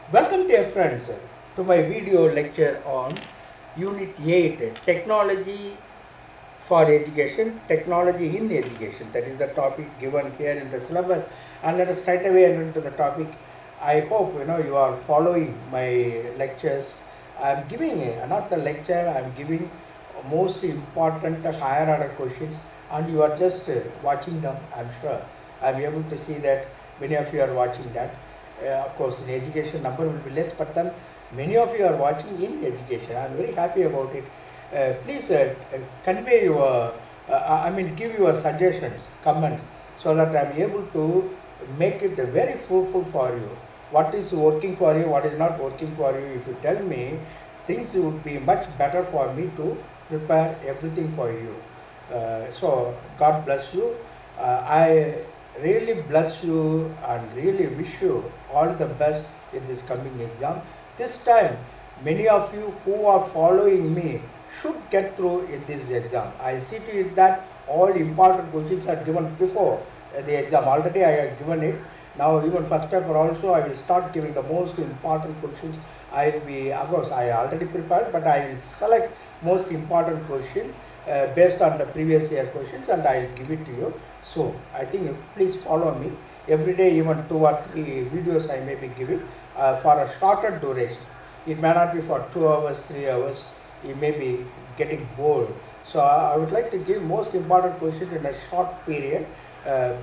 Welcome dear friends to my video lecture on Unit 8 Technology for Education, Technology in Education. That is the topic given here in the syllabus, and let us straight away enter into the topic. I hope you are following my lectures. I am giving not the lecture, I am giving most important higher order questions, and you are just watching them. I am sure I am able to see that many of you are watching that. Of course, in education number will be less, but then many of you are watching in education. I am very happy about it. Please convey your, give your suggestions, comments, so that I am able to make it very fruitful for you. What is working for you, what is not working for you, if you tell me, things would be much better for me to prepare everything for you. So, God bless you. I really bless you and really wish you all the best in this coming exam. This time, many of you who are following me should get through in this exam. I see to it that all important questions are given before the exam. Already I have given it. Now even first paper also I will start giving the most important questions. I will be, of course I already prepared, but I will select most important question based on the previous year questions, and I will give it to you. So I think please follow me. Every day even 2 or 3 videos I may be giving for a shorter duration. It may not be for 2 hours, 3 hours. You may be getting bored. So I would like to give most important questions in a short period.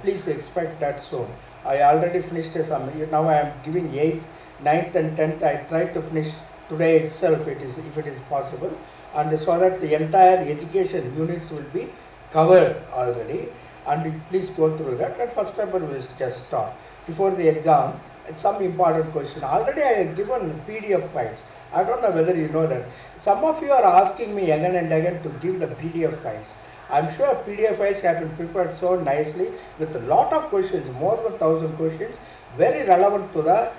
Please expect that soon. I already finished some. Now I am giving 8th, 9th and 10th. I try to finish today itself, if it is possible, and so that the entire education units will be covered already. And please go through that. And first paper will just start before the exam. Some important question. Already I have given PDF files. I don't know whether you know that. Some of you are asking me again and again to give the PDF files. I'm sure PDF files have been prepared so nicely with a lot of questions, more than 1,000 questions, very relevant to the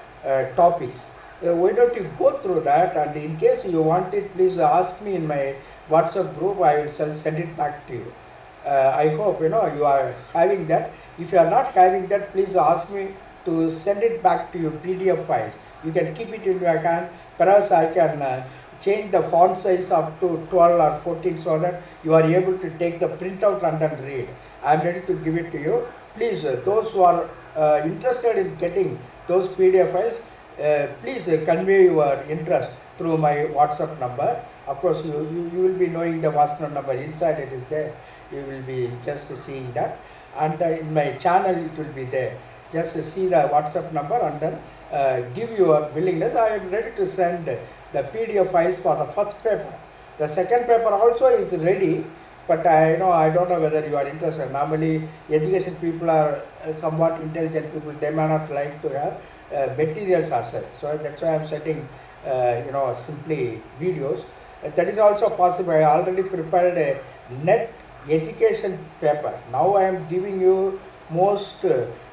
topics. Why don't you go through that, and in case you want it, please ask me in my WhatsApp group. I will send it back to you. I hope you are having that. If you are not having that, please ask me to send it back to you PDF files. You can keep it in your hand. Perhaps I can change the font size up to 12 or 14 so that you are able to take the printout and then read. I am ready to give it to you. Please, those who are interested in getting those PDF files, please convey your interest through my WhatsApp number. Of course, you will be knowing the WhatsApp number. Inside it is there. You will be just seeing that, and in my channel it will be there. Just see the WhatsApp number and then give your willingness. I am ready to send the PDF files for the first paper. The second paper also is ready, but I don't know whether you are interested. Normally education people are somewhat intelligent people. They may not like to have materials as such. So that's why I am setting simply videos. That is also possible. I already prepared a NET education paper. Now I am giving you most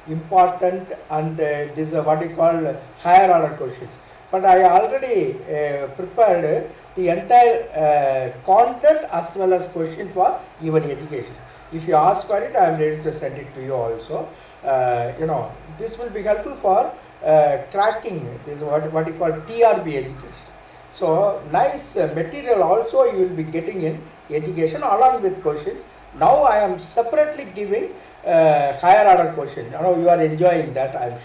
important and this is what we call higher order questions. But I already prepared the entire content as well as question for even education. If you ask for it, I am ready to send it to you also. This will be helpful for cracking this is what you call TRB education. So nice material also you will be getting in education along with questions. Now I am separately giving higher order questions. You are enjoying that, I am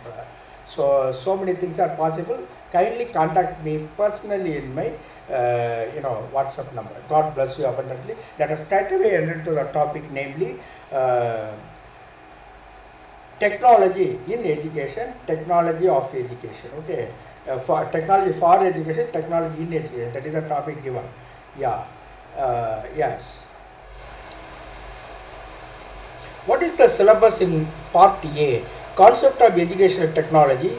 sure. So many things are possible. Kindly contact me personally in my WhatsApp number. God bless you abundantly. Let us straight away enter to the topic, namely technology in education, technology of education. Okay, for technology for education, technology in education. That is the topic given. Yeah. Yes. What is the syllabus in Part A? Concept of educational technology,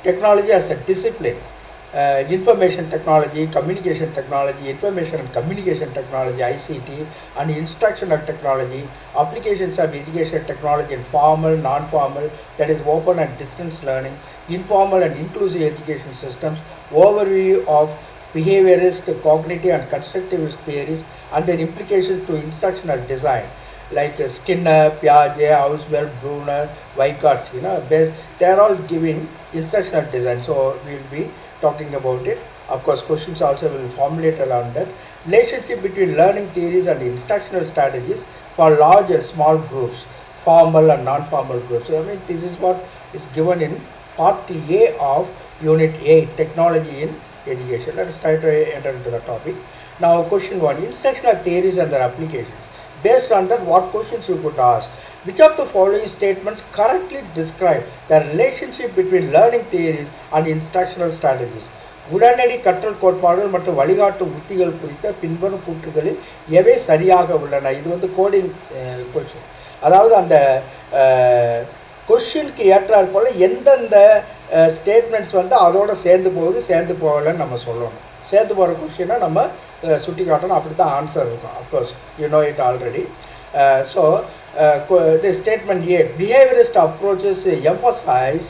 technology as a discipline, information technology, communication technology, information and communication technology, ICT, and instructional technology, applications of educational technology in formal, non-formal, that is open and distance learning, informal and inclusive education systems, overview of behaviorist, cognitive and constructivist theories and their implications to instructional design, like Skinner, Piaget, Ausubel, Brunner, Vygotsky, they are all giving instructional design. So we will be talking about it. Of course, questions also will formulate around that. Relationship between learning theories and instructional strategies for large and small groups, formal and non-formal groups. So, this is what is given in Part A of Unit 8, Technology in Education. Let us try to enter into the topic. Now, question 1, instructional theories and their applications. Based on that, what questions you could ask? Which of the following statements correctly describe the relationship between learning theories and instructional strategies? உடனடி கற்றல் கோட்பாடுகள் மற்றும் வழிகாட்டு உத்திகள் குறித்த பின்வரும் கூற்றுகளில் எவை சரியாக உள்ளன? இது கோடிங் கொஸ்டின். அதாவது அந்த கொஸ்டினுக்கு ஏற்றாற் போல் எந்தெந்த ஸ்டேட்மெண்ட்ஸ் அதோட சேர்ந்து போகுது சேர்ந்து போகலைன்னு நம்ம சொல்லணும். சேர்ந்து போகிற கொஸ்டினை நம்ம சுட்டி காட்டணும். அப்படி தான் ஆன்சர் இருக்கும். Of course you know it already. So the statement A, behaviorist approaches emphasize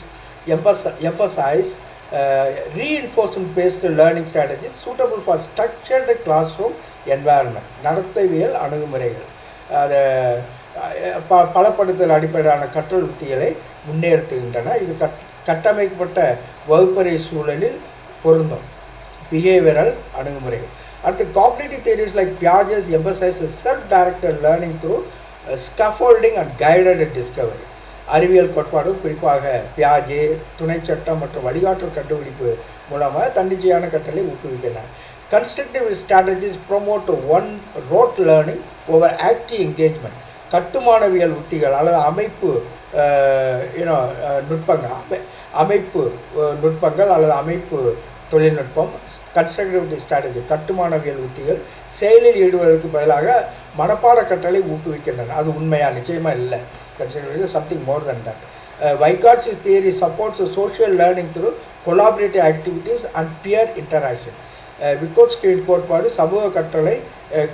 reinforcement based learning strategies suitable for structured classroom environment. நடத்தைவியல் அணுகுமுறைகள் அது பலப்படுத்தல் அடிப்படையிலான கற்றல் உத்திகளை முன்னேற்றுகின்றன. இது கட்டமைக்கப்பட்ட வகுப்பறை சூழலில் பொருந்தும் பிஹேவியரல் அணுகுமுறைகள். அடுத்து cognitive theories like Piaget's emphasizes self-directed learning through scaffolding and guided discovery. அறிவியல் கோட்பாடு குறிப்பாக பியாஜே துணை சட்டம் மற்றும் வழிகாட்டல் கண்டுபிடிப்பு மூலமாக தன்னிச்சையான கற்றலை ஊக்குவிக்கின்றன. Constructive strategies promote on rote learning over active engagement. கட்டுமானவியல் உத்திகள் அல்லது அமைப்பு நுட்பங்கள் அல்லது அமைப்பு தொழில்நுட்பம். கன்ஸ்ட்ரக்டிவ் ஸ்ட்ராட்டஜி கட்டுமானவியல் உத்திகள் செயலில் ஈடுவதற்கு பதிலாக மனப்பாட கற்றலை ஊக்குவிக்கின்றன. அது உண்மையா? நிச்சயமாக இல்லை. Consider something more than that. Vygotsky's theory supports social learning through collaborative activities and peer interaction. விகோட்ஸ்கியின் கோட்பாடு சமூக கற்றலை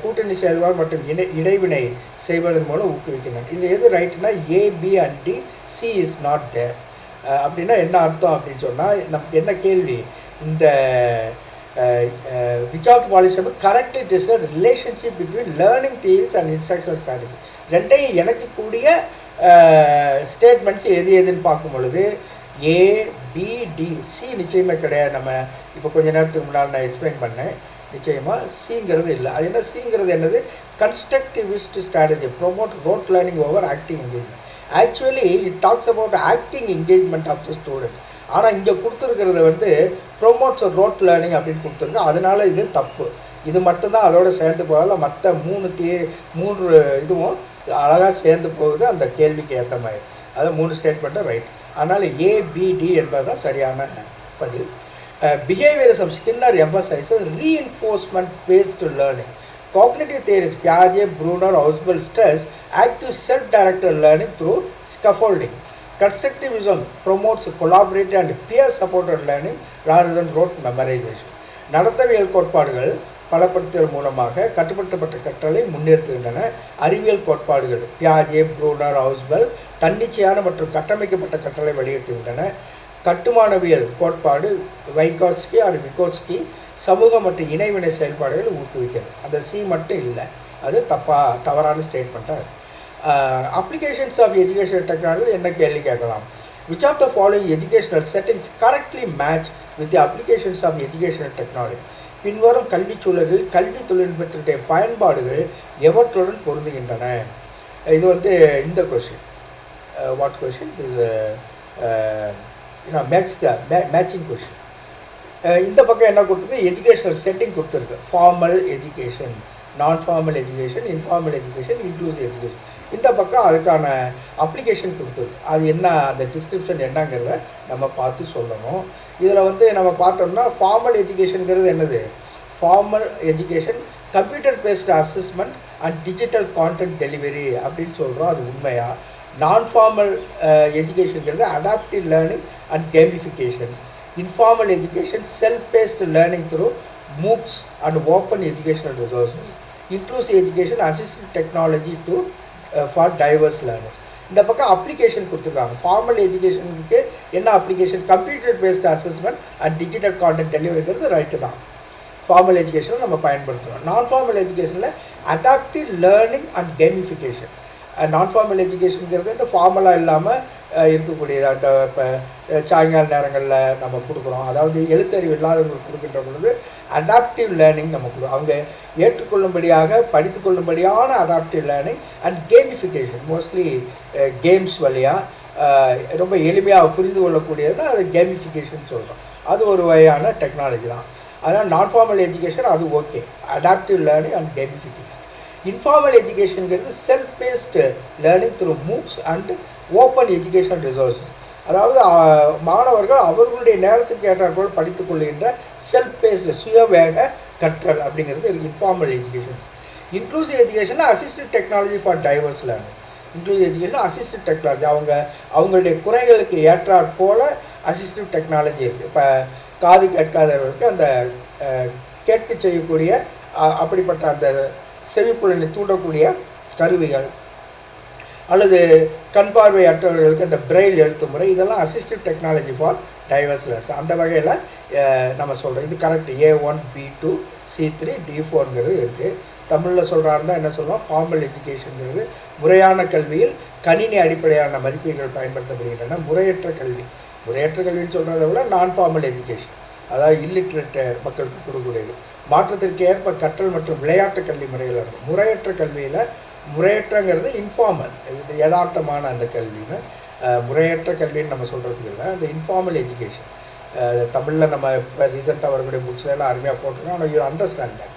கூட்டணி செயல்பாடு மற்றும் இடைவினை செய்வதன் மூலம் ஊக்குவிக்கின்றன. இது எது ரைட்னா A, B and D, C is not there. அப்படின்னா என்ன அர்த்தம் அப்படின்னு சொன்னால் நமக்கு என்ன கேள்வி? இந்த which of the policies correctly describe the relationship between learning theories and instructional strategy. ரெண்டையும் எனக்கு கூடிய ஸ்டேட்மெண்ட்ஸ் எதுன்னு பார்க்கும் பொழுது A, B, D, C நிச்சயமாக கிடையாது. நம்ம இப்போ கொஞ்ச நேரத்துக்கு முன்னால் நான் எக்ஸ்பிளைன் பண்ணேன். நிச்சயமாக சிங்கிறது இல்லை. அது என்ன சிங்கிறது என்னது? Constructivist strategy promote rote learning over active engagement. Actually it talks about active engagement of the student. ஆனால் இங்கே கொடுத்துருக்கிறது ப்ரொமோட்ஸ் ரோட் லேர்னிங் அப்படின்னு கொடுத்துருக்கு. அதனால இது தப்பு. இது மட்டும்தான் அதோட சேர்ந்து போகல. மற்ற மூன்று இதுவும் அழகாக சேர்ந்து போகுது அந்த கேள்விக்கு ஏற்ற மாதிரி. அது 3 ஸ்டேட்மெண்ட்டும் ரைட். அதனால் A, B, D என்பது தான் சரியான பதில். Behaviourism Skinner emphasizes reinforcement based learning. Cognitive theories Piaget, Brunner, Ausubel stress active self-directed learning through scaffolding. Constructivism promotes collaborative and peer-supported learning rather than rote memorization. நடத்தைவியல் கோட்பாடுகள் பலப்படுத்துதல் மூலமாக கட்டுப்படுத்தப்பட்ட கற்றலை முன்னேற்றுகின்றன. அறிவியல் கோட்பாடுகள் பியாஜே, ப்ரூனர், ஹவுஸ்பெல் தன்னிச்சையான மற்றும் கட்டமைக்கப்பட்ட கற்றலை வலியுறுத்துகின்றன. கட்டுமானவியல் கோட்பாடு விகோட்ஸ்கி சமூக மற்றும் இணைவினை செயல்பாடுகளை ஊக்குவிக்கிறது. அந்த சி மட்டும் இல்லை, அது தவறான ஸ்டேட்மெண்ட்டாக. அப்ளிகேஷன்ஸ் ஆஃப் எஜுகேஷனல் டெக்னாலஜி என்ன கேள்வி கேட்கலாம்? Which of the following educational settings correctly match with the applications of educational technology? பின்வரும் கல்வி சூழலில் கல்வி தொழில்நுட்பத்தினுடைய பயன்பாடுகள் எவற்றுடன் பொருந்துகின்றன? இது இந்த question. What question? Matching question. இந்த பக்கம் என்ன கொடுத்துருக்கு? எஜுகேஷனல் செட்டிங் கொடுத்துருக்கு. ஃபார்மல் எஜுகேஷன், நான் formal education, informal education, inclusive education. இந்த பக்கம் அதுக்கான அப்ளிகேஷன் கொடுத்துருக்கு. அது என்ன, அந்த டிஸ்கிரிப்ஷன் என்னங்கிறத நம்ம பார்த்து சொல்லணும். இதில் நம்ம பார்த்தோம்னா ஃபார்மல் எஜுகேஷனுங்கிறது என்னது? Formal education computer based assessment and digital content delivery அப்படின்னு சொல்கிறோம். அது உண்மையா? நான் ஃபார்மல் எஜுகேஷனுங்கிறது adaptive learning and gamification. Informal education self paced learning through MOOCs and open educational resources. Inclusive education assistive technology to for diverse learners. இந்த பக்கம் application கொடுத்துருக்காங்க. ஃபார்மல் எஜுகேஷனுக்கு என்ன application? Computer based assessment and digital content டெலிவரிங்கிறது right தான். Formal எஜுகேஷனை நம்ம பயன்படுத்துகிறோம். நான் ஃபார்மல் எஜுகேஷனில் அடாப்டிவ் லேர்னிங் அண்ட் கேமிஃபிகேஷன். நான் ஃபார்மல் எஜுகேஷனுங்கிறது இந்த ஃபார்மலாக இல்லாமல் இருக்கக்கூடியது. அந்த இப்போ சாயங்கால நேரங்களில் நம்ம கொடுக்குறோம், அதாவது எழுத்தறிவு இல்லாதவங்களுக்கு கொடுக்கின்ற பொழுது அடாப்டிவ் லேர்னிங் நம்ம கொடுக்குறோம். அவங்க ஏற்றுக்கொள்ளும்படியாக படித்து கொள்ளும்படியான adaptive learning and gamification, mostly games வழியாக ரொம்ப எளிமையாக புரிந்து கொள்ளக்கூடியதுன்னா அது கேமிஃபிகேஷன் சொல்கிறோம். அது ஒரு வகையான டெக்னாலஜி தான். அதனால் நான் ஃபார்மல் எஜுகேஷன் அது okay, adaptive learning and gamification. Informal எஜுகேஷனுங்கிறது self paced learning through MOOCs and open educational resources. அதாவது மாணவர்கள் அவர்களுடைய நேரத்துக்கு ஏற்றாற்போல் படித்துக் கொள்கின்ற செல்ஃப் பேஸ்டு சுயவேக கற்றல் அப்படிங்கிறது informal education. Inclusive education assisted technology for diverse learners. Inclusive education assisted technology, அவங்களுடைய குறைகளுக்கு ஏற்றாற்போல் அசிஸ்டிவ் டெக்னாலஜி இருக்குது. இப்போ காது கேட்காதவர்களுக்கு அந்த கேட்க செய்யக்கூடிய அப்படிப்பட்ட அந்த செவிப்புலனை தூண்டக்கூடிய கருவிகள், அல்லது கண் பார்வையற்றவர்களுக்கு அந்த பிரெயில் எழுத்து முறை, இதெல்லாம் assistive technology for diverse learners. அந்த வகையில் நம்ம சொல்கிறோம். இது கரெக்ட். A1 B2 C3 D4ங்கிறது இருக்குது. தமிழில் சொல்கிறாருந்தா என்ன சொல்லுவோம், ஃபார்மல் எஜுகேஷனுங்கிறது முறையான கல்வியில் கணினி அடிப்படையான மதிப்பீடுகள் பயன்படுத்தப்படுகின்றன. முறையற்ற கல்வின்னு சொல்கிறத விட நான் ஃபார்மல் எஜுகேஷன், அதாவது இல்லிட்ரேட் மக்களுக்கு கொடுக்கக்கூடியது. மாற்றத்திற்கு ஏற்ப கற்றல் மற்றும் விளையாட்டு கல்வி முறையில் இருக்கும். முறையற்ற கல்வியில், முறையற்றங்கிறது இன்ஃபார்மல், இது யதார்த்தமான அந்த கல்வின்னு. முறையற்ற கல்வின்னு நம்ம சொல்கிறதுக்கு இல்லை, அந்த இன்ஃபார்மல் எஜுகேஷன். தமிழில் நம்ம இப்போ ரீசெண்டாக வரக்கூடிய புக்ஸ் எல்லாம் அருமையாக போட்டிருக்கோம். ஆனால் யூ அண்டர்ஸ்டாண்ட் தட்.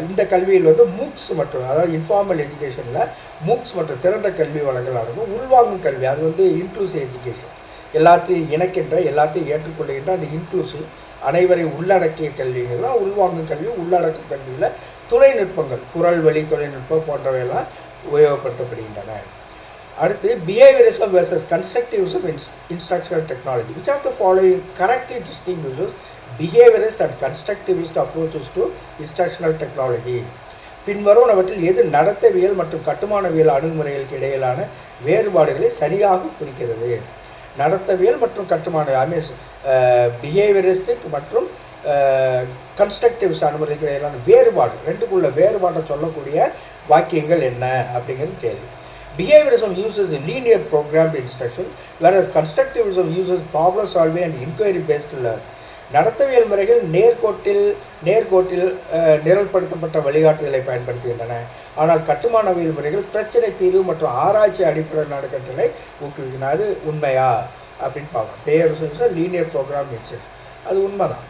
இந்த கல்வியில் வந்து மூக்ஸ் மற்றும், அதாவது இன்ஃபார்மல் எஜுகேஷனில் மூக்ஸ் மற்றும் திறந்த கல்வி வளங்களாக இருக்கும். உள்வாங்கும் கல்வி, அது வந்து இன்க்ளூசிவ் எஜுகேஷன், எல்லாத்தையும் இணைக்கின்ற, எல்லாத்தையும் ஏற்றுக்கொள்கின்ற அந்த இன்க்ளூசிவ், அனைவரையும் உள்ளடக்கிய கல்விகள்லாம் உள்வாங்கும் கல்வி. உள்ளடக்க கல்வியில் தொழில்நுட்பங்கள், குரல் வழி தொழில்நுட்பம் போன்றவையெல்லாம் உபயோகப்படுத்தப்படுகின்றன. அடுத்து behaviourism versus constructivism instructional technology. Which of the following correctly distinguishes behaviourist and constructivist approaches to instructional technology? பின்வருவனவற்றில் எது நடத்தவியல் மற்றும் கட்டுமானவியல் அணுகுமுறைகளுக்கு இடையிலான வேறுபாடுகளை சரியாக குறிக்கிறது? நடத்தவியல் மற்றும் கட்டுமான, பிஹேவியரிஸ்டிக் மற்றும் கன்ஸ்ட்ரக்டிவிஸ்ட் அணுகுமுறைக்கு இடையிலான வேறுபாடு, ரெண்டுக்குள்ள வேறுபாட்டை சொல்லக்கூடிய வாக்கியங்கள் என்ன அப்படிங்கிறது கேள்வி. Behaviorism uses linear programmed instruction, whereas constructivism uses problem solving and inquiry based learning. நடத்தவியல் முறைகள் நேர்கோட்டில் நிரல்படுத்தப்பட்ட வழிகாட்டுதலை பயன்படுத்துகின்றன. ஆனால் கட்டுமானவியல் முறைகள் பிரச்சனை தீர்வு மற்றும் ஆராய்ச்சி அடிப்படையிலான கற்றலை ஊக்குவிக்கின்றன. அது உண்மையா அப்படின்னு பார்க்கணும். Behaviorism லீனியர் ப்ரோக்ராம் இன்ஸ்ட்ரக்ஷன், அது உண்மைதான்.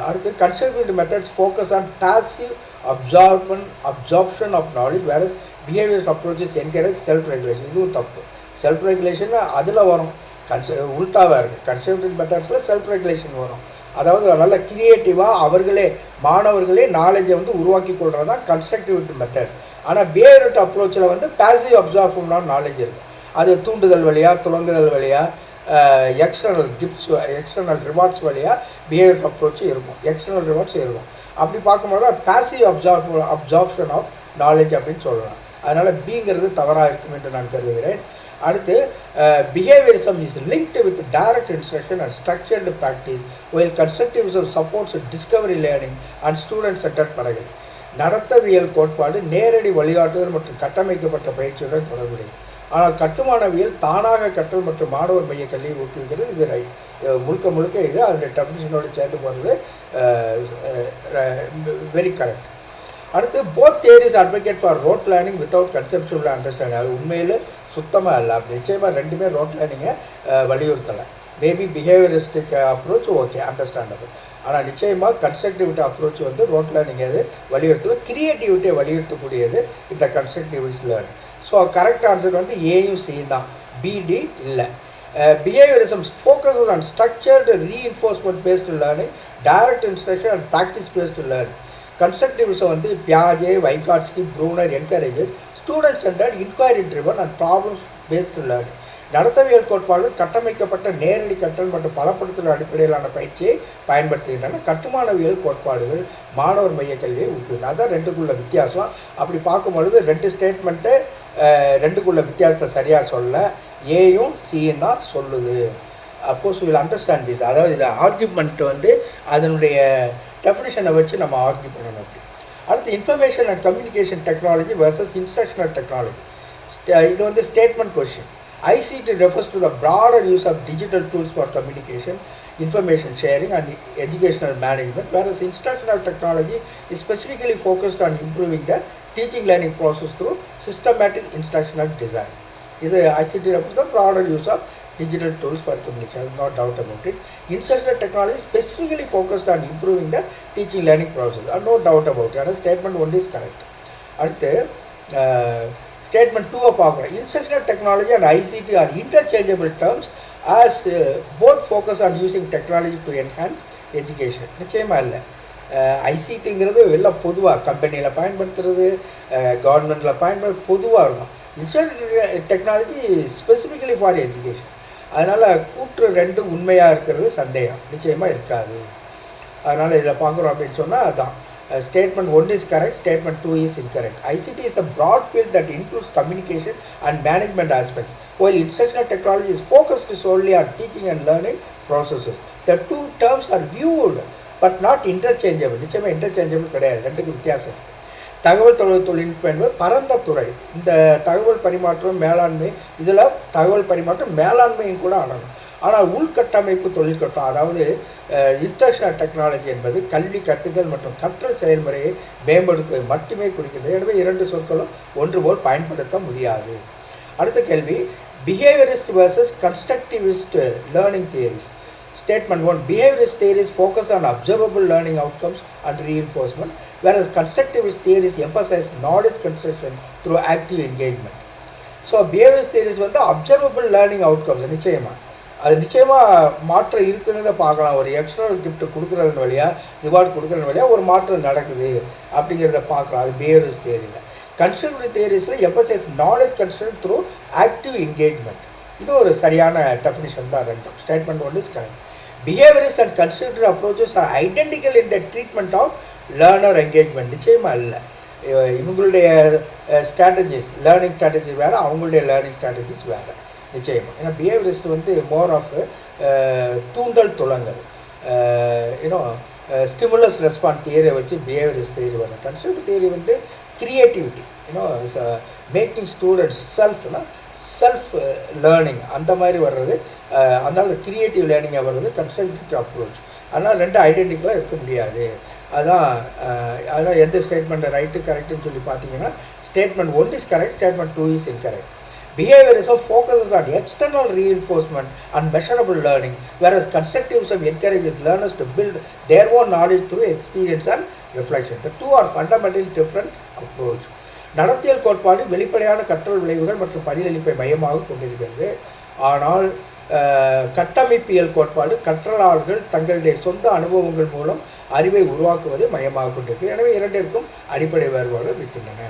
அடுத்து constructive methods focus on passive absorption of knowledge, whereas behaviours approaches encourage self regulation. இதுவும் தப்பு. செல்ஃப் ரெகுலேஷன் அதில் வரும், உல்ட்டாவாக இருக்குது. கன்ஸ்ட்ரக்டிவ் மெத்தட்ஸில் செல்ஃப் ரெகுலேஷன் வரும். அதாவது நல்ல கிரியேட்டிவாக மாணவர்களே நாலேஜை வந்து உருவாக்கி கொள்கிறது தான் கன்ஸ்ட்ரக்டிவ் மெத்தட். ஆனால் பிஹேவியர் அப்ரோச்சில் வந்து பாசிவ் அப்சார்ப்ஷன் நாலேஜ் இருக்கும். அது தூண்டுதல் வழியாக, துளங்குதல் வழியாக, எக்ஸ்டர்னல் கிஃப்ட்ஸ், எக்ஸ்டர்னல் ரிவார்ட்ஸ் வழியாக பிஹேவியர் அப்ரோச் இருக்கும், எக்ஸ்டர்னல் ரிவார்ட்ஸ் இருக்கும். அப்படி பார்க்கும்போது பாசிவ் அப்சார்ப்ஷன் ஆஃப் நாலேஜ் அப்படின்னு சொல்லலாம். அதனால் பிங்கிறது தவறாக இருக்கும் என்று நான் கருதுகிறேன். அடுத்து behaviourism is linked with direct instruction and structured practice, while constructivism supports discovery learning and student centered pedagogy. நடத்தவியல் கோட்பாடு நேரடி வழிகாட்டுதல் மற்றும் கட்டமைக்கப்பட்ட பயிற்சியுடன் தொடர்புடையது. ஆனால் கட்டுமானவியல் தானாக கற்றல் மற்றும் மாணவர் மைய கல்வியை ஊக்குவிக்கிறது. இது ரைட், முழுக்க இது அதனுடைய டெஃபினிஷனோடு சேர்ந்து போகிறது வெரி கரெக்ட். அடுத்து both theories advocate for rote learning without conceptual understanding. அது உண்மையில் சுத்தமாக இல்லை. அப்படி நிச்சயமாக ரெண்டுமே ரோட் லேர்னிங்கை வலியுறுத்தலை. Maybe behaviouristic approach okay, understandable. ஆனால் நிச்சயமாக கன்ஸ்ட்ரக்டிவிட்டி அப்ரோச் வந்து ரோட் லேர்னிங் எது வலியுறுத்தல, கிரியேட்டிவிட்டியை வலியுறுத்தக்கூடியது இந்த constructivist learning. So correct answer வந்து ஏயும் சி தான், பிடி இல்லை. Behaviorism focuses on structured reinforcement based learning, direct instruction and practice based learning. Constructivism வந்து Piaget, Vygotsky, Brunner encourages student centered, inquiry driven and problems based learning. நடத்தவியல் கோட்பாடு கட்டமைக்கப்பட்ட நேரடி கற்றல் மற்றும் பலப்படுத்தல் அடிப்படையிலான பயிற்சியை பயன்படுத்துகின்றன. கட்டுமானவியல் கோட்பாடுகள் மாணவர் மைய கல்வியை ஊக்குவிக்கும். அதான் ரெண்டுக்குள்ள வித்தியாசம். அப்படி பார்க்கும்பொழுது ரெண்டு ஸ்டேட்மெண்ட்டு ரெண்டுக்குள்ள வித்தியாசத்தை சரியாக சொல்ல, ஏயும் சியும் தான் சொல்லுது. அப்போஸ் வில் அண்டர்ஸ்டாண்ட் திஸ். அதாவது இது ஆர்கியூமெண்ட் வந்து அதனுடைய டெஃபினிஷனை வச்சு நம்ம ஆர்கியூ பண்ணணும். அப்படி அடுத்து information and communication technology versus instructional technology. இது வந்து statement question. ICT refers to the broader use of digital tools for communication, information sharing and educational management, whereas instructional technology is specifically focused on improving the teaching learning process through systematic instructional design. This ICT refers to the broader use of digital tools for communication, no doubt about it. Instructional technology is specifically focused on improving the teaching learning process, no doubt about it. And statement 1 is correct. அடுத்து statement 2 பார்க்கலாம். Instructional technology and ICT are interchangeable terms as both focus on using technology to enhance education. நிச்சயமாக இல்லை. ஐசிடிங்கிறது எல்லாம் பொதுவாக கம்பெனியில் பயன்படுத்துறது, கவர்மெண்ட்டில் பயன்படுத்த பொதுவாக இருக்கும். Instructional technology specifically for education. அதனால் கூற்று 2 உண்மையாக இருக்கிறது சந்தேகம் நிச்சயமாக இருக்காது. அதனால் இதில் பார்க்குறோம் அப்படின்னு சொன்னால் அதான். Statement 1 is correct, statement 2 is incorrect. ICT is a broad field that includes communication and management aspects, while instructional technology is focused solely on teaching and learning processes. The two terms are viewed but not interchangeable. நிச்சயமாக interchangeable கிடையாது, ரெண்டுக்கு வித்தியாசம். தகவல் தொழில்நுட்பம் என்பது பரந்த துறை. இந்த தகவல் பரிமாற்றம் மேலாண்மை, இதில் தகவல் பரிமாற்றம் மேலாண்மையும் கூட அடங்கும். ஆனால் உள்கட்டமைப்பு தொழில்கட்டம், அதாவது இன்ஸ்ட்ரக்ஷனல் டெக்னாலஜி என்பது கல்வி கற்பித்தல் மற்றும் கற்றல் செயல்முறையை மேம்படுத்துவதை மட்டுமே குறிக்கிறது. எனவே 2 சொற்களும் ஒன்று போல் பயன்படுத்த முடியாது. அடுத்த கேள்வி, behaviourist versus constructivist learning theories. Statement 1, behaviorist theories focus on observable learning outcomes and reinforcement, whereas constructivist theories emphasize knowledge construction through active engagement. So behaviorist theories வந்து observable learning outcomes நிச்சயமாக அது நிச்சயமாக மாற்றம் இருக்குதுன்னு பார்க்கலாம். ஒரு எக்ஸ்டர்னல் கிஃப்ட் கொடுக்குறதன் வழியாக, reward கொடுக்குறதன் வழியாக ஒரு மாற்றம் நடக்குது அப்படிங்கிறத பார்க்கலாம். அது பிஹேவியரிஸ்ட் தேரியில். கன்ஸ்ட்ரக்டிவ் தேரிஸில் emphasise knowledge construct through active engagement. இது ஒரு சரியான டெஃபினிஷன் தான் ரெண்டும். Statement 1 is correct. Behaviorist and constructive approaches are identical in the treatment of learner engagement. நிச்சயமாக இல்லை. இவங்களுடைய ஸ்ட்ராட்டஜிஸ், லேர்னிங் ஸ்ட்ராட்டஜிஸ் வேறு, அவங்களுடைய லேர்னிங் ஸ்ட்ராட்டஜிஸ் வேறு நிச்சயமாக. ஏன்னா பிஹேவியரிஸ்ட் வந்து மோர் ஆஃப் தூண்டல் துளங்கள், ஸ்டிமுலஸ் ரெஸ்பான்ஸ் தியரியை வச்சு பிஹேவியரிஸ்ட் தியரி வரும். கன்ஸ்ட்ரக்டிவ் தியரி வந்து creativity, making students self learning அந்த மாதிரி வர்றது. அதனால் கிரியேட்டிவ் லேர்னிங்காக வர்றது கன்ஸ்ட்ரக்டிவ் அப்ரோச். அதனால் 2 ஐடென்டிக்கலாக இருக்க முடியாது. அதான் எந்த ஸ்டேட்மெண்ட்டை ரைட்டு கரெக்டுன்னு சொல்லி பார்த்தீங்கன்னா statement 1 is correct, statement 2 is incorrect. Behaviorism focuses on external reinforcement and measurable learning, whereas constructivism encourages learners to build their own knowledge through experience and reflection. The two are fundamentally different approach. நடத்தியல் கோட்பாடு வெளிப்படையான கற்றல் விளைவுகள் மற்றும் பதிலளிப்பை மையமாக கொண்டிருக்கிறது. ஆனால் கட்டமைப்பியல் கோட்பாடு கற்றலாளர்கள் தங்களுடைய சொந்த அனுபவங்கள் மூலம் அறிவை உருவாக்குவதை மையமாக கொண்டிருக்கு. எனவே இரண்டிற்கும் அடிப்படை வேறுபாடுகள் இருக்கின்றன.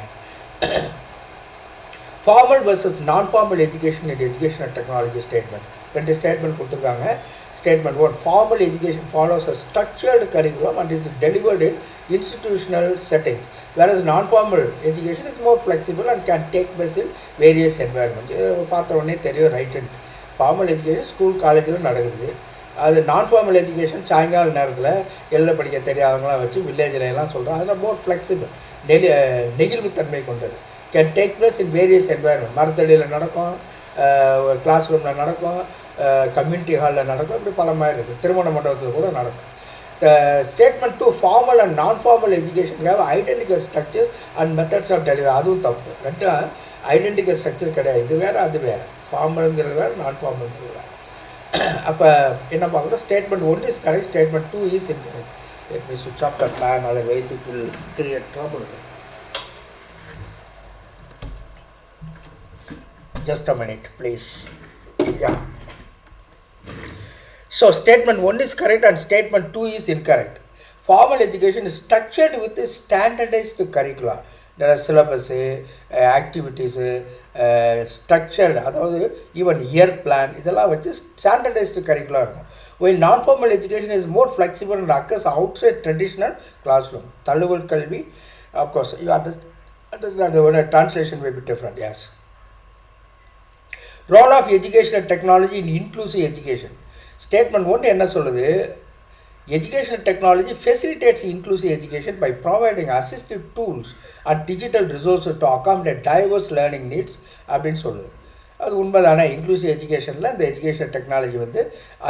ஃபார்மல் வர்சஸ் நான் formal education and educational technology statement. 2 statement கொடுத்துருக்காங்க. Statement 1, formal education follows a structured curriculum and is delivered in institutional settings, whereas non-formal education is more flexible and can take place in various environments. பார்த்த உடனே தெரியும் right. Formal education school காலேஜில் நடக்குது. அது நான் formal education சாயங்கால நேரத்தில் எழுத படிக்க தெரியாதவங்களாம் வச்சு வில்லேஜில் எல்லாம் சொல்கிறோம். அதில் மோர் ஃப்ளெக்சிபிள், நெகிழ்வுத்தன்மை கொண்டது. Can take place in various environment. மரத்தடியில் நடக்கும், கிளாஸ் ரூமில் நடக்கும், கம்யூனிட்டி ஹாலில் நடக்கும், இப்படி பல மாதிரி இருக்குது. திருமண மண்டபத்தில் கூட நடக்கும். Statement 2, formal and non-formal education have identical structures and methods of delivery. அதுவும் தப்பு. 2 ஐடென்டிக்கல் ஸ்ட்ரக்சர் கிடையாது. இது வேறு அது வேறு. ஃபார்மலுங்கிறது வேறு, நான் ஃபார்மலுங்கிறது வேறு. அப்போ என்ன பார்க்கணும்? Statement 1 is correct, Statement 2 is incorrect. Let me switch off the fan, otherwise it will create trouble. Just a minute, please. Yeah. So Statement 1 is correct and Statement 2 is incorrect. Formal education is structured with a standardized curricula. There are syllabus, activities, structured, அதாவது even year plan இதெல்லாம் வச்சு standardised கரிக்குலா இருக்கும். While non-formal education is more flexible and occurs outside traditional classroom. தழுவல் கல்வி, of course, you understand the translation may be different, yes. Role of educational technology in inclusive education. Statement 1 என்ன சொல்லுது? Educational technology facilitates inclusive education by providing assistive tools and digital resources to accommodate diverse learning needs அப்படின்னு சொல்லுது. அது உண்மைதானே. Inclusive எஜுகேஷனில் இந்த education technology வந்து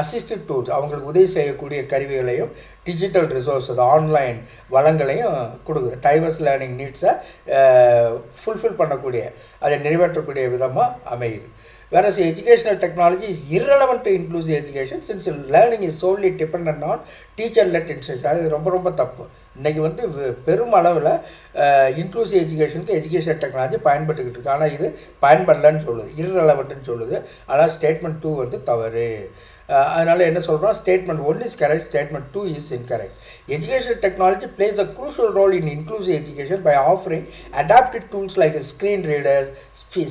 assistive tools, அவங்களுக்கு உதவி செய்யக்கூடிய கருவிகளையும் டிஜிட்டல் ரிசோர்ஸஸ் ஆன்லைன் வளங்களையும் கொடுக்குது. டைவர்ஸ் லேர்னிங் நீட்ஸை ஃபுல்ஃபில் பண்ணக்கூடிய, அதை நிறைவேற்றக்கூடிய விதமாக அமையுது. Whereas educational technology is irrelevant to inclusive education since learning is solely dependent on teacher-led instruction. அது ரொம்ப தப்பு. இன்றைக்கி வந்து பெரும் அளவில் இன்க்ளூசிவ் எஜுகேஷனுக்கு எஜுகேஷன் டெக்னாலஜி பயன்பட்டுக்கிட்டு இருக்கு. ஆனால் இது பயன்படலன்னு சொல்லுது, irrelevantன்னு சொல்லுது. ஆனால் ஸ்டேட்மெண்ட் 2 வந்து தவறு. அதனால் என்ன சொல்கிறோம், statement 1 is correct, statement 2 is incorrect. Educational technology plays a crucial role in inclusive education by offering adapted tools like screen readers,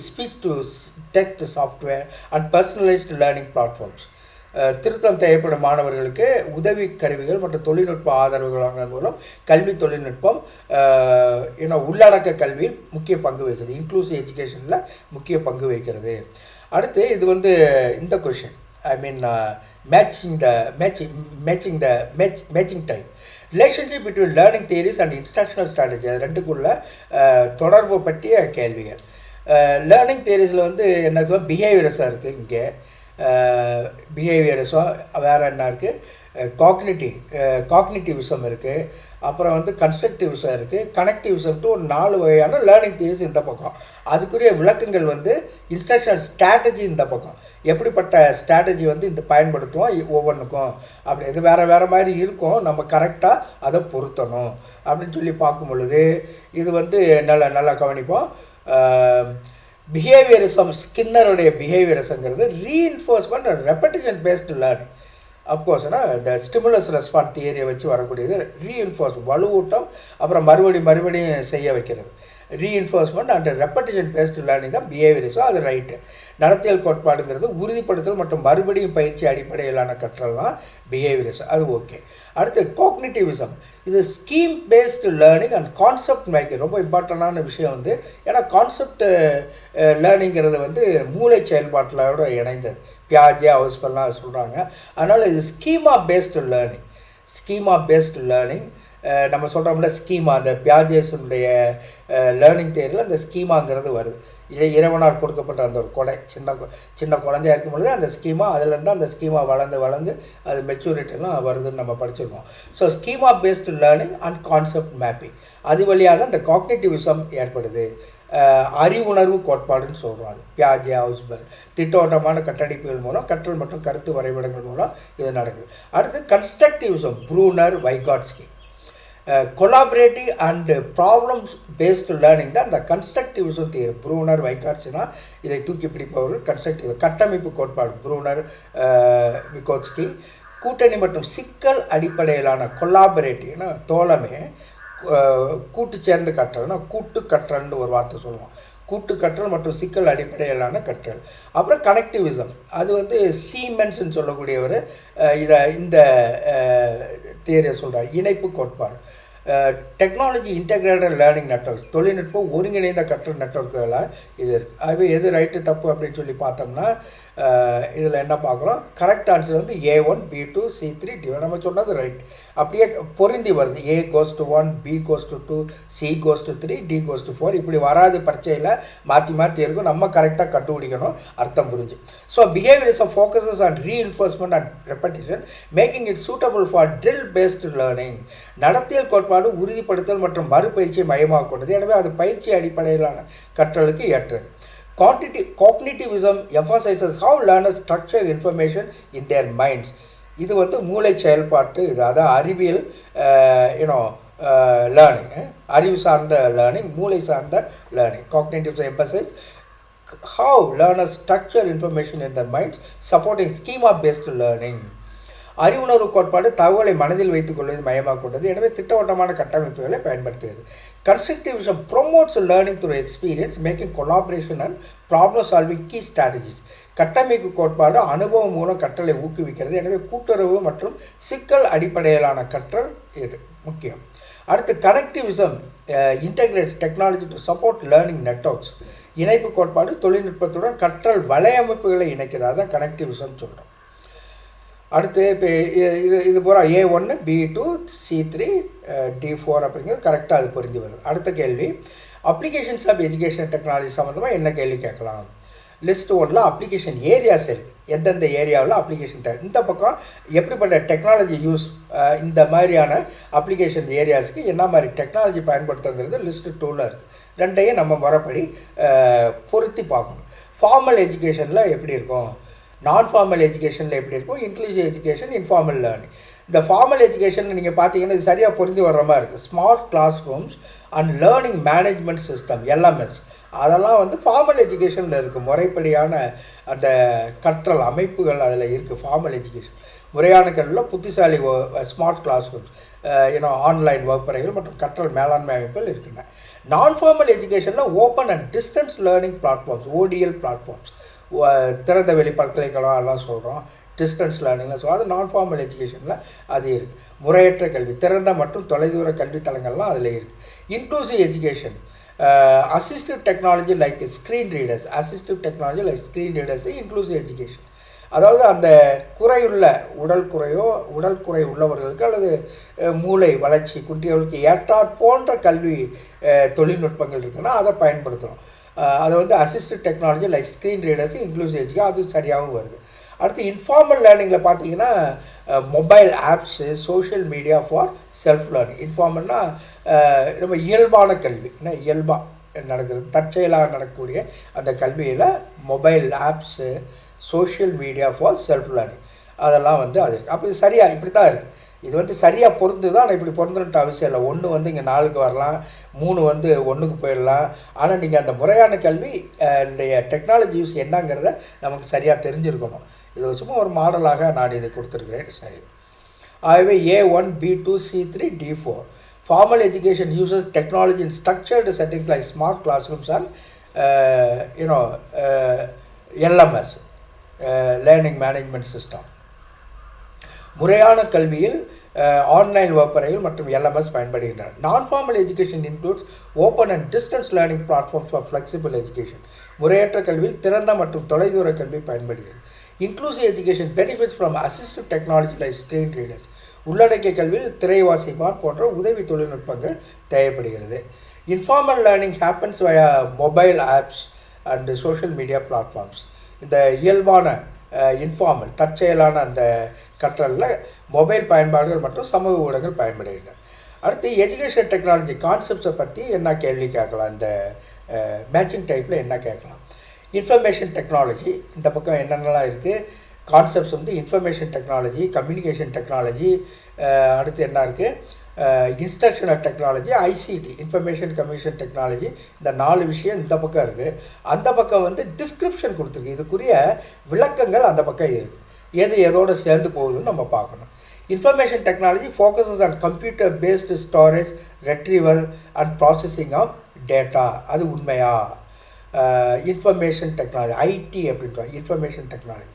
speech to text software and personalized learning platforms. திருத்தம் தேவைப்படும் மாணவர்களுக்கு உதவி கருவிகள் மற்றும் தொழில்நுட்ப ஆதரவுகள் மூலம் கல்வி தொழில்நுட்பம் உள்ளடக்க கல்வியில் முக்கிய பங்கு வகிக்கிறது, இன்க்ளூசிவ் எஜுகேஷனில் முக்கிய பங்கு வகிக்கிறது. அடுத்து இது வந்து இந்த question, matching type. Relationship between learning theories and instructional strategy, அது ரெண்டுக்குள்ள தொடர்பு பற்றிய கேள்விகள். லேர்னிங் தியரிஸில் வந்து என்ன பிஹேவியர்ஸாக இருக்குது, இங்கே பிஹேவியர்ஸும் வேறு என்ன இருக்குது, காக்னிட்டிவிசம் இருக்குது, அப்புறம் வந்து கன்ஸ்ட்ரக்டிவிசம் இருக்குது, கனெக்டிவிசம்ட்டு ஒரு 4 வகையான லேர்னிங் தியரிஸ் இந்த பக்கம். அதுக்குரிய விளக்கங்கள் வந்து இன்ஸ்ட்ரக்ஷனல் ஸ்ட்ராட்டஜி இந்த பக்கம். எப்படிப்பட்ட ஸ்ட்ராட்டஜி வந்து இந்த பயன்படுத்துவோம் ஒவ்வொன்றுக்கும், அப்படி இது வேறு மாதிரி இருக்கும், நம்ம கரெக்டாக அதை பொருத்தணும் அப்படின்னு சொல்லி பார்க்கும் பொழுது இது வந்து நல்லா கவனிப்போம். பிஹேவியரிசம், ஸ்கின்னருடைய பிஹேவியரிசங்கிறது reinforcement and repetition based learning. Of course இந்த ஸ்டிமுலஸ் ரெஸ்பான்ஸ் தியரியை வச்சு வரக்கூடியது ரீஇன்ஃபோர்ஸ், வலுவூட்டம், அப்புறம் மறுபடியும் செய்ய வைக்கிறது. Reinforcement and repetition based learning தான் பிஹேவியரிசம், அது ரைட்டு. நடத்தியல் கோட்பாடுங்கிறது உறுதிப்படுத்தல் மற்றும் மறுபடியும் பயிற்சி அடிப்படையிலான கற்றல் தான் பிஹேவியரிசம், அது ஓகே. அடுத்து காக்னிட்டிவிசம், இது scheme based learning and concept making. ரொம்ப இம்பார்ட்டண்டான விஷயம் வந்து, ஏன்னா கான்செப்ட் லேர்னிங்கிறது வந்து மூளை செயல்பாட்டிலோட இணைந்தது. பியாஜே, ஹவுஸ்பெல்லாம் சொல்கிறாங்க. அதனால் இது ஸ்கீமா பேஸ்டு லேர்னிங். நம்ம சொல்கிறோம்ல ஸ்கீமா, அந்த பியாஜேஸுடைய லேர்னிங் தியரியில் அந்த ஸ்கீமாங்கிறது வருது. இறைவனால் கொடுக்கப்பட்ட அந்த ஒரு கொடை, சின்ன குழந்தையாக இருக்கும் பொழுது அந்த ஸ்கீமா, அதுலேருந்து அந்த ஸ்கீமா வளர்ந்து அது மெச்சூரிட்டிலாம் வருதுன்னு நம்ம படிச்சிருக்கோம். So schema based learning and concept mapping, அது வழியாக தான் இந்த காக்னிட்டிவிசம் ஏற்படுது. அறிவுணர்வு கோட்பாடுன்னு சொல்கிறாங்க பியாஜே, ஹவுஸ்பெல். திட்டவட்டமான கட்டமைப்புகள் மூலம் கற்றல் மற்றும் கருத்து வரைபடங்கள் மூலம் இது நடக்குது. அடுத்து constructivism, Bruner, Vygotsky. Collaborative and problems based learning தான் இந்த கன்ஸ்ட்ரக்டிவிசம் தியரி. ப்ரூனர், வைகாட்ஸ்கினா இதை தூக்கி பிடிப்பவர்கள். கன்ஸ்ட்ரக்டிவ் கட்டமைப்பு கோட்பாடு ப்ரூனர், விகோட்ஸ்கி. கூட்டணி மற்றும் சிக்கல் அடிப்படையிலான கொலாபரேட்டிவ்னா தோழமே, கூட்டு சேர்ந்து கற்றல்னா கூட்டு கற்றல்னு ஒரு வார்த்தை சொல்லுவோம். கூட்டு கற்றல் மற்றும் சிக்கல் அடிப்படையிலான கற்றல். அப்புறம் கனெக்டிவிசம், அது வந்து சீமென்ஸ்ன்னு சொல்லக்கூடியவர் இந்த தியரியை சொல்கிறார், இணைப்பு கோட்பாடு. டெக்னாலஜி இன்டெகிரேட்டட் லேர்னிங் நெட்வொர்க்ஸ், தொழில்நுட்பம் ஒருங்கிணைந்த கற்றல் நெட்வொர்க்குகளாக இது இருக்குது. அது எது ரைட்டு தப்பு அப்படின்னு சொல்லி பார்த்தோம்னா இதில் என்ன பார்க்குறோம், கரெக்ட் ஆன்சர் வந்து A1, B2, C3, D. நம்ம சொன்னது ரைட், அப்படியே பொருந்தி வருது. A goes to 1, B goes to 2, C goes to 3, D goes to 4. இப்படி வராது, பரீட்சையில் மாற்றி இருக்கும். நம்ம கரெக்டாக கண்டுபிடிக்கணும், அர்த்தம் புரிஞ்சு. So behaviourism focuses on reinforcement and repetition, making it suitable for drill based learning. நடத்தியல் கோட்பாடு உறுதிப்படுத்தல் மற்றும் மறுபயிற்சியை மையமாக கொண்டது, எனவே அது பயிற்சி அடிப்படையிலான கற்றலுக்கு ஏற்றது. Cognitivism emphasizes how learners structure information in their minds. இது வந்து மூளை செயல்பாட்டு, இது அதாவது அறிவியல் லேர்னிங், அறிவு சார்ந்த லேர்னிங், மூளை சார்ந்த learning. Cognitivism emphasizes how learners structure information in their minds, supporting schema based learning. அறிவுணர்வு கோட்பாடு தகவலை மனதில் வைத்துக் கொள்வது மையமாக கொண்டது, எனவே திட்டவட்டமான கட்டமைப்புகளை பயன்படுத்துகிறது. Constructivism promotes learning through experience, making collaboration and problem solving key strategies. கட்டமைப்பு கோட்பாடு அனுபவம் மூலம் கற்றலை ஊக்குவிக்கிறது, எனவே கூட்டுறவு மற்றும் சிக்கல் அடிப்படையிலான கற்றல் இது முக்கியம். அடுத்து connectivism integrates technology to support learning networks. இணைப்பு கோட்பாடு தொழில்நுட்பத்துடன் கற்றல் வலையமைப்புகளை இணைக்கிறது, தான் கனெக்டிவிசம் சொல்கிறோம். அடுத்து இப்போ இது பூரா A1 B2 C3 D4 அப்படிங்கிறது கரெக்டாக அது புரிஞ்சு வருது. அடுத்த கேள்வி, அப்ளிகேஷன்ஸ் ஆஃப் எஜுகேஷன் டெக்னாலஜி சம்மந்தமாக என்ன கேள்வி கேட்கலாம்? லிஸ்ட் 1ல் அப்ளிகேஷன் ஏரியாஸ் இருக்குது, எந்தெந்த ஏரியாவில் அப்ளிகேஷன் தேவை. இந்த பக்கம் எப்படிப்பட்ட டெக்னாலஜி யூஸ், இந்த மாதிரியான அப்ளிகேஷன் ஏரியாஸுக்கு என்ன மாதிரி டெக்னாலஜி பயன்படுத்துங்கிறது லிஸ்ட் 2ல் இருக்குது. ரெண்டையும் நம்ம முறைப்படி பொருத்தி பார்க்கணும். ஃபார்மல் எஜுகேஷனில் எப்படி இருக்கும், நான் ஃபார்மல் எஜுகேஷனில் எப்படி இருக்கும், இன்க்ளூசிவ் எஜுகேஷன், இன்ஃபார்மல் லேர்னிங். இந்த ஃபார்மல் எஜுகேஷன் நீங்கள் பார்த்தீங்கன்னா இது சரியாக புரிஞ்சு வர்ற மாதிரி இருக்குது. Smart class rooms and learning management system LMS, அதெல்லாம் வந்து ஃபார்மல் எஜுகேஷனில் இருக்குது. முறைப்படியான அந்த கற்றல் அமைப்புகள் அதில் இருக்குது. ஃபார்மல் எஜுகேஷன் முறையான கல்வியில் புத்திசாலி ஸ்மார்ட் கிளாஸ் ரூம்ஸ், ஆன்லைன் வகுப்பறைகள் மற்றும் கற்றல் மேலாண்மை அமைப்புகள் இருக்கின்றன. நான் ஃபார்மல் எஜுகேஷனில் open and distance learning platforms, ODL platforms, திறந்த வெளி பல்கலைக்கழகம் எல்லாம் சொல்கிறோம். டிஸ்டன்ஸ் லேர்னிங்லாம் சொல்கிறோம். அது நான் ஃபார்மல் எஜுகேஷனில் அது இருக்குது. முறையற்ற கல்வி, திறந்த மற்றும் தொலைதூர கல்வித்தலங்கள்லாம் அதில் இருக்குது. Inclusive education, assistive technology like screen readers, inclusive education. அதாவது அந்த குறையுள்ள உடல் குறை உள்ளவர்களுக்கு அல்லது மூளை வளர்ச்சி குன்றியவர்களுக்கு ஏற்றாற் போன்ற கல்வி தொழில்நுட்பங்கள் இருக்குன்னா அதை பயன்படுத்தணும். அதை வந்து assistive technology like screen readers, inclusive education, அது சரியாகவும் வருது. அடுத்து இன்ஃபார்மல் லேர்னிங்கில் பார்த்தீங்கன்னா mobile apps, social media for self learning. இன்ஃபார்மல்னால் ரொம்ப இயல்பான கல்வி, இயல்பாக நடக்கிறது, தற்செயலாக நடக்கக்கூடிய அந்த கல்வியில் mobile apps, social media for self learning, அதெல்லாம் வந்து அது இருக்குது. அப்போ இது சரியாக இப்படி தான் இருக்குது. இது வந்து சரியாக பொருந்து தான், நான் இப்படி பொருந்துன்ட்டு அவசியம் இல்லை. 1 வந்து இங்கே 4க்கு வரலாம், 3 வந்து 1க்கு போயிடலாம். ஆனால் நீங்கள் அந்த முறையான கல்வி டெக்னாலஜி யூஸ் என்னங்கிறத நமக்கு சரியாக தெரிஞ்சிருக்கணும். இது சும்மா ஒரு மாடலாக நான் இதை கொடுத்துருக்கிறேன். சரி, ஆகவே A1 B2 C3 D4 formal education uses technology in structured settings like smart class rooms and LMS, learning management system. முறையான கல்வியில் ஆன்லைன் வகுப்பறைகள் மற்றும் LMS பயன்படுகின்றன. நான் formal education includes open and distance learning platforms for flexible education. முறையற்ற கல்வியில் திறந்த மற்றும் தொலைதூர கல்வி பயன்படுகிறது. Inclusive education benefits from assistive technology like screen readers. உள்ளடக்கிய கல்வியில் திரைவாசிப்பான் போன்ற உதவி தொழில்நுட்பங்கள் தேவைப்படுகிறது. Informal learning happens via mobile apps and social media platforms. இந்த இயல்பான இன்ஃபார்மல் தற்செயலான அந்த கற்றலில் மொபைல் பயன்பாடுகள் மற்றும் சமூக ஊடகங்கள் பயன்படுகின்றன. அடுத்து எஜுகேஷன் டெக்னாலஜி கான்செப்ட்ஸை பற்றி என்ன கேள்வி கேட்கலாம், இந்த மேட்சிங் டைப்பில் என்ன கேட்கலாம். இன்ஃபர்மேஷன் டெக்னாலஜி, இந்த பக்கம் என்னென்னலாம் இருக்குது கான்செப்ட்ஸ் வந்து இன்ஃபர்மேஷன் டெக்னாலஜி, கம்யூனிகேஷன் டெக்னாலஜி, அடுத்து என்ன இருக்குது instructional technology, ICT information communication technology. இந்த 4 விஷயம் இந்த பக்கம் இருக்குது. அந்த பக்கம் வந்து டிஸ்கிரிப்ஷன் கொடுத்துருக்கு, இதுக்குரிய விளக்கங்கள் அந்த பக்கம் இருக்குது. எது எதோடு சேர்ந்து போகுதுன்னு நம்ம பார்க்கணும். Information technology focuses on computer based storage, retrieval and processing of data. அது உண்மையா? இன்ஃபர்மேஷன் டெக்னாலஜி IT அப்படின்றாங்க. இன்ஃபர்மேஷன் டெக்னாலஜி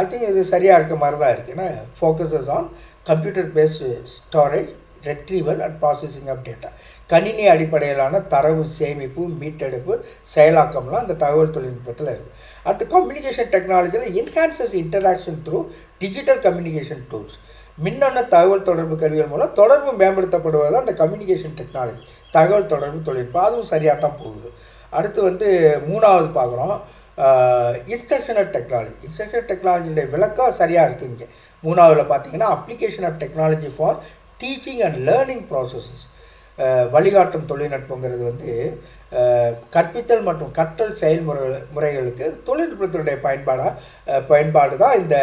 ஐ திங்க் இது சரியாக இருக்க மாதிரி தான் இருக்குது. ஏன்னா focuses on computer based storage, retrieval and processing of data. கணினி அடிப்படையிலான தரவு சேமிப்பு, மீட்டெடுப்பு, செயலாக்கம்லாம் அந்த தகவல் தொழில்நுட்பத்தில் இருக்குது. அடுத்து கம்யூனிகேஷன் டெக்னாலஜியில் enhances interaction through digital communication tools. மின்னணு தகவல் தொடர்பு கருவிகள் மூலம் தொடர்பு மேம்படுத்தப்படுவது தான் அந்த கம்யூனிகேஷன் டெக்னாலஜி, தகவல் தொடர்பு தொழில்நுட்பம். அதுவும் சரியாக தான் போகுது. அடுத்து வந்து 3வது பார்க்குறோம் இன்ஸ்ட்ரக்ஷனல் டெக்னாலஜி. இன்ஸ்ட்ரக்ஷனல் டெக்னாலஜியுடைய விளக்கம் சரியாக இருக்குது. இங்கே 3வதுல பார்த்தீங்கன்னா application of technology for teaching and learning processes. வழிகாட்டும் தொழில்நுட்பங்கிறது வந்து கற்பித்தல் மற்றும் கற்றல் முறைகளுக்கு தொழில்நுட்பத்தினுடைய பயன்பாடு தான் இந்த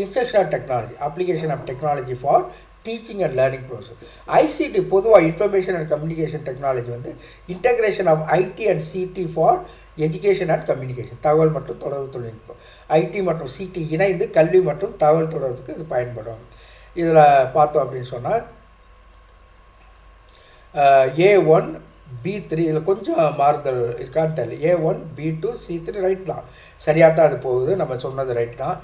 instructional technology, application of technology for teaching and learning process. ICT பொதுவாக இன்ஃபர்மேஷன் அண்ட் கம்யூனிகேஷன் டெக்னாலஜி வந்து integration of IT and CT for education and communication, தகவல் மற்றும் தொடர்பு தொழில்நுட்பம். IT மற்றும் CT இணைந்து கல்வி மற்றும் தகவல் தொடர்புக்கு இது பயன்படும். இதில் பார்த்தோம் அப்படின்னு சொன்னால் A1 B3 இதில் கொஞ்சம் மாறுதல் இருக்கான்னு தெரியல. A1 B2 C3 ரைட் தான், சரியாக தான் அது போகுது, நம்ம சொன்னது ரைட் தான்.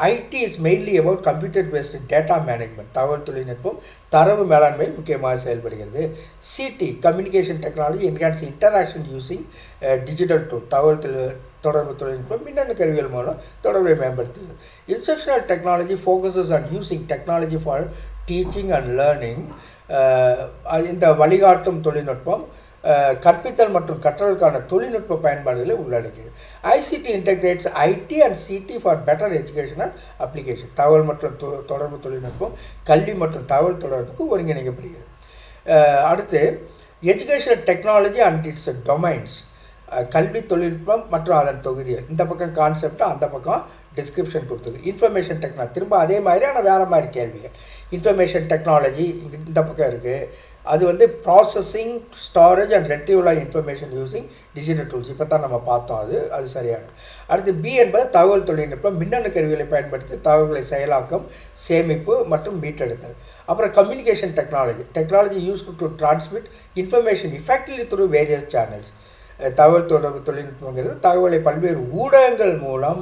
IT is mainly about computer based data management, தகவல் தொழில்நுட்பம் தரவு மேலாண்மையில் முக்கியமாக செயல்படுகிறது. CT communication technology enhance interaction using digital tool, தொடர்பு தொழில்நுட்பம் மின்னணு கருவிகள் மூலம் தொடர்பை மேம்படுத்துகிறது. Instructional technology focuses on using technology for teaching and learning. இந்த வழிகாட்டும் தொழில்நுட்பம் கற்பித்தல் மற்றும் கற்றலுக்கான தொழில்நுட்ப பயன்பாடுகளை உள்ளடக்கியது. ICT integrates IT and CT for better educational application. தகவல் மற்றும் தொடர்பு தொழில்நுட்பம் கல்வி மற்றும் தகவல் தொடர்புக்கு ஒருங்கிணைக்கப்படுகிறது. அடுத்து educational technology and it's domains. கல்வி தொழில்நுட்பம் மற்றும் அதன் தொகுதிகள். இந்த பக்கம் கான்செப்ட், அந்த பக்கம் டிஸ்கிரிப்ஷன் கொடுத்துருக்கு. இன்ஃபர்மேஷன் டெக்னாலஜி திரும்ப அதே மாதிரி ஆனால் வேறு மாதிரி கேள்விகள். இன்ஃபர்மேஷன் டெக்னாலஜி இங்கே இந்த பக்கம் இருக்குது. அது வந்து processing, storage and retrieval of information using digital tools. இப்போ தான் நம்ம பார்த்தோம். அது சரியானது. அடுத்து பி என்பது தகவல் தொழில்நுட்பம் மின்னணு கருவிகளை பயன்படுத்தி தகவல்களை செயலாக்கம், சேமிப்பு மற்றும் மீட்டெடுத்தல். அப்புறம் communication technology used to transmit information effectively through various channels. தகவல் தொடர்பு தொழில்நுட்பங்கிறது தகவலை பல்வேறு ஊடகங்கள் மூலம்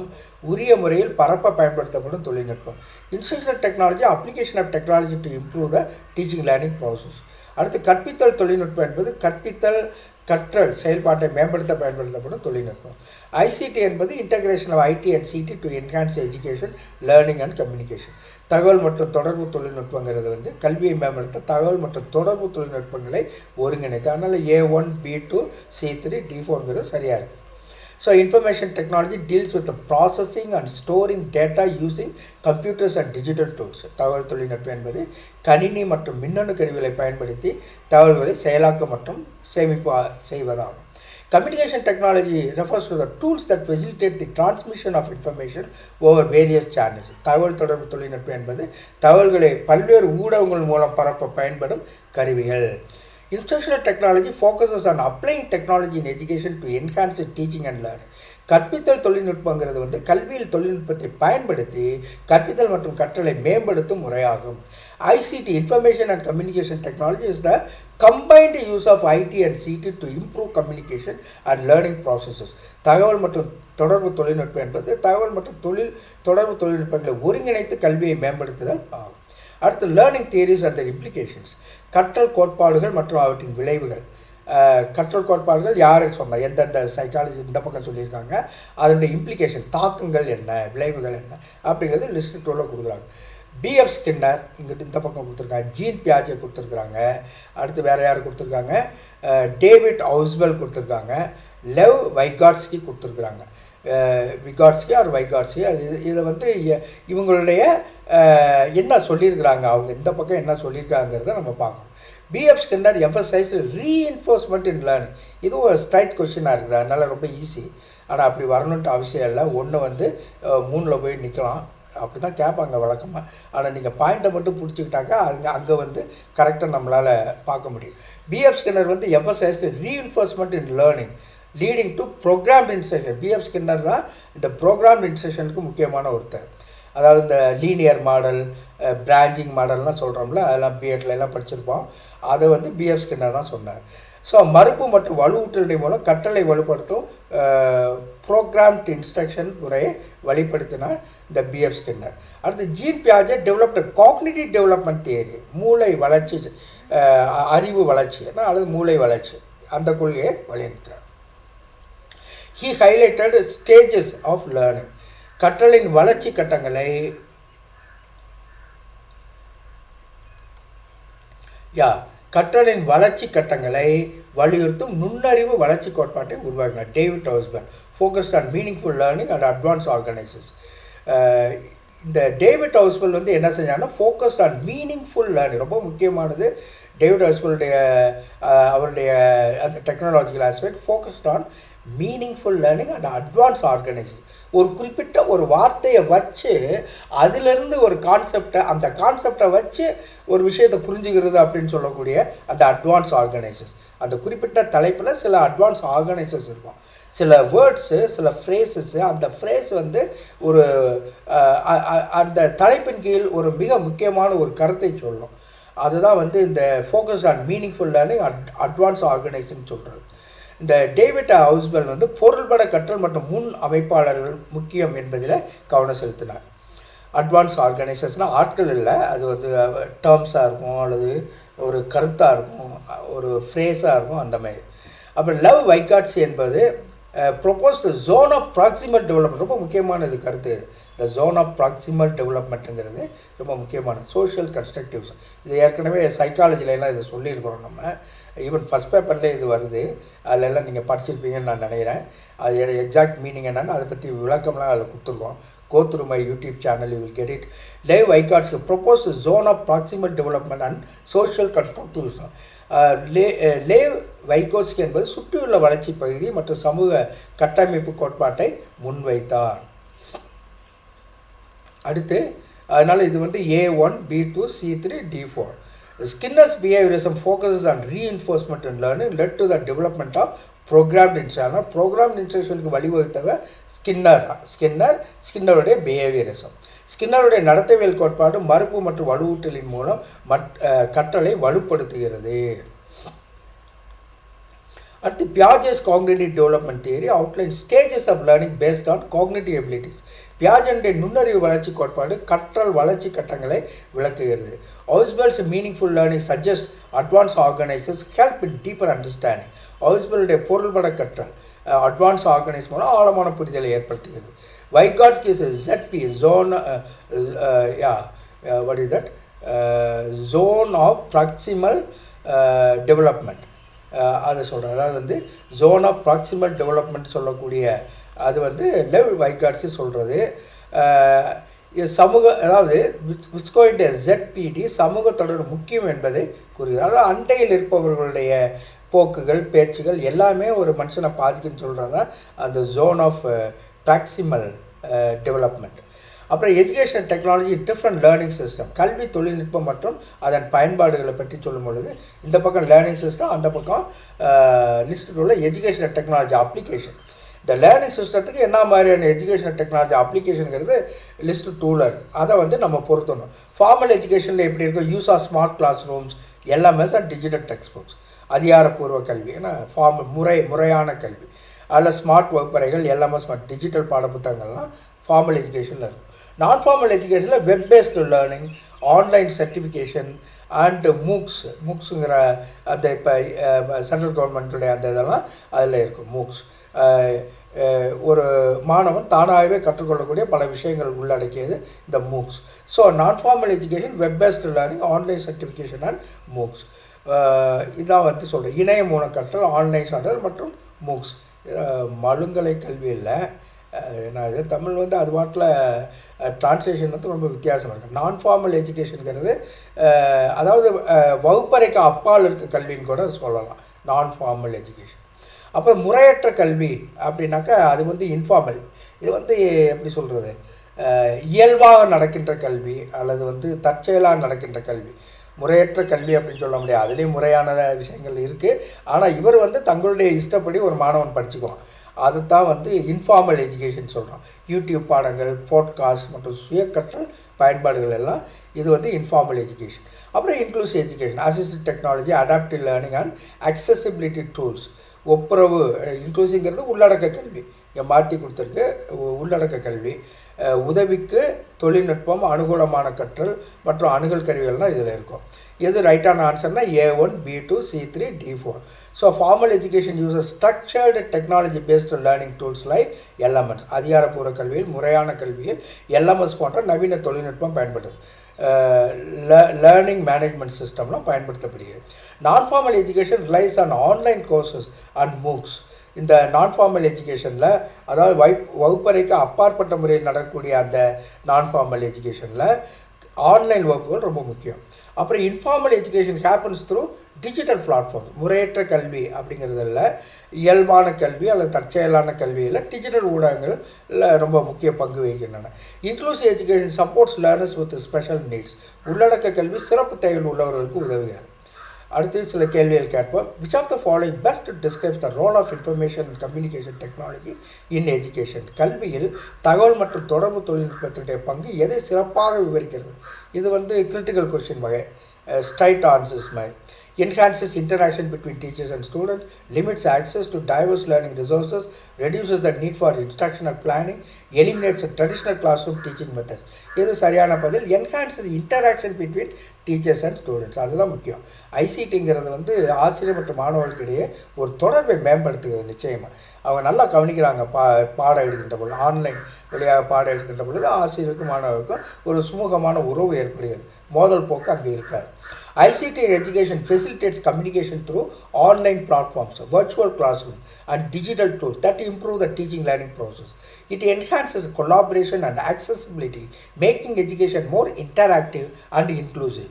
உரிய முறையில் பரப்ப பயன்படுத்தப்படும் தொழில்நுட்பம். Instructional technology application of technology to improve the teaching learning process. அடுத்து கற்பித்தல் தொழில்நுட்பம் என்பது கற்றல் செயல்பாட்டை மேம்படுத்த பயன்படுத்தப்படும் தொழில்நுட்பம். ஐசிடி என்பது integration of IT and CT to enhance education, learning and communication. தகவல் மற்றும் தொடர்பு தொழில்நுட்பங்கிறது வந்து கல்வியை மேம்படுத்த தகவல் மற்றும் தொடர்பு தொழில்நுட்பங்களை ஒருங்கிணைத்து. அதனால் A1, B2, C3, D4ங்கிறது சரியாக இருக்குது. So information technology deals with processing and storing data using computers and digital tools. தகவல் தொழில்நுட்பம் என்பது கணினி மற்றும் மின்னணு கருவிகளை பயன்படுத்தி தகவல்களை செயலாக்கம் மற்றும் சேமிப்பு செய்வதாகும். Communication technology refers to the tools that facilitate the transmission of information over various channels. தகவல் தொடர்பு தொழில்நுட்பம் என்பது தகவல்களை பல்வேறு ஊடகங்கள் மூலம் பரப்ப பயன்படும் கருவிகள். Instructional technology focuses on applying technology in education to enhance teaching and learning. கற்பித்தல் தொழில்நுட்பங்கிறது வந்து கல்வியில் தொழில்நுட்பத்தை பயன்படுத்தி கற்பித்தல் மற்றும் கற்றலை மேம்படுத்தும் முறையாகும். ICT, Information and Communication Technology, is the combined use of IT and CT to improve communication and learning processes. தகவல் மற்றும் தொடர்பு தொழில்நுட்பம் என்பது தகவல் மற்றும் தொடர்பு தொழில்நுட்பங்களை ஒருங்கிணைத்து கல்வியை மேம்படுத்துதல் ஆகும். அடுத்து learning theories and their implications. கற்றல் கோட்பாடுகள் மற்றும் அவற்றின் விளைவுகள். கற்றல் கோட்பாடுகள் யார் சொன்னார், எந்தெந்த சைக்காலஜி இந்த பக்கம் சொல்லியிருக்காங்க, அதனுடைய இம்ப்ளிகேஷன் தாக்கங்கள் என்ன, விளைவுகள் என்ன அப்படிங்கிறது லிஸ்ட் 2ல் கொடுக்குறாங்க. B.F. ஸ்கின்னர் இங்கிட்ட இந்த பக்கம் கொடுத்துருக்காங்க, ஜீன் பியாஜே கொடுத்துருக்குறாங்க, அடுத்து வேறு யார் கொடுத்துருக்காங்க, டேவிட் ஹவுஸ்வெல் கொடுத்துருக்காங்க, லெவ் வைகாட்ஸ்கி கொடுத்துருக்குறாங்க. விகாட்ஸ்கி ஆர் வைகாட்ஸ்கி. இதை வந்து இவங்களுடைய என்ன சொல்லியிருக்கிறாங்க, அவங்க இந்த பக்கம் என்ன சொல்லியிருக்காங்கிறத நம்ம பார்க்கணும். B.F. Skinner emphasized reinforcement in learning. இதுவும் ஒரு ஸ்ட்ரைட் கொஸ்டினாக இருக்குது, அதனால் ரொம்ப ஈஸி. ஆனால் அப்படி வரணுன்ட்டு அவசியம் இல்லை. ஒன்று வந்து 3ல் போய் நிற்கலாம், அப்படி தான் கேட்பாங்க வழக்கமாக. ஆனால் நீங்கள் பாயிண்ட்டை மட்டும் பிடிச்சிக்கிட்டாக்கா அங்கே வந்து கரெக்டாக நம்மளால் பார்க்க முடியும். B.F. ஸ்கின்னர் வந்து emphasized reinforcement in learning leading to programmed instruction. B.F. Skinner தான் இந்த ப்ரோக்ராம்டு இன்ஸ்ட்ரக்ஷனுக்கு முக்கியமான ஒருத்தர். அதாவது இந்த லீனியர் மாடல், பிரான்ச்சிங் மாடல்லாம் சொல்கிறோம்ல, அதெல்லாம் B.Ed.எல்லாம் படிச்சிருப்போம். அதை வந்து B.F. ஸ்கின்னர் தான் சொன்னார். ஸோ மறுப்பு மற்றும் வலுவூட்டலின் மூலம் கற்றலை வலுப்படுத்தும் ப்ரோக்ராம்டு இன்ஸ்ட்ரக்ஷன் முறையை வழிப்படுத்தினார் இந்த B.F. ஸ்கின்னர். அடுத்து ஜீன் பியாஜே டெவலப்டு காக்னிட்டிவ் டெவலப்மெண்ட் தியரி, மூளை வளர்ச்சி, அறிவு வளர்ச்சி அல்லது மூளை வளர்ச்சி, அந்த கொள்கையை வலியுறுத்தினார். He highlighted stages of learning. கற்றலின் வளர்ச்சி கட்டங்களை கற்றலின் வளர்ச்சி கட்டங்களை வலியுறுத்தும் நுண்ணறிவு வளர்ச்சி கோட்பாட்டை உருவாக்கினார். David Ausubel focused on meaningful learning and advance organisation. இந்த டேவிட் ஹவுஸ்வெல் வந்து என்ன செஞ்சாங்கன்னா ஃபோக்கஸ்ட் ஆன் மீனிங்ஃபுல் லேர்னிங் ரொம்ப முக்கியமானது. டேவிட் ஹவுஸ்வெல்லுடைய அவருடைய அந்த technological aspect focused on meaningful learning and advance organisation. ஒரு குறிப்பிட்ட ஒரு வார்த்தையை வச்சு அதிலிருந்து ஒரு அந்த கான்செப்டை வச்சு ஒரு விஷயத்தை புரிஞ்சுக்கிறது அப்படின்னு சொல்லக்கூடிய அந்த அட்வான்ஸ் ஆர்கனைசர்ஸ். அந்த குறிப்பிட்ட தலைப்பில் சில அட்வான்ஸ் ஆர்கனைசர்ஸ் இருக்கும், சில வேர்ட்ஸு, சில ஃப்ரேஸஸ்ஸு. அந்த ஃப்ரேஸ் வந்து ஒரு அந்த தலைப்பின் கீழ் ஒரு மிக முக்கியமான ஒரு கருத்தை சொல்லும். அதுதான் வந்து இந்த focus on meaningful learning advance organisation சொல்கிறது. இந்த டேவிட் ஹவுஸ்வெல் வந்து பொருள்பட கற்றல் மற்றும் முன் அமைப்பாளர்கள் முக்கியம் என்பதில் கவனம் செலுத்தினார். அட்வான்ஸ் ஆர்கனைசேஷனாக ஆட்கள் இல்லை, அது வந்து டேர்ம்ஸாக இருக்கும் அல்லது ஒரு கருத்தாக இருக்கும், ஒரு ஃப்ரேஸாக இருக்கும், அந்த மாதிரி. அப்புறம் லவ் வைகாட்சி என்பது proposed the zone of proximal development. ரொம்ப முக்கியமான இது கருத்து. த ஜோன் ஆஃப் ப்ராக்சிமல் டெவலப்மெண்ட்டுங்கிறது ரொம்ப முக்கியமான சோஷியல் கன்ஸ்ட்ரக்டிவ்ஸ். இது ஏற்கனவே சைக்காலஜிலலாம் இதை சொல்லியிருக்கிறோம் நம்ம. ஈவன் ஃபஸ்ட் பேப்பர்லேயே இது வருது. அதிலெல்லாம் நீங்கள் படிச்சிருப்பீங்கன்னு நான் நினைக்கிறேன். அது எக்ஸாக்ட் மீனிங் என்னென்னு அதை பற்றி விளக்கம்லாம் அதில் கொடுத்துருக்கோம். Go through my YouTube channel, you will get it. Lev Vygotsky proposed a zone of proximal development and social constructivism. லேவ் வைகோட்ஸ்கி என்பது சுற்றியுள்ள வளர்ச்சி பகுதி மற்றும் சமூக கட்டமைப்பு கோட்பாட்டை முன்வைத்தார். அடுத்து அதனால் இது வந்து A1, B2, C3, D4. Skinner's behaviorism focuses on reinforcement and learning led to the development of programmed instruction. Programmed instructionக்கு வழிவகுத்தவர் ஸ்கின்னருடைய பிஹேவியரிசம். ஸ்கின்னருடைய நடத்தைவியல் கோட்பாடு மறுப்பு மற்றும் வலுவூட்டலின் மூலம் கற்றலை வலுப்படுத்துகிறது. அடுத்து Piaget's cognitive development theory outline stages of learning based on cognitive abilities. பியாஜெனுடைய நுண்ணறிவு வளர்ச்சி கோட்பாடு கற்றல் வளர்ச்சி கட்டங்களை விளக்குகிறது. Ausubel's meaningful learning suggest advance organisers help in deeper understanding. ஹவுஸ்பெல்லுடைய பொருள்பட கற்றல் அட்வான்ஸ் ஆர்கனைஸ் மூலம் ஆழமான புரிதலை ஏற்படுத்துகிறது. Vygotsky is a ZP zone, what is that? Zone of proximal development. அதை சொல்கிறேன். அதாவது வந்து ஜோன் ஆஃப் ப்ராக்சிமல் டெவலப்மெண்ட் சொல்லக்கூடிய அது வந்து லெவ் வைகாட்ஸி சொல்கிறது. சமூக அதாவது விஸ்கோயின்ட் ZPD சமூகத்தொடர் முக்கியம் என்பதை கூறுகிறது. அதாவது அண்டையில் இருப்பவர்களுடைய போக்குகள் பேச்சுகள் எல்லாமே ஒரு மனுஷனை பாதிக்குன்னு சொல்கிறாங்க அந்த ஜோன் ஆஃப் ப்ராக்சிமல் டெவலப்மெண்ட். அப்புறம் education technology different learning system கல்வி தொழில்நுட்பம் மற்றும் அதன் பயன்பாடுகளை பற்றி சொல்லும் பொழுது இந்த பக்கம் லேர்னிங் சிஸ்டம் அந்த பக்கம் லிஸ்ட்டில் உள்ள எஜுகேஷன் டெக்னாலஜி அப்ளிகேஷன். இந்த லேர்னிங் சிஸ்டத்துக்கு என்ன மாதிரியான எஜுகேஷன் டெக்னாலஜி அப்ளிகேஷனுங்கிறது லிஸ்ட் 2ல் இருக்குது. அதை வந்து நம்ம பொருத்தணும். ஃபார்மல் எஜுகேஷனில் எப்படி இருக்கும் use of smart class rooms LMS and digital text books அதிகாரப்பூர்வ கல்வி ஏன்னா முறையான கல்வி அதில் ஸ்மார்ட் வகுப்பறைகள் LMS மற்றும் டிஜிட்டல் பாடப்புத்தகங்கள்லாம் ஃபார்மல் எஜுகேஷனில் இருக்கும். நான் ஃபார்மல் எஜுகேஷனில் web based learning online certification and மூக்ஸுங்கிற அந்த இப்போ சென்ட்ரல் கவர்மெண்ட்டுடைய அந்த இதெல்லாம் அதில் இருக்கும். மூக்ஸ் ஒரு மாணவன் தானாகவே கற்றுக்கொள்ளக்கூடிய பல விஷயங்கள் உள்ளடக்கியது இந்த மூக்ஸ். ஸோ நான் formal education web based learning online certification and MOOCs இதான் வந்து சொல்கிறேன். இணைய மூலம் கற்றல் ஆன்லைன் சான்றிதழ் மற்றும் மூக்ஸ். மழுங்கலை கல்வியில் நான் இது தமிழ் வந்து அது பாட்டில் டிரான்ஸ்லேஷன் வந்து ரொம்ப வித்தியாசமாக இருக்குது. நான் ஃபார்மல் எஜுகேஷனுங்கிறது அதாவது வகுப்பறைக்கு அப்பால் இருக்க கல்வின்னு கூட சொல்லலாம் நான் ஃபார்மல் எஜுகேஷன். அப்புறம் முறையற்ற கல்வி அப்படின்னாக்கா அது வந்து இன்ஃபார்மல். இது வந்து எப்படி சொல்கிறது இயல்பாக நடக்கின்ற கல்வி அல்லது வந்து தற்செயலாக நடக்கின்ற கல்வி. முறையற்ற கல்வி அப்படின்னு சொல்ல முடியாது, அதுலேயும் முறையான விஷயங்கள் இருக்குது. ஆனால் இவர் வந்து தங்களுடைய இஷ்டப்படி ஒரு மாணவன் படிச்சுக்குவான். அதுதான் வந்து இன்ஃபார்மல் எஜுகேஷன் சொல்கிறோம். யூடியூப் பாடங்கள் போட்காஸ்ட் மற்றும் சுய கற்றல் பயன்பாடுகள் எல்லாம் இது வந்து இன்ஃபார்மல் எஜுகேஷன். அப்புறம் inclusive education assistive technology adaptive learning and accessibility tools. ஒப்புரவு இன்க்ளூசிவ்ங்கிறது உள்ளடக்க கல்வி இங்கே மாற்றி கொடுத்துருக்கு. உள்ளடக்க கல்வி உதவிக்கு தொழில்நுட்பம் அனுகூலமான கற்றல் மற்றும் அணுகல் கருவிகள்லாம் இதில் இருக்கும். எது ரைட்டான ஆன்சர்னால் A1, B2, C3, D4. So formal education uses structured technology based learning tools like LMS. அதிகாரப்பூர்வ கல்வியில் முறையான கல்வியில் LMS போன்ற நவீன தொழில்நுட்பம் பயன்படுது. லேர்னிங் மேனேஜ்மெண்ட் சிஸ்டம்லாம் பயன்படுத்தப்படுகிறது. நான் formal education relies on online courses and MOOCs. இந்த நான் ஃபார்மல் எஜுகேஷனில் அதாவது வகுப்பறைக்கு அப்பாற்பட்ட முறையில் நடக்கக்கூடிய அந்த நான் ஃபார்மல் எஜுகேஷனில் ஆன்லைன் வகுப்புகள் ரொம்ப முக்கியம். அப்புறம் informal education happens through digital platforms. முறையற்ற கல்வி அப்படிங்கிறதுல இயல்பான கல்வி அல்லது தற்செயலான கல்வியில் டிஜிட்டல் ஊடகங்கள் ரொம்ப முக்கிய பங்கு வகிக்கின்றன. Inclusive education supports learners with special needs. உள்ளடக்க கல்வி சிறப்பு தேவைகள் உள்ளவர்களுக்கு உதவுகிறது. அடுத்து சில கேள்விகள் கேட்போம். Which of the following best describes the role of information and communication technology in education. கல்வியில் தகவல் மற்றும் தொடர்பு தொழில்நுட்பத்தினுடைய பங்கு எதை சிறப்பாக விவரிக்கிறது? இது வந்து கிரிட்டிக்கல் கொஸ்டின் வகை ஸ்ட்ரைட் ஆன்சர்ஸ் மாதிரி. enhances interaction between teachers and students, limits access to diverse learning resources, reduces the need for instructional planning, eliminates traditional classroom teaching methods. இது சரியான பதில். enhances interaction between teachers and students. அதுதான் முக்கியம். ஐசிடிங்கிறது வந்து ஆசிரியர் மற்றும் மாணவர்களுக்கிடையே ஒரு தொடர்பை மேம்படுத்துகிறது. நிச்சயமாக அவங்க நல்லா கவனிக்கிறாங்க. பாடம் எடுக்கின்ற பொழுது, ஆன்லைன் வழியாக பாடம் எடுக்கின்ற பொழுது ஆசிரியருக்கும் மாணவருக்கும் ஒரு சுமூகமான உறவு ஏற்படுகிறது. மோதல் போக்கு அங்கே இருக்காது. ICT in education facilitates communication through online platforms, virtual classrooms, and digital tools that improve the teaching learning process. It enhances collaboration and accessibility, making education more interactive and inclusive.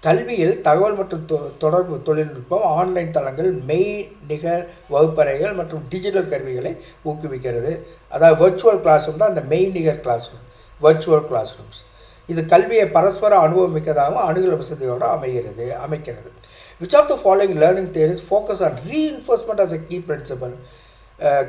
கல்வியில் தகவல் மற்றும் தொடர்பு தொழில்நுட்பம், ஆன்லைன் தளங்கள், மெய்நிகர் வகுப்பறைகள் மற்றும் digital கருவிகளை ஊக்குவிக்கிறது. அதாவது வர்ச்சுவல் கிளாஸ் ரூம் தான் அந்த மெய்நிகர் class room, virtual class rooms. இது கல்வியை பரஸ்பர அனுபவமிக்கதாகவும் அணுகல் வசதியோடு அமைக்கிறது. Which of the following learning theories focus on reinforcement as a key principle?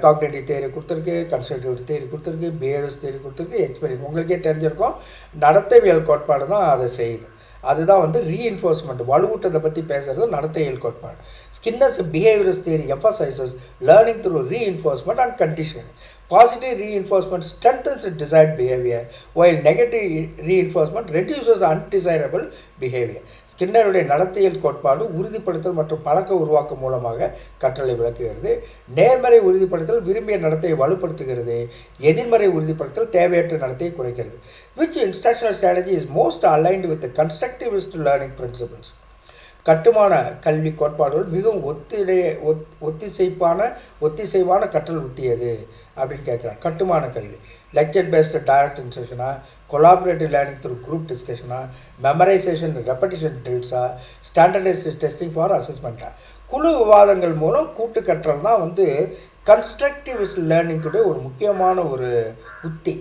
Cognitive theory கொடுத்துருக்கு, கன்ஸ்ட்ரக்டிவ் தியரி கொடுத்துருக்கு, பிஹேவியர்ஸ் தியரி கொடுத்துருக்கு, எக்ஸ்பீரியன்ஸ். உங்களுக்கே தெரிஞ்சிருக்கும், நடத்தைவியல் கோட்பாடு தான் அதை செய்யுது. அதுதான் வந்து ரீஇன்ஃபோர்ஸ்மெண்ட், வலுவூட்டத்தை பற்றி பேசுகிறது நடத்தையியல் கோட்பாடு. Skinner's behaviours theory emphasises learning through reinforcement and conditioning. Positive reinforcement strengthens desired behavior, while negative reinforcement reduces undesirable behavior. ஸ்கின்னருடைய நடத்தையியல் கோட்பாடு உறுதிப்படுத்தல் மற்றும் பழக்க உருவாக்கம் மூலமாக கற்றலை விளக்குகிறது. நேர்மறை உறுதிப்படுத்தல் விரும்பிய நடத்தையை வலுப்படுத்துகிறது. எதிர்மறை உறுதிப்படுத்தல் தேவையற்ற நடத்தையை குறைக்கிறது. Which instructional strategy is most aligned with the constructivist learning principles? கட்டுமான கல்வி கோட்பாடுகள் மிகவும் ஒத்திசைவான கற்றல் உத்தியது அப்படின்னு கேட்குறாங்க. கட்டுமான கல்வி லெக்சர் பேஸ்டு டைரக்ட் இன்ஸ்ட்ரக்ஷனா, கொலாபரேட்டிவ் லேர்னிங் த்ரூ குரூப் டிஸ்கஷனா, மெமரைசேஷன் ரெப்படிஷன் ட்ரில்ஸா, ஸ்டாண்டர்டைஸ்டு டெஸ்டிங் ஃபார் அசஸ்மெண்ட்டா. குழு விவாதங்கள் மூலம் கூட்டு கற்றல் தான் வந்து கன்ஸ்ட்ரக்டிவிஸ்ட் லேர்னிங்குடைய ஒரு முக்கியமான ஒரு உத்தி.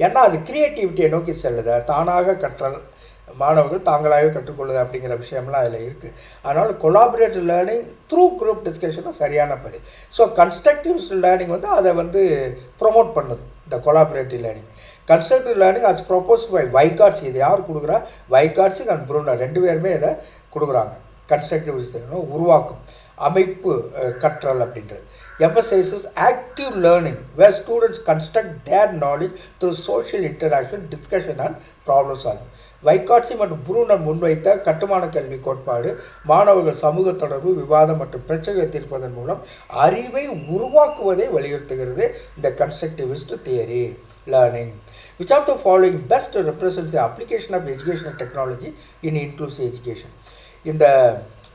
ஏன்னா அது கிரியேட்டிவிட்டியை நோக்கி செல்லுது. தானாக கற்றல், மாணவர்கள் தாங்களாகவே கற்றுக்கொள்ளுது அப்படிங்கிற விஷயம்லாம் அதில் இருக்குது. அதனால் கொலாபரேட்டிவ் லேர்னிங் த்ரூ குரூப் டிஸ்கஷனும் சரியான பதில். ஸோ கன்ஸ்ட்ரக்டிவ் லேர்னிங் வந்து அதை வந்து ப்ரொமோட் பண்ணுது. இந்த collaborative learning constructive learning as propose by Vygotsky. இது யார் கொடுக்குறா? வைகாட்ஸுக்கு அண்ட் ப்ரூனர் 2 பேருமே இதை கொடுக்குறாங்க. கன்ஸ்ட்ரக்டிவ் உருவாக்கும் அமைப்பு கற்றல் அப்படின்றது. emphasizes active learning where students construct their knowledge through social interaction, discussion and problem solving. வைகாட்சி மற்றும் ப்ரூனர் முன்வைத்த கட்டுமான கல்வி கோட்பாடு மாணவர்கள் சமூக தொடர்பு, விவாதம் மற்றும் பிரச்சனைகளை தீர்ப்பதன் மூலம் அறிவை உருவாக்குவதை வலியுறுத்துகிறது. இந்த constructivist theory learning. Which of the following best represents the application of educational technology in inclusive education? இந்த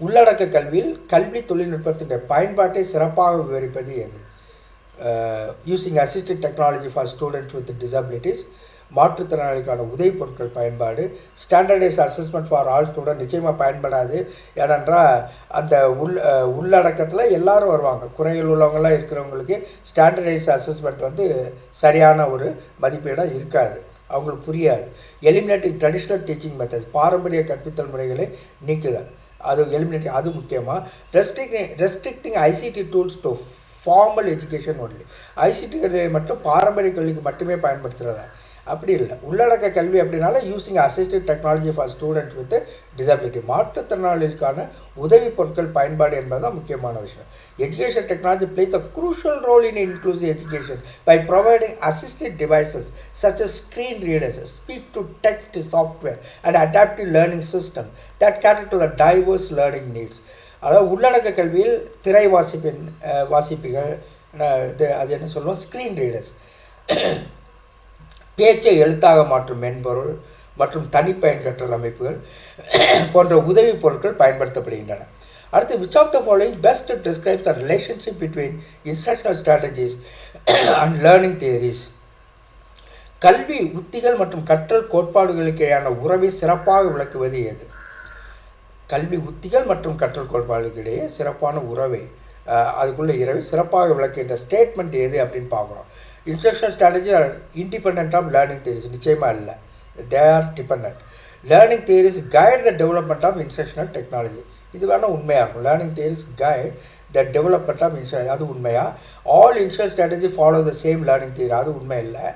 உள்ளடக்க கல்வியில் கல்வி தொழில்நுட்பத்தின் பயன்பாட்டை சிறப்பாக விவரிப்பது எது? Using assisted technology for students with disabilities, மாற்றுத்திறனாளிக்கான உதவி பொருட்கள் பயன்பாடு, standardise assessment for all student. நிச்சயமாக பயன்படாது. ஏனென்றால் அந்த உள்ளடக்கத்தில் எல்லாரும் வருவாங்க. குறைகள் உள்ளவங்களாம் இருக்கிறவங்களுக்கு ஸ்டாண்டர்டைஸ் அசஸ்மெண்ட் வந்து சரியான ஒரு மதிப்பீடாக இருக்காது, அவங்களுக்கு புரியாது. எலிமினேட்டிங் ட்ரெடிஷ்னல் டீச்சிங் மெத்தட்ஸ், பாரம்பரிய கற்பித்தல் முறைகளை நீக்குதல், அது எலிமினேட்டிங், அது முக்கியமாக. Restricting ICT tools to formal education only. ICT கல்வியை மட்டும் பாரம்பரிய கல்விக்கு மட்டுமே பயன்படுத்துகிறதா? அப்படி இல்லை. உள்ளடக்க கல்வி அப்படின்னால using assisted technology for students with disability, மாற்றுத்திறனாளிகளுக்கான உதவி பொருட்கள் பயன்பாடு என்பதுதான் முக்கியமான விஷயம். Education technology place a crucial role in inclusive education by providing assisted devices such as screen readers, speech to text software and adaptive learning system that cater to the diverse learning needs. அதாவது உள்ளடக்க கல்வியில் திரை வாசிப்பிகள், அது என்ன சொல்லுவோம், screen readers, பேச்சை எழுத்தாக மாற்றும் மென்பொருள் மற்றும் தனிப்பயன் கற்றல் அமைப்புகள் போன்ற உதவி பொருட்கள் பயன்படுத்தப்படுகின்றன. அடுத்து, which of the following best describes the relationship between instructional strategies and learning theories? கல்வி உத்திகள் மற்றும் கற்றல் கோட்பாடுகளுக்கிடையான உறவை சிறப்பாக விளக்குவது எது? கல்வி உத்திகள் மற்றும் கற்றல் கோட்பாடுகளிடையே சிறப்பான உறவை, அதுக்குள்ள இரவை சிறப்பாக விளக்குகின்ற ஸ்டேட்மெண்ட் எது அப்படின்னு பார்க்குறோம். Instructional strategy are independent of learning theories. நிச்சயமாக இல்லை, they are dependent. Learning theories guide the development of instructional technology. இது வேணால் உண்மையாக இருக்கும். Learning theories guide the development of instruction, அது உண்மையாக. All instructional strategy follow the same learning theory, அது உண்மை இல்லை.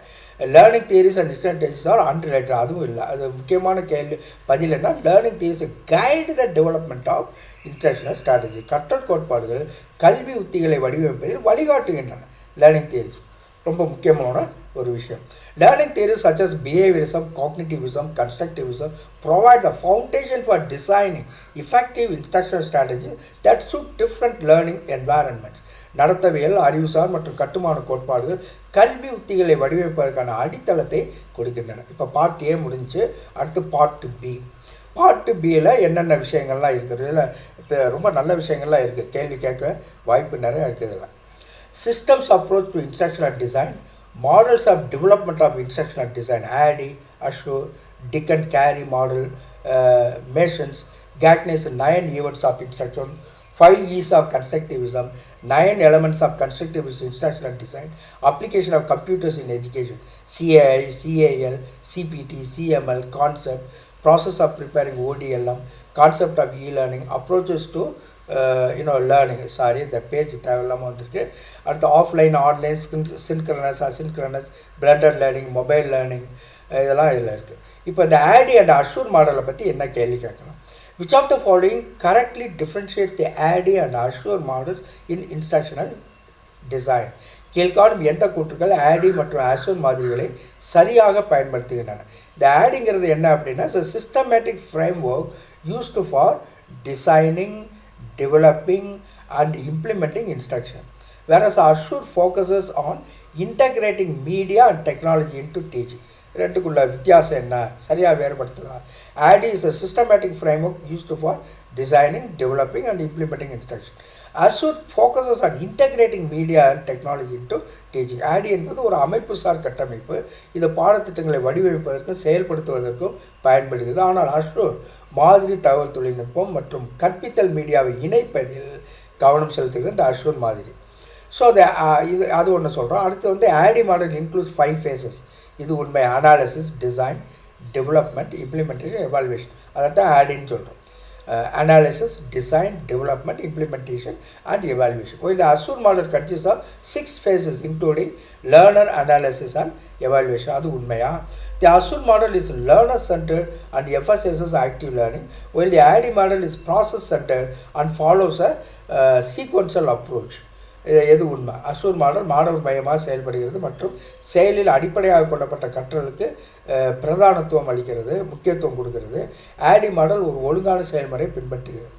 Learning theories and instructional techniques are unrelated. அதுவும் இல்லை. அது முக்கியமான கேள்வி பதில் என்ன, learning theories guide the development of instructional strategy. கற்றல் கோட்பாடுகள் கல்வி உத்திகளை வடிவமைப்பதில் வழிகாட்டுகின்றன. லேர்னிங் தியரிஸ் ரொம்ப முக்கியமான ஒரு விஷயம். Learning theories such as behaviorism, cognitivism, constructivism provide the foundation for designing effective instructional strategies that suit different learning environments. நடத்தவியல், அறிவுசார் மற்றும் கட்டுமான கோட்பாடுகள் கல்வி உத்திகளை வடிவமைப்பதற்கான அடித்தளத்தை கொடுக்கின்றன. இப்போ பார்ட் ஏ முடிஞ்சு, அடுத்து பார்ட் பி. பார்ட் பியில் என்னென்ன விஷயங்கள்லாம் இருக்குது, இதில் இப்போ ரொம்ப நல்ல விஷயங்கள்லாம் இருக்குது, கேள்வி கேட்க வாய்ப்பு நிறையா இருக்குது. இதில் systems approach to instructional design, models of development of instructional design, ADDIE, Assure, Dick and Carey model, Mason's, Gagne's 9 events of instruction, 5 E's of constructivism, 9 elements of constructivist instructional design, application of computers in education, CAI, CAL, CPT, CML, concept, process of preparing ODLM, concept of e-learning, approaches to learning. Sorry, இந்த page தேவையில்லாமல் வந்திருக்கு. அடுத்து offline, online, synchronous, asynchronous, blended learning, mobile learning, இதெல்லாம் இதில் இருக்குது. இப்போ இந்த ADDIE and Azure மாடலை பற்றி என்ன கேள்வி கேட்கலாம். Which of the following correctly differentiate the ADDIE and ASSURE models in instructional design. கீழ்காணும் எந்த கூற்றுக்கள் ADDIE மற்றும் அஷூர் மாதிரிகளை சரியாக பயன்படுத்துகின்றன. இந்த ADDIEங்கிறது என்ன அப்படின்னா, systematic frame work used for designing, developing and implementing instruction, whereas Assure focuses on integrating media and technology into teaching. ரெண்டுக்குள்ள வித்தியாசம் என்ன, சரியாக வேறுபடுத்துதா. ADDIE is a systematic framework used for designing, developing and implementing instruction. Assure focuses on integrating media and technology into teaching. ADDIE என்பது ஒரு அமைப்புசார் கட்டமைப்பு. இது பாடத்திட்டங்களை வடிவமைப்பதற்கும் செயல்படுத்துவதற்கும் பயன்படுகிறது. ஆனால் அஷூர் மாதிரி தகவல் தொழில்நுட்பம் மற்றும் கற்பித்தல் மீடியாவை இணைப்பதில் கவனம் செலுத்துகிறது இந்த அஷூர் மாதிரி. ஸோ அது ஒன்று சொல்கிறோம். அடுத்து வந்து ADDIE மாடல் இன்க்ளூட்ஸ் 5 phases. இது உண்மை. Analysis, design, development, implementation, evaluation. அதை தான் ADDIEன்னு சொல்கிறோம். Analysis, design, development, implementation and evaluation. While the Assure model consists of 6 phases including learner analysis and evaluation. அது உண்மையா? The Assure model is learner centered and emphasizes active learning, while the ADDIE model is process centered and follows a sequential approach. எது உண்மை? Azure model மாணவர் மையமாக செயல்படுகிறது மற்றும் செயலில் அடிப்படையாக கொள்ளப்பட்ட கற்றலுக்கு பிரதானத்துவம் அளிக்கிறது, முக்கியத்துவம் கொடுக்கிறது. ADDIE மாடல் ஒரு ஒழுங்கான செயல்முறை பின்பற்றுகிறது.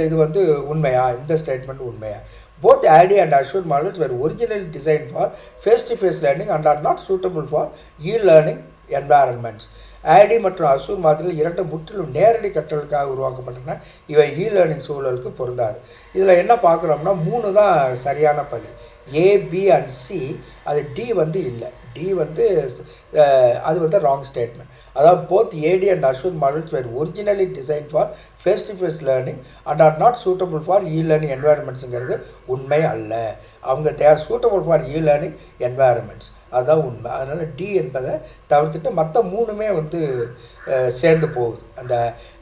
இது வந்து உண்மையா? இந்த ஸ்டேட்மெண்ட் உண்மையா? Both ADDIE and Assure models were originally designed for face-to-face learning and are not suitable for e-learning environments. ADDIE மற்றும் அஷூர் மாதிரிகள் இரண்டு முற்றிலும் நேரடி கற்றலுக்காக உருவாக்கப்பட்டன. இவை இ-லேர்னிங் சூழலுக்கு பொருந்தாது. இதில் என்ன பார்க்குறோம்னா 3 தான் சரியான பதில். A, B and C. அது D வந்து இல்லை. D வந்து அது வந்து ராங் ஸ்டேட்மெண்ட். அதாவது both ADDIE and Assure models were originally designed for face-to-face learning and are not suitable for e-learning environmentsங்கிறது உண்மை அல்ல. அவங்க they are suitable for e-learning environments. அதுதான் உண்மை. அதனால் D என்பதை தவிர்த்துட்டு மற்ற 3மே வந்து சேர்ந்து போகுது. அந்த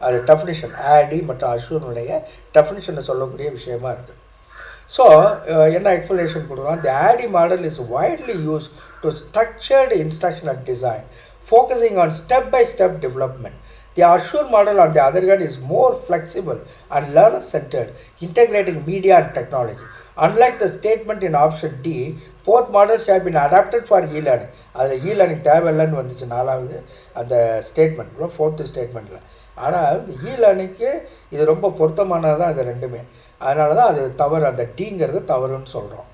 அது டெஃபினிஷன் ADDIE மற்றும் அஷூருடைய டெஃபினிஷனை சொல்லக்கூடிய விஷயமா இருக்குது. ஸோ என்ன எக்ஸ்ப்ளனேஷன் கொடுக்குறோம். The ADDIE model is widely used to structured instructional design focusing on step-by-step development. The Assure model on the other hand is more flexible and learner-centered, integrating media and technology. Unlike the statement in option D, both models have been adapted for e-learning. அதில் e-learning தேவையில்லைன்னு வந்துச்சு 4வது அந்த statement, 4th ஸ்டேட்மெண்ட்டில். ஆனால் இந்த e-learningக்கு இது ரொம்ப பொருத்தமானது தான் இது ரெண்டுமே. அதனால தான் அது தவறு, அந்த Dங்கிறது தவறுன்னு சொல்கிறோம்.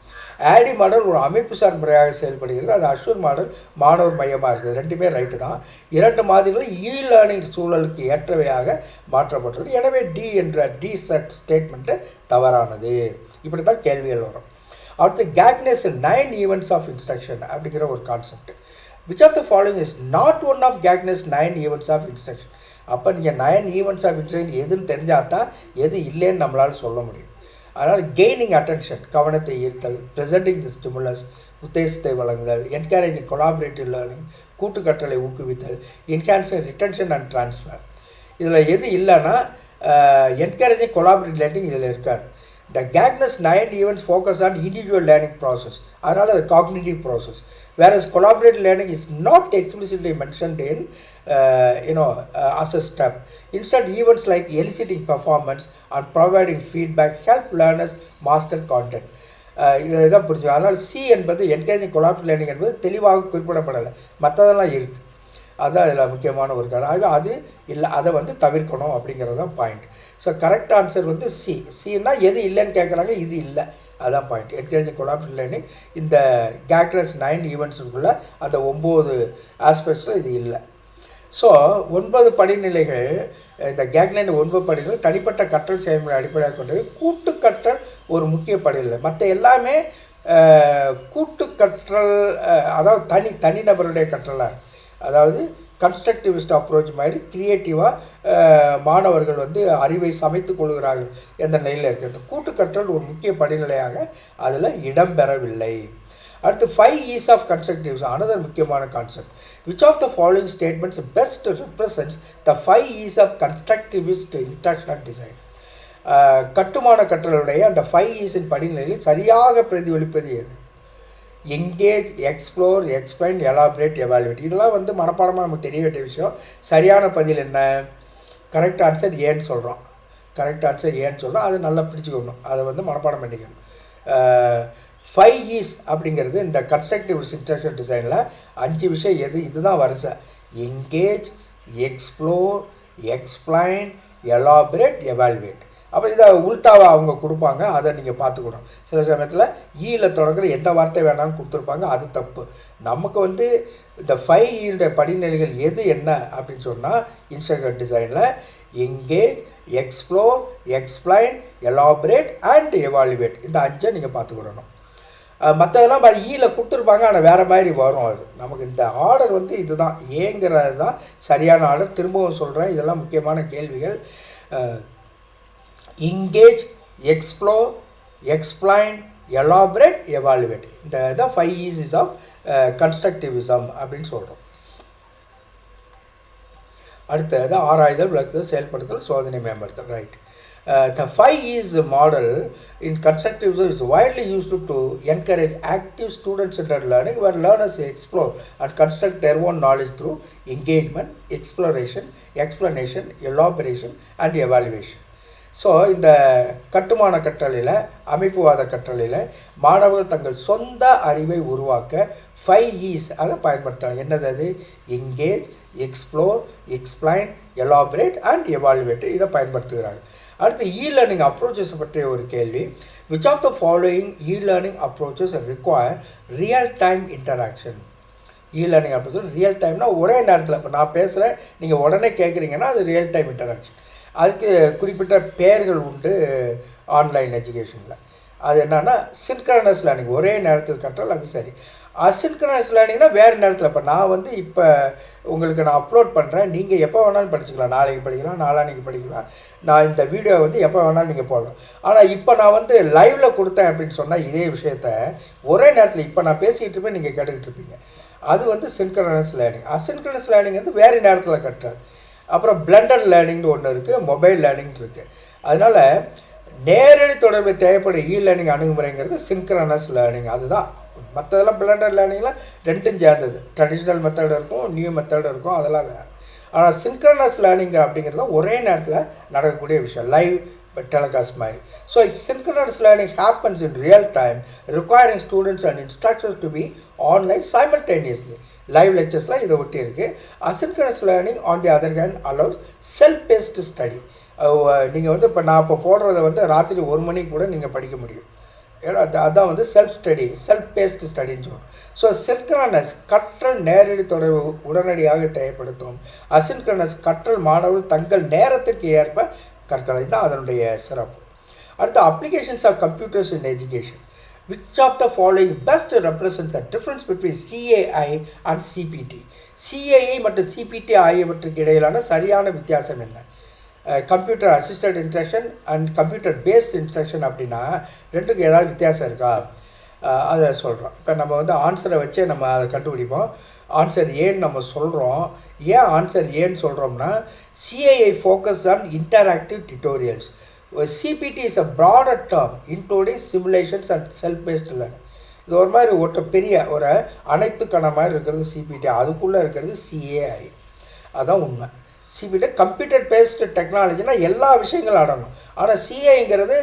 ADDIE மாடல் ஒரு அமைப்புசார் முறையாக செயல்படுகிறது. அது அஷூர் மாடல் மாணவர் மையமாக இருக்குது. ரெண்டுமே ரைட்டு தான். 2 மாதிரிகளும் இ-லேர்னிங் சூழலுக்கு ஏற்றவையாக மாற்றப்பட்டுள்ளது. எனவே D என்ற D-set ஸ்டேட்மெண்ட்டு தவறானது. இப்படி தான் கேள்விகள் வரும். அடுத்து Gagne's 9 events of instruction அப்படிங்கிற ஒரு concept. Which of the following is not one of Gagne's 9 events of instruction? அப்போ நீங்கள் 9 events of instruction எதுன்னு தெரிஞ்சால் தான் எது இல்லைன்னு நம்மளால் சொல்ல முடியும். அதனால் கெய்னிங் அட்டென்ஷன், கவனத்தை ஈர்த்தல், ப்ரெசென்டிங் தி ஸ்டிமுலஸ், உத்தேசத்தை வழங்குதல், என்கரேஜிங் கொலாபரேட்டிவ் லேர்னிங், கூட்டு கற்றலை ஊக்குவித்தல், என்ஹான்சிங் ரிட்டன்ஷன் அண்ட் ட்ரான்ஸ்ஃபர். இதில் எது இல்லைன்னா என்கரேஜிங் கொலாபரேட்டிவ் லேர்னிங் இதில் இருக்காது. The Gagner's 9 events focus on individual learning process, அதனால the cognitive process, whereas collaborative learning is not explicitly mentioned in as a step. Instead, events like eliciting performance and providing feedback help learners master content. இதுதான் புரிஞ்சு. அதனால் C என்பது encouraging collaborative learning என்பது தெளிவாக குறிப்பிடப்படலை, மற்றதெல்லாம் இருக்குது. அதுதான் அதில் முக்கியமான ஒரு கதை. அது இல்லை, அதை வந்து தவிர்க்கணும் அப்படிங்கிறது தான் பாயிண்ட். ஸோ கரெக்ட் ஆன்சர் வந்து சி. சின்னா எது இல்லைன்னு கேட்குறாங்க, இது இல்லை, அதுதான் பாயிண்ட். என்கரேஜிங் கொலாபரேட்டிவ் லேர்னிங் இந்த கேக்னர்ஸ் 9 ஈவெண்ட்ஸுக்குள்ளே அந்த 9 ஆஸ்பெக்ட்ஸில் இது இல்லை. ஸோ 9 படிநிலைகள், இந்த கேக்லைன் 9 படிநிலைகள் தனிப்பட்ட கற்றல் செயல்முறை அடிப்படையாக கொண்டவை. கூட்டு கற்றல் ஒரு முக்கிய படிநிலை. மற்ற எல்லாமே கூட்டு கற்றல், அதாவது தனிநபருடைய கற்றலாக, அதாவது கன்ஸ்ட்ரக்டிவிஸ்ட் அப்ரோச் மாதிரி க்ரியேட்டிவாக மாணவர்கள் வந்து அறிவை சமைத்து கொள்கிறார்கள் என்ற நிலையில் இருக்கிறது. கூட்டு கற்றல் ஒரு முக்கிய படிநிலையாக அதில் இடம்பெறவில்லை. அடுத்து 5 E's of constructivism, another முக்கியமான concept. Which of the following statements best represents the 5 E's of constructivist instructional design? கட்டுமான கற்றலுடைய அந்த 5 E's-இன் படிநிலையில் சரியாக பிரதிபலிப்பது எது? Engage, explore, explain, elaborate, evaluate. இதெல்லாம் வந்து மனப்பாடமாக நமக்கு தெரிய வேண்டிய விஷயம். சரியான பதில் என்ன? கரெக்ட் ஆன்சர் ஏன்னு சொல்கிறோம். கரெக்ட் ஆன்சர் ஏன்னு சொல்கிறோம். அது நல்லா பிடிச்சிக்கணும், அதை வந்து மனப்பாடம் பண்ணிக்கணும். 5 E's அப்படிங்கிறது இந்த கன்ஸ்ட்ரக்டிவ் இன்ஸ்ட்ரக்ஷன் டிசைனில் 5 விஷயம் எது? இதுதான் வரிசை. Engage, explore, explain, elaborate, evaluate. அப்போ இதை உல்ட்டாவாக அவங்க கொடுப்பாங்க, அதை நீங்கள் பார்த்துக்கணும். சில சமயத்தில் ஈயில் தொடங்குற எந்த வார்த்தை வேணாலும் கொடுத்துருப்பாங்க, அது தப்பு. நமக்கு வந்து இந்த 5 E's படிநிலைகள் எது என்ன அப்படின்னு சொன்னால், இன்ஸ்ட்ரக்ஷன் டிசைனில் engage, explore, explain, elaborate and evaluate, இந்த 5 நீங்கள் பார்த்துக்கிடணும். மற்றதெல்லாம் ஈயில் கொடுத்துருப்பாங்க, ஆனால் வேறு மாதிரி வரும். அது நமக்கு இந்த ஆர்டர் வந்து இதுதான், ஏங்கிறது தான் சரியான ஆர்டர். திரும்பவும் சொல்கிறேன், இதெல்லாம் முக்கியமான கேள்விகள். engage, explore, explain, elaborate, evaluate. இந்த தான் 5 E's of constructivism அப்படின்னு சொல்கிறோம். அடுத்தது ஆராய்தல், விளக்குதல், செயல்படுத்தல், சோதனை, மேம்படுத்தல். Right. The 5 E's model in constructivism is widely used to encourage active student-centered learning, where learners explore and construct their own knowledge through engagement, exploration, explanation, elaboration and evaluation. So இந்த கட்டுமான கற்றலில், அமைப்புவாத கற்றலில் மாணவர்கள் தங்கள் சொந்த அறிவை உருவாக்க 5 E's அதை பயன்படுத்துகிறாங்க. என்னது அது? Engage, explore, explain, elaborate and evaluate, இதை பயன்படுத்துகிறாங்க. அடுத்து இ-லேர்னிங் அப்ரோச்சஸ் பற்றிய ஒரு கேள்வி. Which of the following e-learning approaches require real time interaction? E-learning approaches real டைம்னா ஒரே நேரத்தில், இப்போ நான் பேசுகிறேன், நீங்கள் உடனே கேட்குறீங்கன்னா அது ரியல் டைம் இன்டராக்ஷன். அதுக்கு குறிப்பிட்ட பெயர்கள் உண்டு ஆன்லைன் எஜுகேஷனில். அது என்னன்னா சின்க்ரனஸ் லேர்னிங், ஒரே நேரத்தில் கற்றல், அது சரி. அசின்க்ரனஸ் லேர்னிங்னா வேறு நேரத்தில். இப்போ நான் வந்து இப்போ உங்களுக்கு நான் அப்லோட் பண்ணுறேன், நீங்கள் எப்போ வேணாலும் படிச்சுக்கலாம். நாளைக்கு படிக்கலாம், நாளான்னைக்கு படிக்கலாம். நான் இந்த வீடியோ வந்து எப்போ வேணாலும் நீங்கள் போடலாம். ஆனால் இப்போ நான் வந்து லைவில் கொடுத்தேன் அப்படின்னு சொன்னால் இதே விஷயத்த ஒரே நேரத்தில் இப்போ நான் பேசிக்கிட்டு இருப்பேன், நீங்கள் கேட்டுக்கிட்டு இருப்பீங்க. அது வந்து சின்க்ரனஸ் லேர்னிங். அசின்க்ரனஸ் லேர்னிங் வந்து வேறு நேரத்தில் கற்றல். அப்புறம் பிளண்டட் லேர்னிங்னு ஒன்று இருக்குது, மொபைல் லேர்னிங் இருக்குது. அதனால் நேரடி தொடர்பு தேவைப்படும் இ-லேர்னிங் அணுகுமுறைங்கிறது சின்க்ரனஸ் லேர்னிங். அதுதான். மற்றதெல்லாம் பிளண்டட் லேர்னிங்லாம் ரெண்டும் சேர்ந்தது. ட்ரெடிஷ்னல் மெத்தட் இருக்கும், நியூ மெத்தட் இருக்கும், அதெல்லாம் வேறு. ஆனால் சின்க்ரனஸ் லேர்னிங் அப்படிங்கிறது ஒரே நேரத்தில் நடக்கக்கூடிய விஷயம், லைவ் telecast மாதிரி. So synchronous learning happens in real time, requiring students and instructors to be online simultaneously. Live lecturesலாம் இதை ஒட்டி இருக்குது. Asynchronous learning on the other hand allows self-paced study. நீங்கள் வந்து இப்போ நான் இப்போ போடுறத வந்து ராத்திரி 1 மணிக்கு கூட நீங்கள் படிக்க முடியும். ஏன்னா அதான் வந்து செல்ஃப் ஸ்டடி, செல்ஃப் பேஸ்டு ஸ்டடின்னு சொல்லுவோம். ஸோ சின்க்ரனஸ் கற்றல் நேரடி தொடர்பு உடனடியாக தேவைப்படுத்தும். அசின்க்ரனஸ் கற்றல் மாணவர்கள் தங்கள் நேரத்திற்கு ஏற்ப கற்கலை தான் அதனுடைய சிறப்பு. அடுத்து applications of computers in education. Which of the following best represents the difference between CAI and CBT? CAI மற்றும் சிபிடி ஆகியவற்றுக்கு இடையிலான சரியான வித்தியாசம் என்ன? Computer assisted instruction and computer based instruction அப்படின்னா ரெண்டுக்கு ஏதாவது வித்தியாசம் இருக்கா? அதை சொல்கிறோம். இப்போ நம்ம வந்து ஆன்சரை வச்சே நம்ம அதை கண்டுபிடிப்போம். ஆன்சர் ஏன்னு நம்ம சொல்கிறோம். ஏன் ஆன்சர் ஏன்னு சொல்கிறோம்னா, CII focus on interactive tutorials, CPT is a broader term including simulations and self-based learning. இது ஒரு மாதிரி பெரிய ஒரு அனைத்துக்கான மாதிரி இருக்கிறது சிபிடி, அதுக்குள்ளே இருக்கிறது CAI. அதுதான் உண்மை. சிபிடி கம்ப்யூட்டர் பேஸ்டு டெக்னாலஜினா எல்லா விஷயங்களும் ஆடணும். ஆனால் சிஏங்கிறது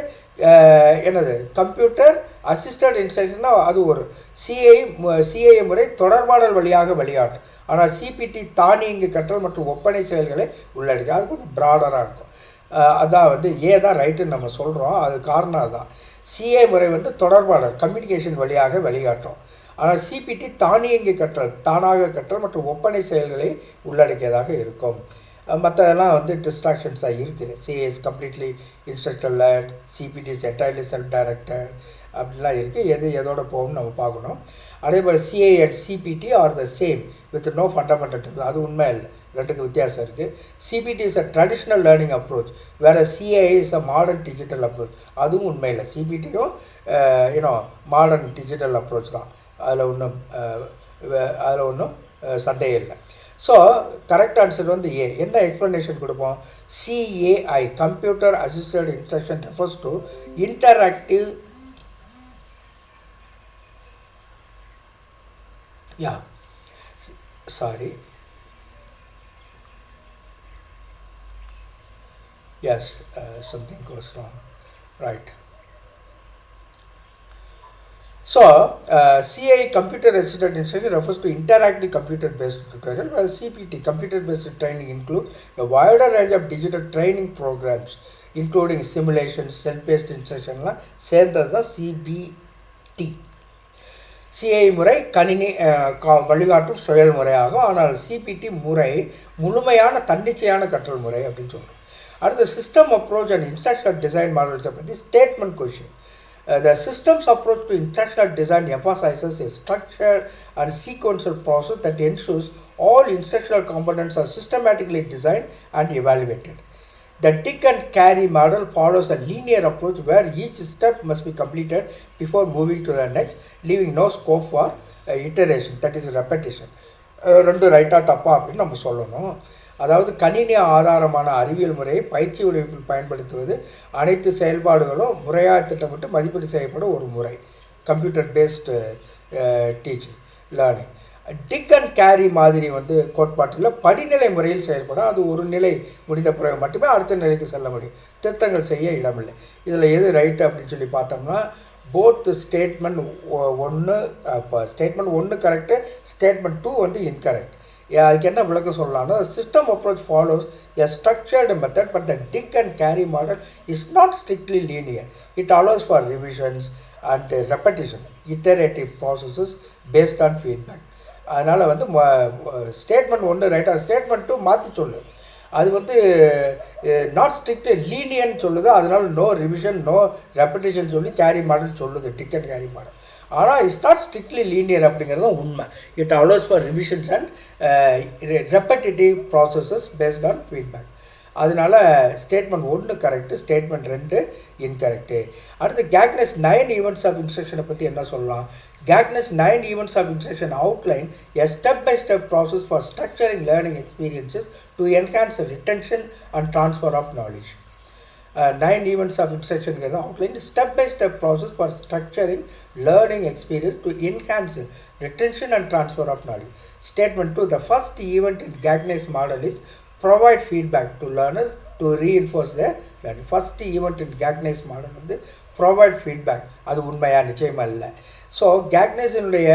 என்னது, கம்ப்யூட்டர் அசிஸ்டட் இன்ஸ்ட்ரக்ஷன்னா அது ஒரு சிஏ முறை தொடர்பாடல் வழியாக வெளியாட்டும். ஆனால் சிபிடி தானியங்கி கற்றல் மற்றும் ஒப்பனை செயல்களை உள்ளடக்கி அது கொஞ்சம் ப்ராடராக இருக்கும். அதான் வந்து தான் ரைட்டுன்னு நம்ம சொல்கிறோம். அது காரணம் அதுதான். சிஏ முறை வந்து தொடர்பாடல் கம்யூனிகேஷன் வழியாக வெளியாட்டும். ஆனால் சிபிடி தானியங்கி கற்றல் தானாக கற்றல் மற்றும் ஒப்பனை செயல்களை உள்ளடக்கியதாக இருக்கும். மற்றதெல்லாம் வந்து டிஸ்ட்ராக்ஷன்ஸாக இருக்குது. CA is completely instructor led, CBT is entirely self directed அப்படிலாம் இருக்குது. எதோட போகும்னு நம்ம பார்க்கணும். அதே போல் CA and CBT are the same with no fundamental. அது உண்மை இல்லை, ரெண்டுக்கு வித்தியாசம் இருக்குது. CBT is a traditional learning approach, வேறு CA is a modern digital approach. அதுவும் உண்மை இல்லை. சிபிடியும் மாடர்ன் டிஜிட்டல் அப்ரோச் தான். அதில் ஒன்றும் சந்தேகம் இல்லை. ஸோ கரெக்ட் ஆன்சர் வந்து ஏ. என்ன எக்ஸ்ப்ளனேஷன் கொடுப்போம்? CAI computer assisted instruction refers to interactive something goes wrong, right? So, CAI computer assisted instruction refers to interactive computer based tutorial, while CPT computer based training includes a wider range of digital training programs including simulations, self based instruction சேர்ந்தது தான் CBT. CAI முறை கணினி வழிகாட்டும் செயல்முறையாகும். ஆனால் CPT முறை முழுமையான தன்னிச்சையான கற்றல் முறை அப்படின்னு சொல்கிறோம். அடுத்த system approach and instructional design மாடல்ஸை பற்றி statement question. The system's approach to instructional design emphasizes a structured and sequential process that ensures all instructional components are systematically designed and evaluated. The tick and carry model follows a linear approach where each step must be completed before moving to the next, leaving no scope for iteration, that is repetition. ரெண்டு ரைட்டாக தப்பா அப்படின்னு நம்ம சொல்லணும். அதாவது கணினி ஆதாரமான அறிவியல் முறையை பயிற்சி வடிவமைப்பில் பயன்படுத்துவது அனைத்து செயல்பாடுகளும் முறையாக திட்டமிட்டு மதிப்பீடு செய்யப்படும் ஒரு முறை. Computer based teaching learning. Dick and Carey மாதிரி வந்து கோட்பாட்டில் படிநிலை முறையில் செயல்படும். அது ஒரு நிலை முடிந்த பிறகு மட்டுமே அடுத்த நிலைக்கு செல்ல முடியும். திருத்தங்கள் செய்ய இடமில்லை. இதில் எது ரைட்டு அப்படின்னு சொல்லி பார்த்தோம்னா போத் ஸ்டேட்மெண்ட் 1 கரெக்டு, ஸ்டேட்மெண்ட் 2 வந்து இன்கரெக்ட். அதுக்கு என்ன விளக்கம் சொல்லலாம்னா, system approach follows a structured method but the Dick and Carey model is not strictly linear. It allows for revisions and repetition iterative processes based on feedback. அதனால் வந்து statement 1 ரைட்டாக, statement 2 மாற்றி சொல்லு. அது வந்து நாட் ஸ்ட்ரிக்ட் லீனியன் சொல்லுது. அதனால் no revision no repetition சொல்லி கேரி மாடல் சொல்லுது, டிக் அண்ட் கேரி மாடல். ஆனால் இட்ஸ் நாட் ஸ்ட்ரிக்ட்லி லீனியர் அப்படிங்கிறது உண்மை. It allows for revisions and repetitive processes based on feedback. அதனால ஸ்டேட்மெண்ட் 1 கரெக்டு, ஸ்டேட்மெண்ட் 2 இன்கரெக்டு. அடுத்து கேக்னஸ் 9 ஈவெண்ட்ஸ் ஆஃப் இன்ஸ்ட்ரக்ஷனை பற்றி என்ன சொல்லலாம்? Gagner's 9 events of instruction outline a step-by-step process for structuring learning experiences to enhance retention and transfer of knowledge. 9 events of instruction outline a step-by-step process for structuring learning experience to enhance retention and transfer of knowledge. Statement 2. The first event in Gagner's model is provide feedback to learners to reinforce their learning. First event in Gagner's model வந்து provide feedback. அது உண்மையா? நிச்சயமாக இல்லை. So கேக்னேயினுடைய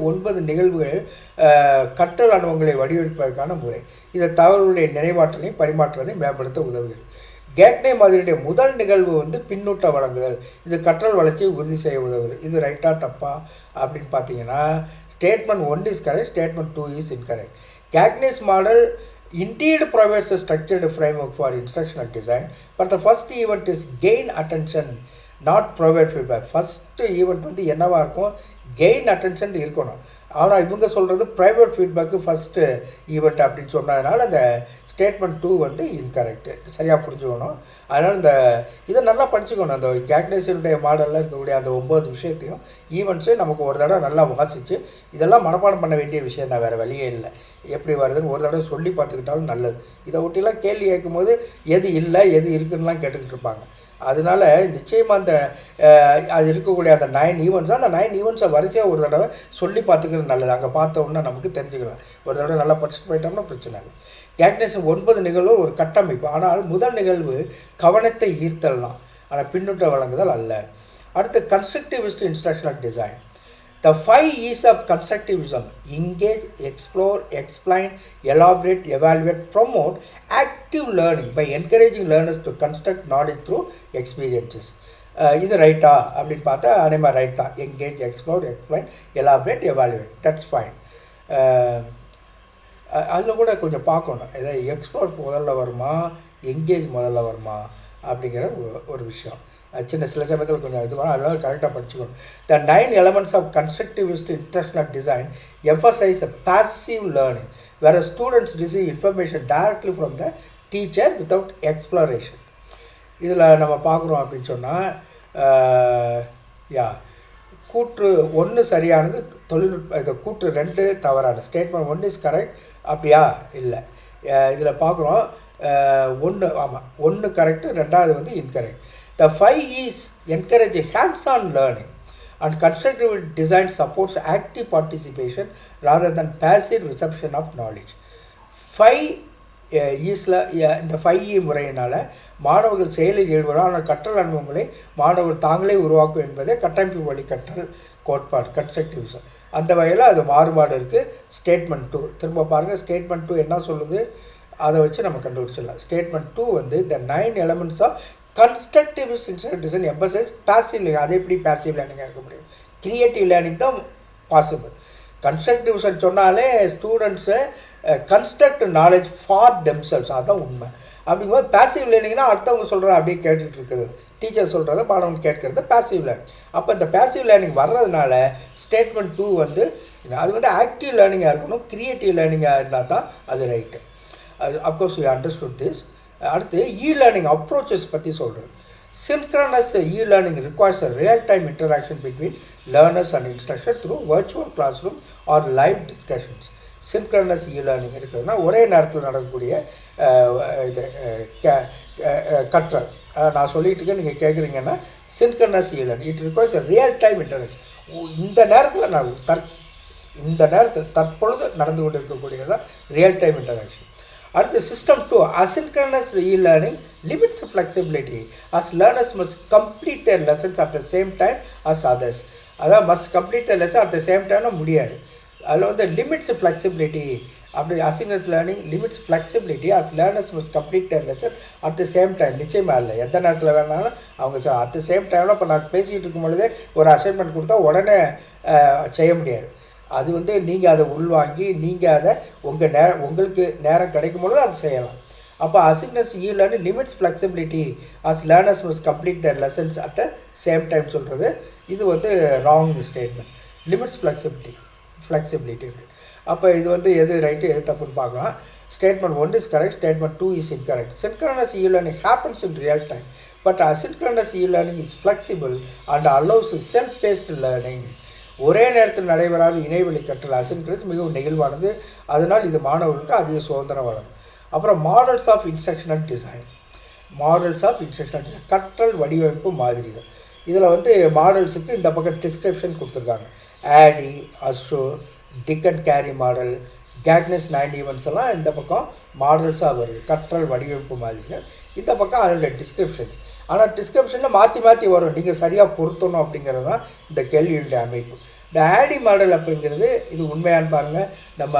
9 நிகழ்வுகள் கற்றல் அனுபவங்களை வடிவமைப்பதற்கான முறை. இது தகவல்களுடைய நினைவாற்றலையும் பரிமாற்றத்தையும் மேம்படுத்த உதவுகிறது. கேக்னே மாதிரியுடைய முதல் நிகழ்வு வந்து பின்னூட்ட வழங்குதல். இது கற்றல் வளர்ச்சியை உறுதி செய்ய உதவுது. இது ரைட்டா தப்பா அப்படின்னு பார்த்தீங்கன்னா statement 1 is correct, statement 2 is incorrect. Gagne's model indeed provides a structured framework for instructional design, but the first event is gain attention, not provide feedback. First event வந்து என்னவா இருக்கும்? gain attention இருக்கணும். ஆனால் இவங்க சொல்கிறது ப்ரைவேட் ஃபீட்பேக்கு ஃபஸ்ட்டு ஈவெண்ட் அப்படின்னு சொன்னதுனால அந்த ஸ்டேட்மெண்ட் 2 வந்து இன்கரெக்ட். சரியாக புரிஞ்சுக்கணும். அதனால் இதை நல்லா படிச்சுக்கணும். அந்த கேக்னேஷனுடைய மாடலில் இருக்கக்கூடிய அந்த 9 விஷயத்தையும் ஈவெண்ட்ஸையும் நமக்கு ஒரு தடவை நல்லா வாசித்து இதெல்லாம் மனப்பாடம் பண்ண வேண்டிய விஷயம் தான், வேறு வழியே இல்லை. எப்படி வருதுன்னு ஒரு தடவை சொல்லி பார்த்துக்கிட்டாலும் நல்லது. இதை ஒட்டிலாம் கேள்வி கேட்கும்போது எது இல்லை எது இருக்குன்னுலாம் கேட்டுக்கிட்டு இருப்பாங்க. அதனால நிச்சயமாக அந்த அது இருக்கக்கூடிய அந்த 9 ஈவெண்ட்ஸ், அந்த 9 ஈவெண்ட்ஸை வரிசையாக ஒரு தடவை சொல்லி பார்த்துக்கிறது நல்லது. அங்கே பார்த்தோன்னா நமக்கு தெரிஞ்சுக்கலாம். ஒரு தடவை நல்லா படிச்சுட்டு போயிட்டோம்னா பிரச்சனை இல்லை. கேக்னேஷன் 9 நிகழ்வு ஒரு கட்டமைப்பு. ஆனால் முதல் நிகழ்வு கவனத்தை ஈர்த்தல் தான், ஆனால் பின்னூட்ட வழங்குதல் அல்ல. அடுத்து constructivist instructional design. The 5 E's of constructivism: engage, explore, explain, elaborate, evaluate, promote active learning by encouraging learners to construct knowledge through experiences. இது ரைட்டா அப்படின்னு பார்த்தா அதே மாதிரி ரைட் தான். Engage, explore, explain, elaborate, evaluate, that's fine. அதில் கூட கொஞ்சம் பார்க்கணும், ஏதாவது எக்ஸ்ப்ளோர் முதல்ல வருமா என்கேஜ் முதல்ல வருமா அப்படிங்கிற ஒரு விஷயம். சின்ன சில சமயத்தில் கொஞ்சம் இது வரும். அதனால கரெக்டாக படிச்சுக்கணும். The 9 elements of constructivist instructional design emphasize a passive learning, whereas students receive information directly from the teacher without exploration. இதில் நம்ம பார்க்குறோம் அப்படின்னு சொன்னால் கூற்று 1 சரியானது, தொழில்நுட்ப கூற்று 2 தவறானது. Statement 1 is correct. அப்படியா? இல்லை. இதில் பார்க்குறோம் 1 ஆமாம் 1 கரெக்டு, 2வது வந்து incorrect. The 5 E's encourage hands-on learning, and constructive design supports active participation rather than passive reception of knowledge. 5 E'ஸில் இந்த 5 E முறையினால் மாணவர்கள் செயலில் ஈடுபடும், ஆனால் கற்றல் அனுபவங்களை மாணவர்கள் தாங்களே உருவாக்கும் என்பதே கட்டமைப்பு வழி கற்றல் கோட்பாடு கன்ஸ்ட்ரக்டிவிசம். அந்த வகையில் அது மாறுபாடு இருக்குது. ஸ்டேட்மெண்ட் 2 திரும்ப பாருங்கள். ஸ்டேட்மெண்ட் 2 என்ன சொல்லுது அதை வச்சு நம்ம கண்டுபிடிச்சிடலாம். ஸ்டேட்மெண்ட் 2 வந்து the 9 elements of constructivist instructional design emphasize passive learning. அது எப்படி passive learning இருக்க முடியும்? கிரியேட்டிவ் லேர்னிங் தான் பாசிபிள். கன்ஸ்ட்ரக்டிவ்ஸ் சொன்னாலே ஸ்டூடெண்ட்ஸை கன்ஸ்ட்ரக்ட் நாலேஜ் ஃபார் தெம்செல்ஸ், அதுதான் உண்மை. அப்படிங்கும்போது பேசிவ் லேர்னிங்னா அடுத்தவங்க சொல்கிறத அப்படியே கேட்டுட்டு இருக்கிறது, டீச்சர் சொல்கிறத மாணவன் கேட்கறது பேசிவ் லேர்னிங். அப்போ இந்த பேசிவ் லேர்னிங் வர்றதுனால ஸ்டேட்மெண்ட் 2 வந்து அது வந்து ஆக்டிவ் லேர்னிங்காக இருக்கணும். கிரியேட்டிவ் லேர்னிங்காக இருந்தால் தான் அது right. Of course you understood this. அடுத்து இ-லேர்னிங் அப்ரோச்சஸ் பற்றி சொல்கிறது. Synchronous e-learning requires a real-time interaction between learners and instructor through virtual classroom or live discussions. Synchronous e-learning இருக்குதுன்னா ஒரே நேரத்தில் நடக்கக்கூடிய இது கற்றல். நான் சொல்லிட்டு இருக்கேன், நீங்கள் கேட்குறீங்கன்னா synchronous e-learning it requires a real-time interaction. இந்த நேரத்தில் தற்பொழுது நடந்து கொண்டு இருக்கக்கூடியதான் ரியல் டைம் இன்டராக்ஷன். அடுத்து system 2 asynchronous e-learning limits flexibility as learners must complete their lessons at the same time as others. அதாவது must complete their lesson at the same time முடியாது. அதில் வந்து limits flexibility. அப்படி asynchronous learning limits flexibility as learners must complete their lesson at the same time. நிச்சயமாக இல்லை, எந்த நேரத்தில் வேணாலும் அவங்க at the same time. இப்போ நான் பேசிக்கிட்டு இருக்கும் பொழுதே ஒரு அசைன்மெண்ட் கொடுத்தா உடனே செய்ய முடியாது. அது வந்து நீங்கள் அதை உள்வாங்கி நீங்கள் அதை உங்களுக்கு நேரம் கிடைக்கும் பொழுது அதை செய்யலாம். அப்போ asynchronous e-learning limits flexibility as learners must complete their lessons at the same time சொல்கிறது இது வந்து ராங் ஸ்டேட்மெண்ட். Limits flexibility. அப்போ இது வந்து எது ரைட்டு எது தப்புன்னு பார்க்கலாம். Statement 1 is correct, statement 2 is incorrect. Synchronous e-learning happens in real time, but asynchronous e-learning is flexible and allows self-paced learning. ஒரே நேரத்தில் நடைபெறாத இணைவெளி கற்றல் அசின்க்ரஸ் மிகவும் நெகிழ்வானது. அதனால் இது மாணவர்களுக்கு அதிக சுதந்திரம் வழங்கும். அப்புறம் மாடல்ஸ் ஆஃப் இன்ஸ்ட்ரக்ஷனல் டிசைன். கற்றல் வடிவமைப்பு மாதிரிகள். இதில் வந்து மாடல்ஸுக்கு இந்த பக்கம் டிஸ்கிரிப்ஷன் கொடுத்துருக்காங்க. ADDIE, ASSURE, Dick and Carey model, Gagne's 9 events எல்லாம் இந்த பக்கம் மாடல்ஸாக வருது. கற்றல் வடிவமைப்பு மாதிரிகள். இந்த பக்கம் அதனுடைய டிஸ்கிரிப்ஷன்ஸ். ஆனால் டிஸ்கிரிப்ஷனில் மாற்றி வரும், நீங்கள் சரியாக பொருத்தணும் அப்படிங்கிறது தான் இந்த கேள்வியுடைய அமைப்பு. இந்த ஆடி மாடல் அப்படிங்கிறது இது உண்மையானு பாருங்கள். நம்ம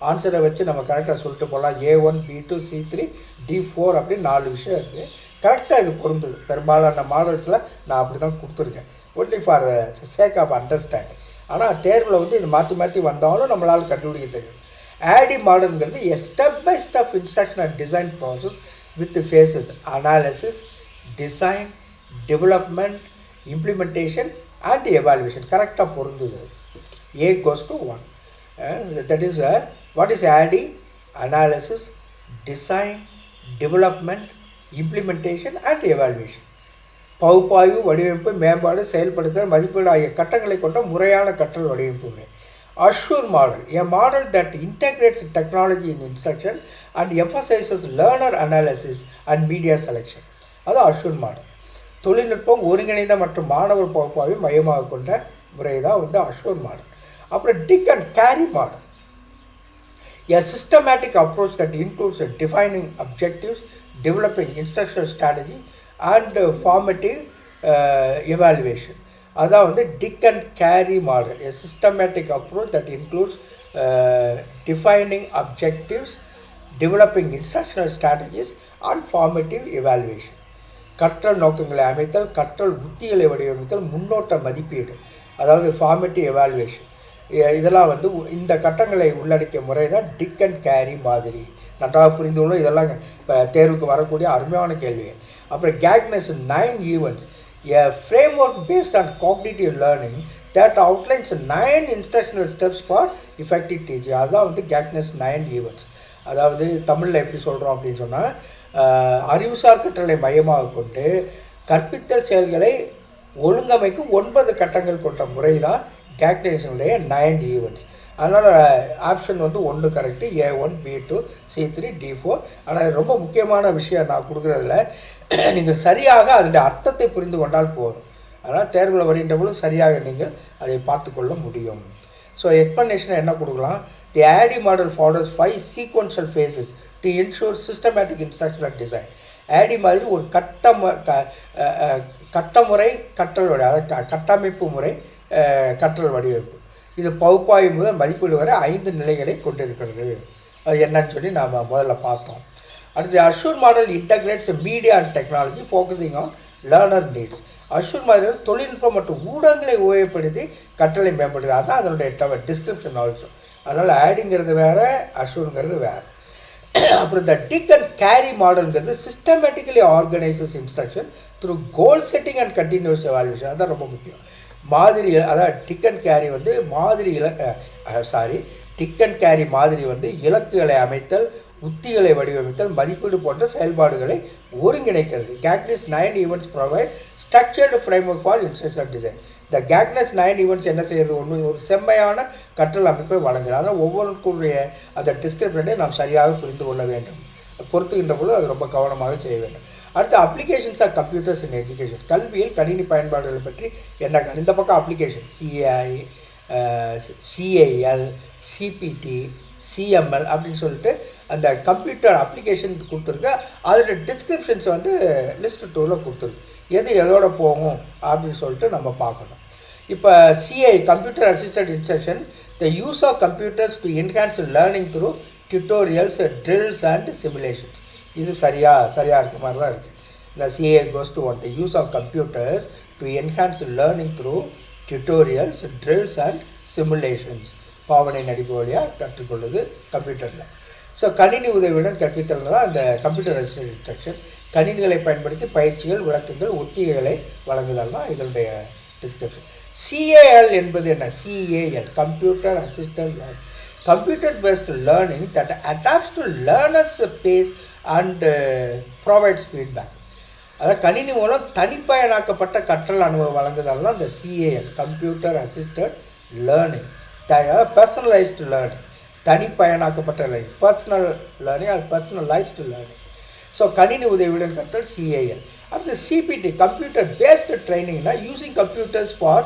ஆன்சரை வச்சு நம்ம கரெக்டாக சொல்லிட்டு போகலாம். A1, B2, C3, D4 அப்படின்னு 4 விஷயம் இருக்குது. கரெக்டாக இது பொருந்தது. பெரும்பாலான மாடல்ஸில் நான் அப்படி தான் கொடுத்துருக்கேன், only for sake of understanding. ஆனால் தேர்வில் வந்து இது மாற்றி வந்தாலும் நம்மளால் கண்டுபிடிக்க தெரியும். ஆடி மாடல்ங்கிறது a step by step instruction and design process with phases analysis, design, development, implementation and evaluation. கரெக்டாக பொருந்துது. A goes to 1. That is what is ADDIE? Analysis, design, development, implementation and evaluation. பகுப்பாய்வு, வடிவமைப்பு, மேம்பாடு, செயல்படுத்தல், மதிப்பீடு ஆகிய கட்டங்களை கொண்ட முறையான கற்றல் வடிவமைப்பு முறை. Assure model, a model that integrates technology in instruction and emphasizes learner analysis and media selection. அது Assure model. தொழில்நுட்பம், ஒருங்கிணைந்த மற்றும் மாணவர் பகுப்பாய்வை மையமாக கொண்ட முறை தான் வந்து Assure model. அப்புறம் Dig and Carry model, a systematic approach that includes defining objectives, developing instructional strategy and formative evaluation. அதான் வந்து Dig and Carry model, a systematic approach that includes defining objectives, developing instructional strategies and formative evaluation. கற்றல் நோக்கங்களை அமைத்தல், கற்றல் உத்திகளை வடிவமைத்தல், முன்னோட்ட மதிப்பீடு, அதாவது formative evaluation, இதெல்லாம் வந்து இந்த கட்டங்களை உள்ளடக்கிய முறை தான் Dig and Carry மாதிரி. நன்றாக புரிந்துள்ள இதெல்லாம் தேர்வுக்கு வரக்கூடிய அருமையான கேள்விகள். அப்புறம் Gagner's 9 events, a framework based on cognitive learning that outlines 9 instructional steps for effective teaching. அதுதான் வந்து Gagner's 9 events. அதாவது தமிழில் எப்படி சொல்கிறோம் அப்படின்னு சொன்னால், அறிவுசார் கற்றலை மையமாக கொண்டு கற்பித்தல் செயல்களை ஒழுங்கமைக்கும் 9 கட்டங்கள் கொண்ட முறை தான் Gagner's 9 events. அதனால் ஆப்ஷன் வந்து 1 correct, A1, B2, C3, D4. ஆனால் ரொம்ப முக்கியமான விஷயம் நான் கொடுக்குறதில்ல, நீங்கள் சரியாக அதனுடைய அர்த்தத்தை புரிந்து கொண்டால் போதும். அதனால் தேர்வில் வருகின்ற பொழுது சரியாக நீங்கள் அதை பார்த்து கொள்ள முடியும். ஸோ எக்ஸ்ப்ளனேஷனை என்ன கொடுக்கலாம்? தி ADDIE model follows 5 sequential phases to ensure systematic instructional design. ADDIE மாதிரி ஒரு கட்டமுறை கற்றல் அதாவது கட்டமைப்பு முறை கற்றல் வடிவமைப்பு. இது பகுப்பாய்வு முதல் மதிப்பீடு வரை 5 நிலைகளை கொண்டிருக்கிறது. அது என்னன்னு சொல்லி நாம் முதல்ல பார்த்தோம். அடுத்து Assure model integrates media and technology focusing on learner needs. Assure model தொழில்நுட்பம் மற்றும் ஊடகங்களை உபயோகப்படுத்தி கற்றலை மேம்படுது. அதான் அதனுடைய டிஸ்கிரிப்ஷன் ஆல்சோ. அதனால் ஆடிங்கிறது வேறு, Assureங்கிறது வேறு. அப்புறம் இந்த Dig and Carry மாடல்ங்கிறது systematically organises instruction through goal setting and continuous evaluation. அதுதான் ரொம்ப முக்கியம். மாதிரி அதாவது Dig and Carry வந்து Dig and Carry மாதிரி வந்து இலக்குகளை அமைத்தல், உத்திகளை வடிவமைத்தல், மதிப்பீடு போன்ற செயல்பாடுகளை ஒருங்கிணைக்கிறது. Gagner's 9 events provide structured framework for instructional design. இந்த Gagner's 9 events என்ன செய்கிறது? ஒரு செம்மையான கற்றல் அமைப்பை வழங்குகிறது. அதனால் ஒவ்வொருக்குரிய அந்த டிஸ்கிரிப்ஷனை நாம் சரியாக புரிந்து கொள்ள வேண்டும். பொறுத்துகின்ற பொழுது அது ரொம்ப கவனமாக செய்ய வேண்டும். அடுத்து applications of computers in education. கல்வியில் கணினி பயன்பாடுகளை பற்றி என்ன? இந்த பக்கம் application CAI, CAL, CPT, CML அப்படின்னு சொல்லிட்டு அந்த கம்ப்யூட்டர் அப்ளிகேஷன் கொடுத்துருக்கு. அதோட டிஸ்கிரிப்ஷன்ஸ் வந்து லிஸ்ட் 2ல் கொடுத்துருக்கு. எதோட போகும் அப்படின்னு சொல்லிட்டு நம்ம பார்க்கணும். இப்போ CI computer assisted instruction, the use of computers to enhance learning through tutorials, drills and simulations. இது சரியாக இருக்க மாதிரி தான் இருக்குது. இந்த CA goes to 1, the use of computers to enhance learning through tutorials, drills and simulations. பாவனை நடிப்பு வழியாக கற்றுக்கொள்வது கம்ப்யூட்டரில். ஸோ கணினி உதவியுடன் கற்பித்தல் தான் அந்த கம்ப்யூட்டர் அசிஸ்டன்ட் இன்ஸ்ட்ரக்ஷன். கணினிகளை பயன்படுத்தி பயிற்சிகள், விளக்கங்கள், ஒத்திகைகளை வழங்குதல் தான் இதனுடைய டிஸ்கிரிப்ஷன். CAL என்பது என்ன? CAL computer assistant learning, computer based learning that adapts to learners pace and provides feedback. அதாவது கணினி மூலம் தனிப்பயனாக்கப்பட்ட கற்றல் அனுபவம் வழங்குதல் தான் இந்த CAL கம்ப்யூட்டர் அசிஸ்டன்ட் லேர்னிங். அதாவது பர்சனலைஸ்டு லேர்னிங், தனிப்பயனாக்கப்பட்ட லேர்னிங், பர்சனல் லேர்னிங் அது பர்சனலைஸ்டு லேர்னிங். ஸோ கணினி உதவியுடன் கற்றல் CAL. அடுத்து CPT கம்ப்யூட்டர் பேஸ்டு ட்ரைனிங்னா using computers for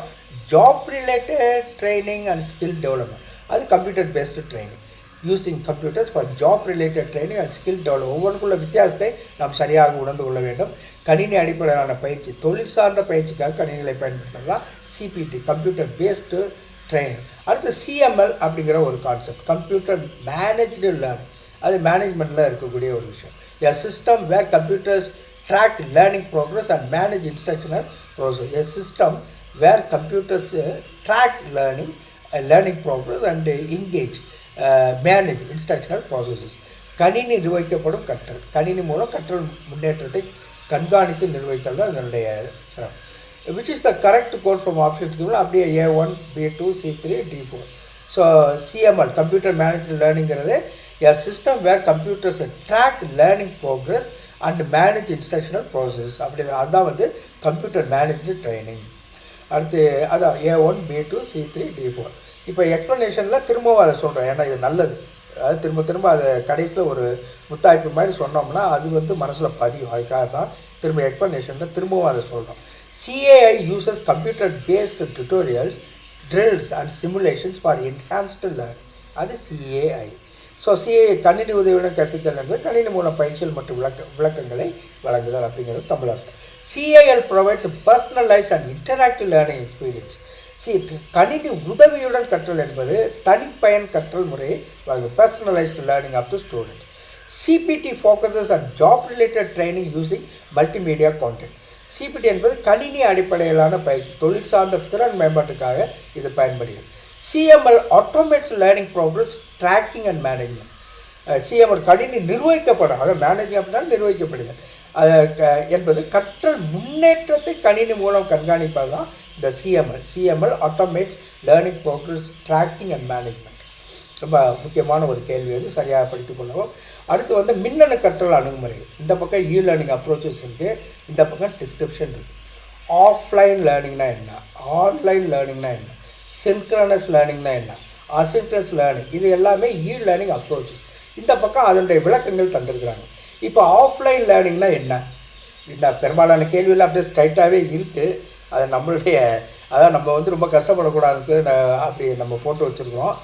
job related training and skill development. அது computer based training. Using computers for job related training and skill develop. ஒவ்வொன்றுக்குள்ள வித்தியாசத்தை நாம் சரியாக உணர்ந்து கொள்ள வேண்டும். கணினி அடிப்படையிலான பயிற்சி, தொழில் சார்ந்த பயிற்சிக்காக கணினிகளை பயன்படுத்துறது தான் CPT கம்ப்யூட்டர் பேஸ்டு ட்ரைனிங். அடுத்து CML அப்படிங்கிற ஒரு கான்செப்ட், கம்ப்யூட்டர் மேனேஜ்டு லேர்னிங். அது மேனேஜ்மெண்ட்டில் இருக்கக்கூடிய ஒரு விஷயம். A system where computers track learning progress and manage instructional process. A system where computers track learning progress and engage, manage instructional processes. கணினி நிர்வகிக்கப்படும் கற்றல், கணினி மூலம் கற்றல் முன்னேற்றத்தை கண்காணித்து நிர்வகித்தல் தான் இதனுடைய சிறப்பு. Which is the correct code from options given? அப்படியே A1, B2, C3, D4. So CML computer managed லேர்னிங்கிறது a system where computers track learning progress and manage instructional process. அதான் வந்து கம்ப்யூட்டர் மேனேஜ்டு ட்ரைனிங். அடுத்து அதான் A1 B2 C3 D4. இப்போ எக்ஸ்ப்ளனேஷனில் திரும்பவும் அதை சொல்கிறேன், ஏன்னா இது நல்லது. அது திரும்ப திரும்ப அதை கடைசியில் ஒரு முத்தாய்ப்பு மாதிரி சொன்னோம்னா அது வந்து மனசில் பதியும். அதுக்காக தான் திரும்ப எக்ஸ்ப்ளனேஷனில் திரும்பவும் அதை சொல்கிறோம். CAI uses computer-based tutorials, drills and simulations for enhanced learning. அது CAI. ஸோ CAI கணினி உதவியுடன் கற்பித்தல் என்பது கணினி மூலம் பயிற்சிகள் மற்றும் விளக்கங்களை வழங்குதல் அப்படிங்கிறது தமிழ் அர்த்தம். CAL provides a personalized and interactive learning experience. கணினி உதவியுடன் கற்றல் என்பது தனிப்பயன் கற்றல் முறையை வழங்கும், personalized learning of the student. CPT focuses on job related training using multimedia content. CPT என்பது கணினி அடிப்படையிலான பயிற்சி, தொழில் சார்ந்த திறன் மேம்பாட்டுக்காக இது பயன்படுகிறது. CML automates learning progress tracking and management. CML கணினி நிர்வகிக்கப்படும், அதாவது மேனேஜிங் அப்படின்னா நிர்வகிக்கப்படுது என்பது கற்றல் முன்னேற்றத்தை கணினி மூலம் கண்காணிப்பது தான் இந்த CML automates learning progress tracking and management. ரொம்ப முக்கியமான ஒரு கேள்வி, அது சரியாக படித்துக் கொள்ளவும். அடுத்து வந்து மின்னணு கற்றல் அணுகுமுறை. இந்த பக்கம் லேர்னிங் அப்ரோச்சஸ் இருக்குது, இந்த பக்கம் டிஸ்கிரிப்ஷன் இருக்குது. ஆஃப்லைன் லேர்னிங்னா என்ன, ஆன்லைன் லேர்னிங்னா என்ன, சின்க்ரனஸ் லேர்னிங்னா என்ன, அசின்க்ரனஸ் லேர்னிங், இது எல்லாமே லேர்னிங் அப்ரோச்சஸ். இந்த பக்கம் அதனுடைய விளக்கங்கள் தந்திருக்கிறாங்க. இப்போ ஆஃப்லைன் லேர்னிங்னா என்ன, இந்த பெரும்பாலான கேள்வியில் அப்படியே ஸ்ட்ரைட்டாகவே இருக்குது. அது நம்மளுடைய அதான் நம்ம வந்து ரொம்ப கஷ்டப்படக்கூடாதுக்கு அப்படி நம்ம போட்டு வச்சுருக்கோம்.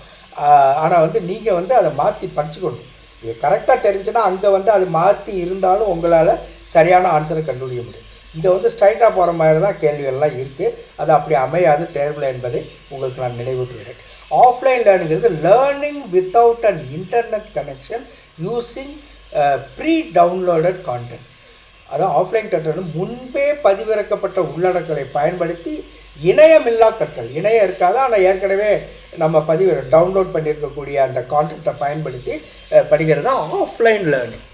ஆனால் வந்து நீங்கள் வந்து அதை மாற்றி படிச்சுக்கணும். இது கரெக்டாக தெரிஞ்சுன்னா அங்கே வந்து அது மாற்றி இருந்தாலும் உங்களால் சரியான ஆன்சரை கண்டுபிடிக்க முடியும். இங்கே வந்து ஸ்ட்ரைட்டாக போகிற மாதிரி தான் கேள்விகள்லாம் இருக்குது, அது அப்படி அமையாது தேர்வில் என்பதை உங்களுக்கு நான் நினைவூட்டுகிறேன். ஆஃப்லைன் லேர்னிங்கிறது learning without an internet connection using pre downloaded content. அதான் ஆஃப்லைன் கற்றல் முன்பே பதிவிறக்கப்பட்ட உள்ளடக்கங்களை பயன்படுத்தி இணையமில்லா கற்றல். இணையம் இருக்காது, ஆனால் ஏற்கனவே நம்ம டவுன்லோட் பண்ணியிருக்கக்கூடிய அந்த கான்டென்ட்டை பயன்படுத்தி படிக்கிறது தான் ஆஃப்லைன் லேர்னிங்.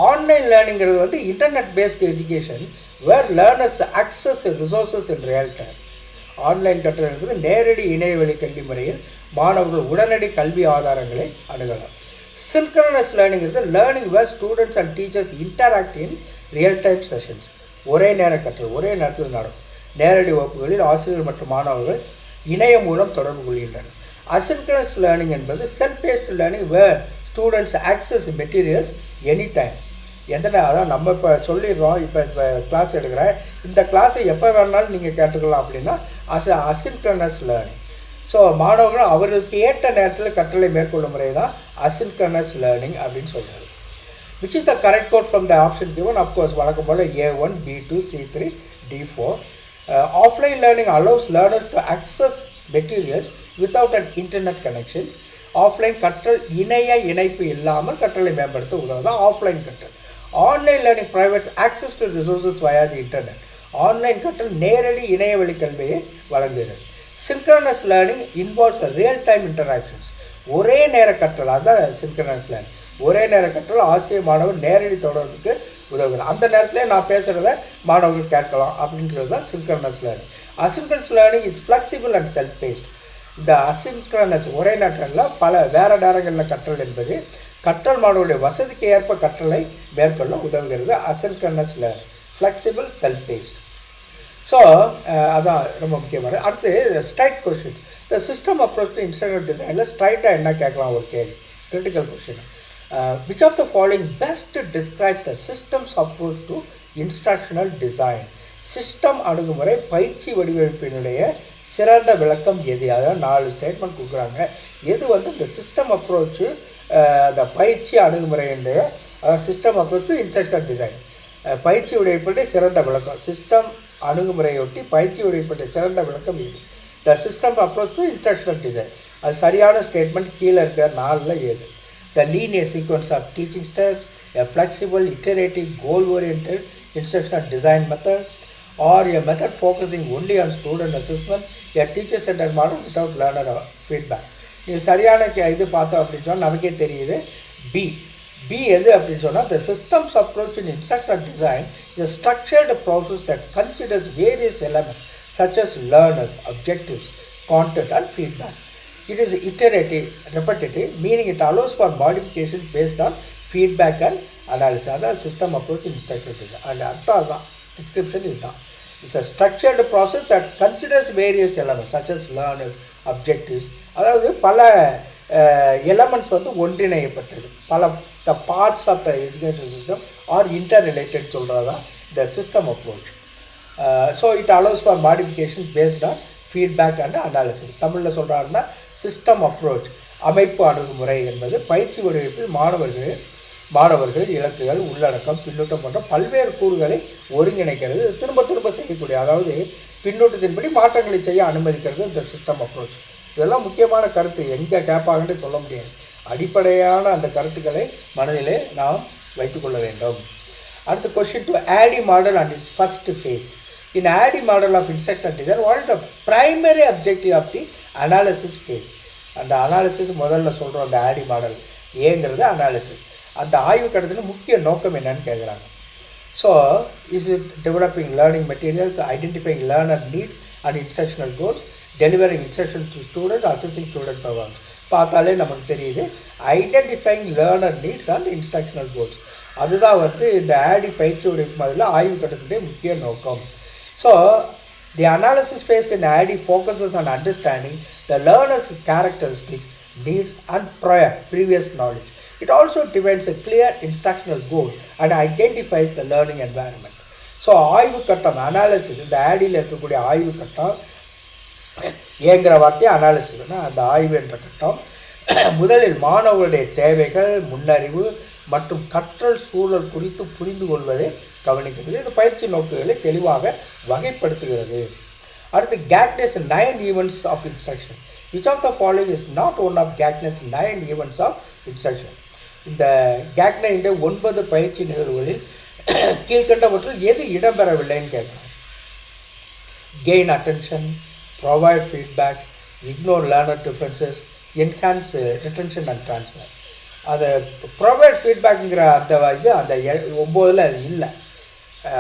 ஆன்லைன் லேர்னிங்கிறது வந்து internet based education where learners access resources in real time. Online கற்றல் என்பது நேரடி இணையவழி கல்வி முறையில் மாணவர்கள் உடனடி கல்வி ஆதாரங்களை அணுகலாம். சின்க்ரனஸ் லேர்னிங்கிறது learning where students and teachers interact in real time sessions. ஒரே நேர கற்றல், ஒரே நேரத்தில் நடக்கும். நேரடி வகுப்புகளில் ஆசிரியர் மற்றும் மாணவர்கள் இணையம் மூலம் தொடர்பு கொள்கின்றனர். அசின்க்ரனஸ் லேர்னிங் என்பது self paced learning where students access materials any time. அதான் நம்ம இப்போ சொல்லிடுறோம், இப்போ கிளாஸ் எடுக்கிறேன், இந்த கிளாஸை எப்போ வேணாலும் நீங்கள் கேட்டுக்கலாம் அப்படின்னா அசின்க்ரனஸ் லேர்னிங். ஸோ மாணவர்கள் அவர்களுக்கு ஏற்ற நேரத்தில் கற்றலை மேற்கொள்ளும் முறை தான் அசின்க்ரனஸ் லேர்னிங் அப்படின்னு சொல்கிறது. Which is the correct code from the option given? Of course, வழக்கம் போல A1, B2, C3, D4. Offline learning allows learners to access materials without an internet connections. Offline கற்றல் இணைப்பு இல்லாமல் கற்றலை மேம்படுத்த உதவுதான் ஆஃப்லைன் கற்றல். Online learning privates access to resources via the internet. Online கற்றல் நேரடி இணையவழி கல்வியை வழங்குகிறது. Synchronous learning involves real time interactions. ஒரே நேர கற்றல், அதுதான் சின்க்ரனஸ் லேர்னிங். ஒரே நேர கற்றல் ஆசிரியர் மாணவர் நேரடி தொடர்புக்கு உதவுகிறது. அந்த நேரத்தில் நான் பேசுகிறத மாணவர்கள் கேட்கலாம் அப்படின்றது தான் synchronous learning. Asynchronous learning is flexible and self paced. இந்த அசின்க்ரனஸ் ஒரே நேரத்தில் பல வேறு நேரங்களில் கற்றல் என்பது கற்றல் மாணவருடைய வசதிக்கு ஏற்ப கற்றலை மேற்கொள்ள உதவுகிறது. Asynchronous learning flexible self paced. So அதான் ரொம்ப முக்கியமானது. அடுத்து straight questions. The system approach to instructional டிசைனில் ஸ்ட்ரைட்டாக என்ன கேட்கலாம் ஒரு கேள்வி, critical question. Which of the following best describes the system's approach to instructional design? System அணுகுமுறை பயிற்சி வடிவமைப்பினுடைய சிறந்த விளக்கம் எது? அதெல்லாம் 4 ஸ்டேட்மெண்ட் கொடுக்குறாங்க. எது வந்து இந்த சிஸ்டம் அப்ரோச்சு, அந்த பயிற்சி அணுகுமுறையினுடைய system approach to instructional design, பயிற்சி வடிவமைப்பினுடைய சிறந்த விளக்கம். சிஸ்டம் அணுகுமுறையொட்டி பயிற்சி வடிவமைப்பினுடைய சிறந்த விளக்கம் எது? த system approach to instructional design. அது சரியான ஸ்டேட்மெண்ட் கீழே இருக்கிற 4ல் எது? The linear sequence of teaching steps, a flexible, iterative, goal-oriented instructional design method, or a method focusing only on student assessment, a teacher-centered model without learner feedback. நீங்கள் சரியான இது பார்த்தோம் அப்படின்னு சொன்னால் நமக்கே தெரியுது. பி எது அப்படின்னு சொன்னால் the system's approach in instructional design is a structured process that considers various elements such as learners, objectives, content and feedback. It is iterative, repetitive, meaning it allows for modification based on feedback and analysis. That's system approach in instructional design. And Artha description is that. It's a structured process that considers various elements such as learners, objectives. அதாவது பல elements வந்து ஒன்றிணையப்பட்டது. பல the parts of the education system are interrelated சொல்றதா the system approach. So it allows for modification based on feedback and analysis. தமிழில் சொல்கிறாருன்னா system approach அமைப்பு அணுகுமுறை என்பது பயிற்சி வடிவமைப்பில் மாணவர்கள் இலக்குகள் உள்ளடக்கம் பின்னூட்டம் போன்ற பல்வேறு கூறுகளை ஒருங்கிணைக்கிறது திரும்ப செய்யக்கூடிய அதாவது பின்னூட்டத்தின்படி மாற்றங்களை செய்ய அனுமதிக்கிறது இந்த சிஸ்டம் அப்ரோச். இதெல்லாம் முக்கியமான கருத்து, எங்கே கேட்பாங்கன்னு சொல்ல முடியாது. அடிப்படையான அந்த கருத்துக்களை மனதிலே நாம் வைத்துக்கொள்ள வேண்டும். அடுத்த question, to ADDIE model and it's first face. In ADDIE model of instructional design, what is the primary objective of the analysis phase? அந்த அனாலிசிஸ் முதல்ல சொல்கிறோம். அந்த ADDIE மாடல் ஏங்கிறது அனாலிசிஸ். அந்த ஆய்வு கட்டத்தில் முக்கிய நோக்கம் என்னன்னு கேட்குறாங்க. So is it developing learning materials, identifying learner needs and instructional goals, delivering instruction to student, assessing student performance. பார்த்தாலே நமக்கு தெரியுது identifying learner needs and instructional goals. அதுதான் வந்து இந்த ADDIE பயிற்சியுடைய முதல்ல ஆய்வு கட்டத்துடைய முக்கிய நோக்கம். So, the analysis phase in ADDIE focuses on understanding the learner's characteristics, needs and previous knowledge. It also defines a clear instructional goal and identifies the learning environment. So, ஆய்வு கட்டம் analysis, இந்த ADDIEல இருக்கக்கூடிய ஆய்வு கட்டம் ஏங்கிற வார்த்தையை அனாலிசிஸ்னா அந்த ஆய்வு என்ற கட்டம் முதலில் மாணவர்களுடைய தேவைகள், முன்னறிவு மற்றும் கற்றல் சூழல் குறித்து புரிந்து கொள்வதை கவனிக்கிறது. இந்த பயிற்சி நோக்குகளை தெளிவாக வகைப்படுத்துகிறது. அடுத்து Gagne's 9 events of instruction. Which of the following is not one of Gagne's 9 events of instruction. இந்த கேக்னஸுடைய 9 பயிற்சி நிகழ்வுகளில் கீழ்கண்டவற்றில் எது இடம்பெறவில்லைன்னு கேட்குறாங்க. Gain attention, provide feedback, ignore learner differences, enhance retention and transfer. அதை ப்ரொவைட் ஃபீட்பேக்குங்கிற அந்த இது அந்த 9ல் அது இல்லை.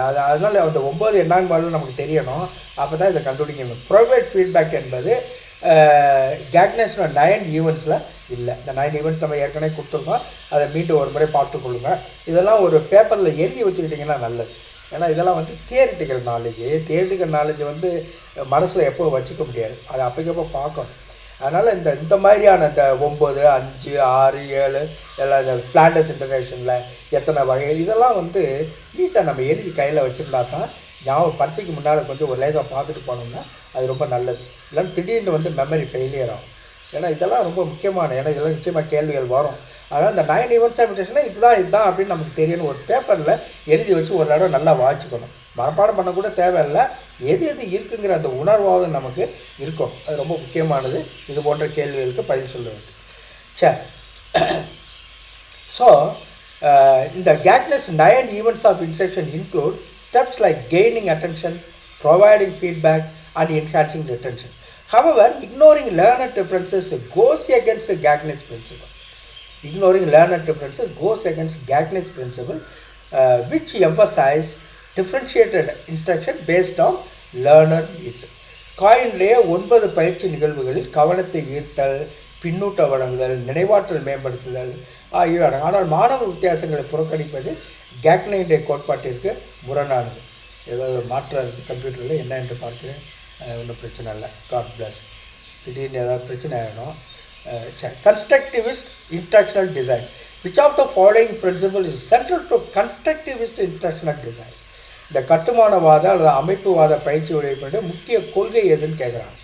அதனால் அந்த 9 என்னன்னு பாடலும் நமக்கு தெரியணும். அப்போ தான் இதை கண்டுபிடிக்கணும். ப்ரொவைட் ஃபீட்பேக் என்பது கேக்னஸோட 9 ஈவெண்ட்ஸில் இல்லை. இந்த 9 ஈவெண்ட்ஸ் நம்ம ஏற்கனவே கொடுத்துருக்கோம். அதை மீண்டும் ஒரு முறை பார்த்துக்கொள்ளுங்க. இதெல்லாம் ஒரு பேப்பரில் எழுதி வச்சுக்கிட்டிங்கன்னா நல்லது. ஏன்னா இதெல்லாம் வந்து தியரிட்டிக்கல் நாலேஜ் வந்து மனசில் எப்போ வச்சுக்க முடியாது. அதை அப்போக்கப்போ பார்க்கணும். அதனால் இந்த மாதிரியான இந்த 9, 5, 6, 7 எல்லாம் இந்த ஃப்ளாண்டர்ஸ் இன்டர்நேஷனில் எத்தனை வகைகள் இதெல்லாம் வந்து நீட்டாக நம்ம எழுதி கையில் வச்சுருந்தா தான் ஞாபகம் பரீட்சைக்கு முன்னால் கொஞ்சம் ஒரு லேசாக பார்த்துட்டு போனோம்னா அது ரொம்ப நல்லது. இல்லைன்னா திடீர்னு வந்து மெமரி ஃபெயிலியர் ஆகும். ஏன்னா இதெல்லாம் ரொம்ப முக்கியமான, ஏன்னா இதெல்லாம் நிச்சயமாக கேள்விகள் வரும். அதனால் இந்த 9 ஈவெண்ட்ஸ் ஆஃப் இன்ஸ்ட்ரக்ஷன் இதுதான் அப்படின்னு நமக்கு தெரியணும். ஒரு பேப்பரில் எழுதி வச்சு ஒரு தடவை நல்லா வாசிக்கணும். மனப்பாடம் பண்ணக்கூட தேவையில்லை. எது இருக்குங்கிற அந்த உணர்வாக நமக்கு இருக்கும். அது ரொம்ப முக்கியமானது. இது போன்ற கேள்விகளுக்கு பதில் சொல்லுவது. சரி, ஸோ இந்த Gagne's 9 events of instruction include steps like gaining attention, providing feedback and enhancing retention. However, ignoring learner differences goes against the Gagne's principle. Which emphasize differentiated instruction based on learner needs. காயின்லேயே 9 பயிற்சி நிகழ்வுகளில் கவனத்தை ஈர்த்தல், பின்னூட்ட வழங்குதல், நினைவாற்றல் மேம்படுத்துதல் ஆகியவை. ஆனால் மாணவர் வித்தியாசங்களை புறக்கணிப்பது கேக்னைடைய கோட்பாட்டிற்கு முரணானது. ஏதாவது மாற்றம் இருக்குது கம்ப்யூட்டரில் என்ன என்று பார்க்கிறேன். ஒன்றும் பிரச்சனை இல்லை. God bless. திடீர்னு ஏதாவது பிரச்சனை ஆகிடும். சரி, constructivist instructional design. Which of the following principle is central to constructivist instructional design. இந்த கட்டுமானவாத அல்லது அமைப்புவாத பயிற்சி உடைய முக்கிய கொள்கை எதுன்னு கேட்குறாங்க.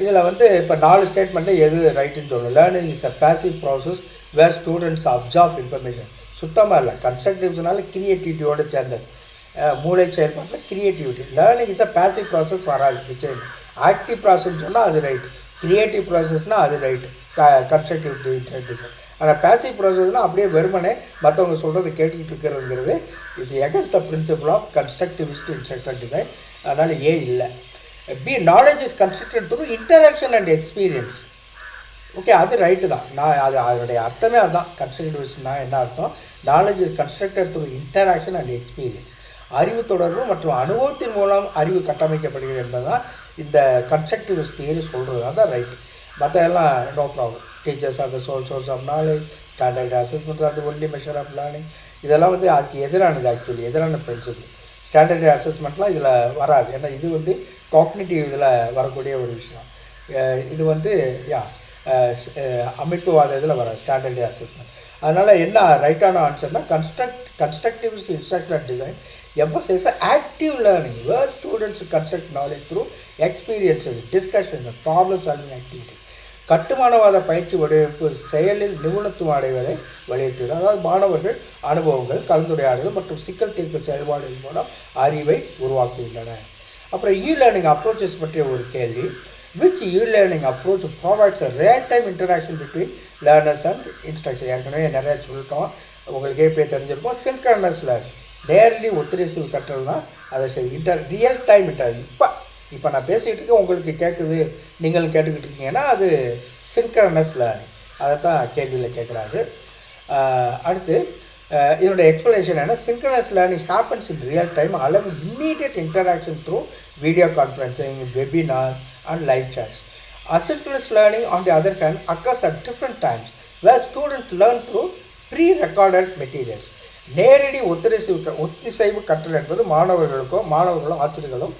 இதில் வந்து இப்போ 4 ஸ்டேட்மெண்ட்டில் எது ரைட்டுன்னு சொல்லணும். Learning is a passive process where students observe information. சுத்தமாக இல்லை. கன்ஸ்ட்ரக்டிவ்ஸ்னால கிரியேட்டிவிட்டியோடு சேர்ந்தது. மூளை செயல்பாட்டில் creativity. Learning is a passive process வராது. நிச்சயம் ஆக்டிவ் ப்ராசஸ்ன்னு சொன்னால் அது ரைட். கிரியேட்டிவ் ப்ராசஸ்னால் அது ரைட்டு. Constructivity design. ஆனால் பேசிவ் ப்ராசஸ்னால் அப்படியே வெறுமனே மற்றவங்க சொல்கிறது கேட்டுக்கிட்டு இருக்கிறதுங்கிறது is against the principle of constructivist instructional design. அதனால் ஏ இல்லை. B, knowledge is constructed through interaction and experience. Okay, அது ரைட்டு தான். அதனுடைய அர்த்தமே அதுதான். கன்ஸ்ட்ரக்டிவிஸ்ட்னா என்ன அர்த்தம்? Knowledge is constructed through interaction and experience. அறிவு தொடர்பு மற்றும் அனுபவத்தின் மூலம் அறிவு கட்டமைக்கப்படுகிறது என்பது தான் இந்த கன்ஸ்ட்ரக்டிவிஸ்ட் தியரி சொல்கிறது. அதான் ரைட்டு. மற்றெல்லாம் no problem. Teachers are the sole source of knowledge, standard assessment are the only measure of learning. இதெல்லாம் வந்து அதுக்கு எதிரானது, ஆக்சுவலி எதிரான பிரின்சிபிள். ஸ்டாண்டர்ட் அசஸ்மெண்ட்லாம் இதில் வராது. ஏன்னா இது வந்து காக்னிட்டிவ் இதில் வரக்கூடிய ஒரு விஷயம். இது வந்து அமைப்புவாத இதில் வராது ஸ்டாண்டர்ட் அசஸ்மெண்ட். அதனால் என்ன ரைட்டான ஆன்சர்னால் constructive instructional design emphasizes active learning where students construct knowledge through experiences, discussion, problem solving activity. கட்டுமானவாத பயிற்சி வடிவமைப்பு செயலில் நிபுணத்துவம் அடைவதை வலியுறுத்துகிறது. அதாவது மாணவர்கள் அனுபவங்கள், கலந்துரையாடல்கள் மற்றும் சிக்கல் தீர்க்கும் செயல்பாடுகள் மூலம் அறிவை உருவாக்குகின்றன. அப்புறம் e-learning approaches பற்றிய ஒரு கேள்வி. Which e-learning approach provides a real-time interaction between learners and instructors? ஏற்கனவே நிறைய சொல்லிட்டோம், உங்களுக்கே போய் தெரிஞ்சிருக்கோம். சின்க்ரனஸ் லேர்னிங், நேரடி ஒத்திசைவு கற்றல்னா அதை ரியல் டைம் இப்போ நான் பேசிகிட்டு இருக்கேன், உங்களுக்கு கேட்குது, நீங்களும் கேட்டுக்கிட்டு இருக்கீங்கன்னா அது சின்க்ரனஸ் லேர்னிங். அதை தான் கேள்வியில் கேட்குறாரு. அடுத்து இதனுடைய எக்ஸ்ப்ளனேஷன் என்ன? Synchronous learning happens in real time allowing immediate interaction through video conferencing, webinar and live chats. Asynchronous learning on the other hand occurs at different times where students learn through pre-recorded materials. நேரடி ஒத்திசைவு கற்றல் என்பது மாணவர்களும் ஆசிரியர்களும்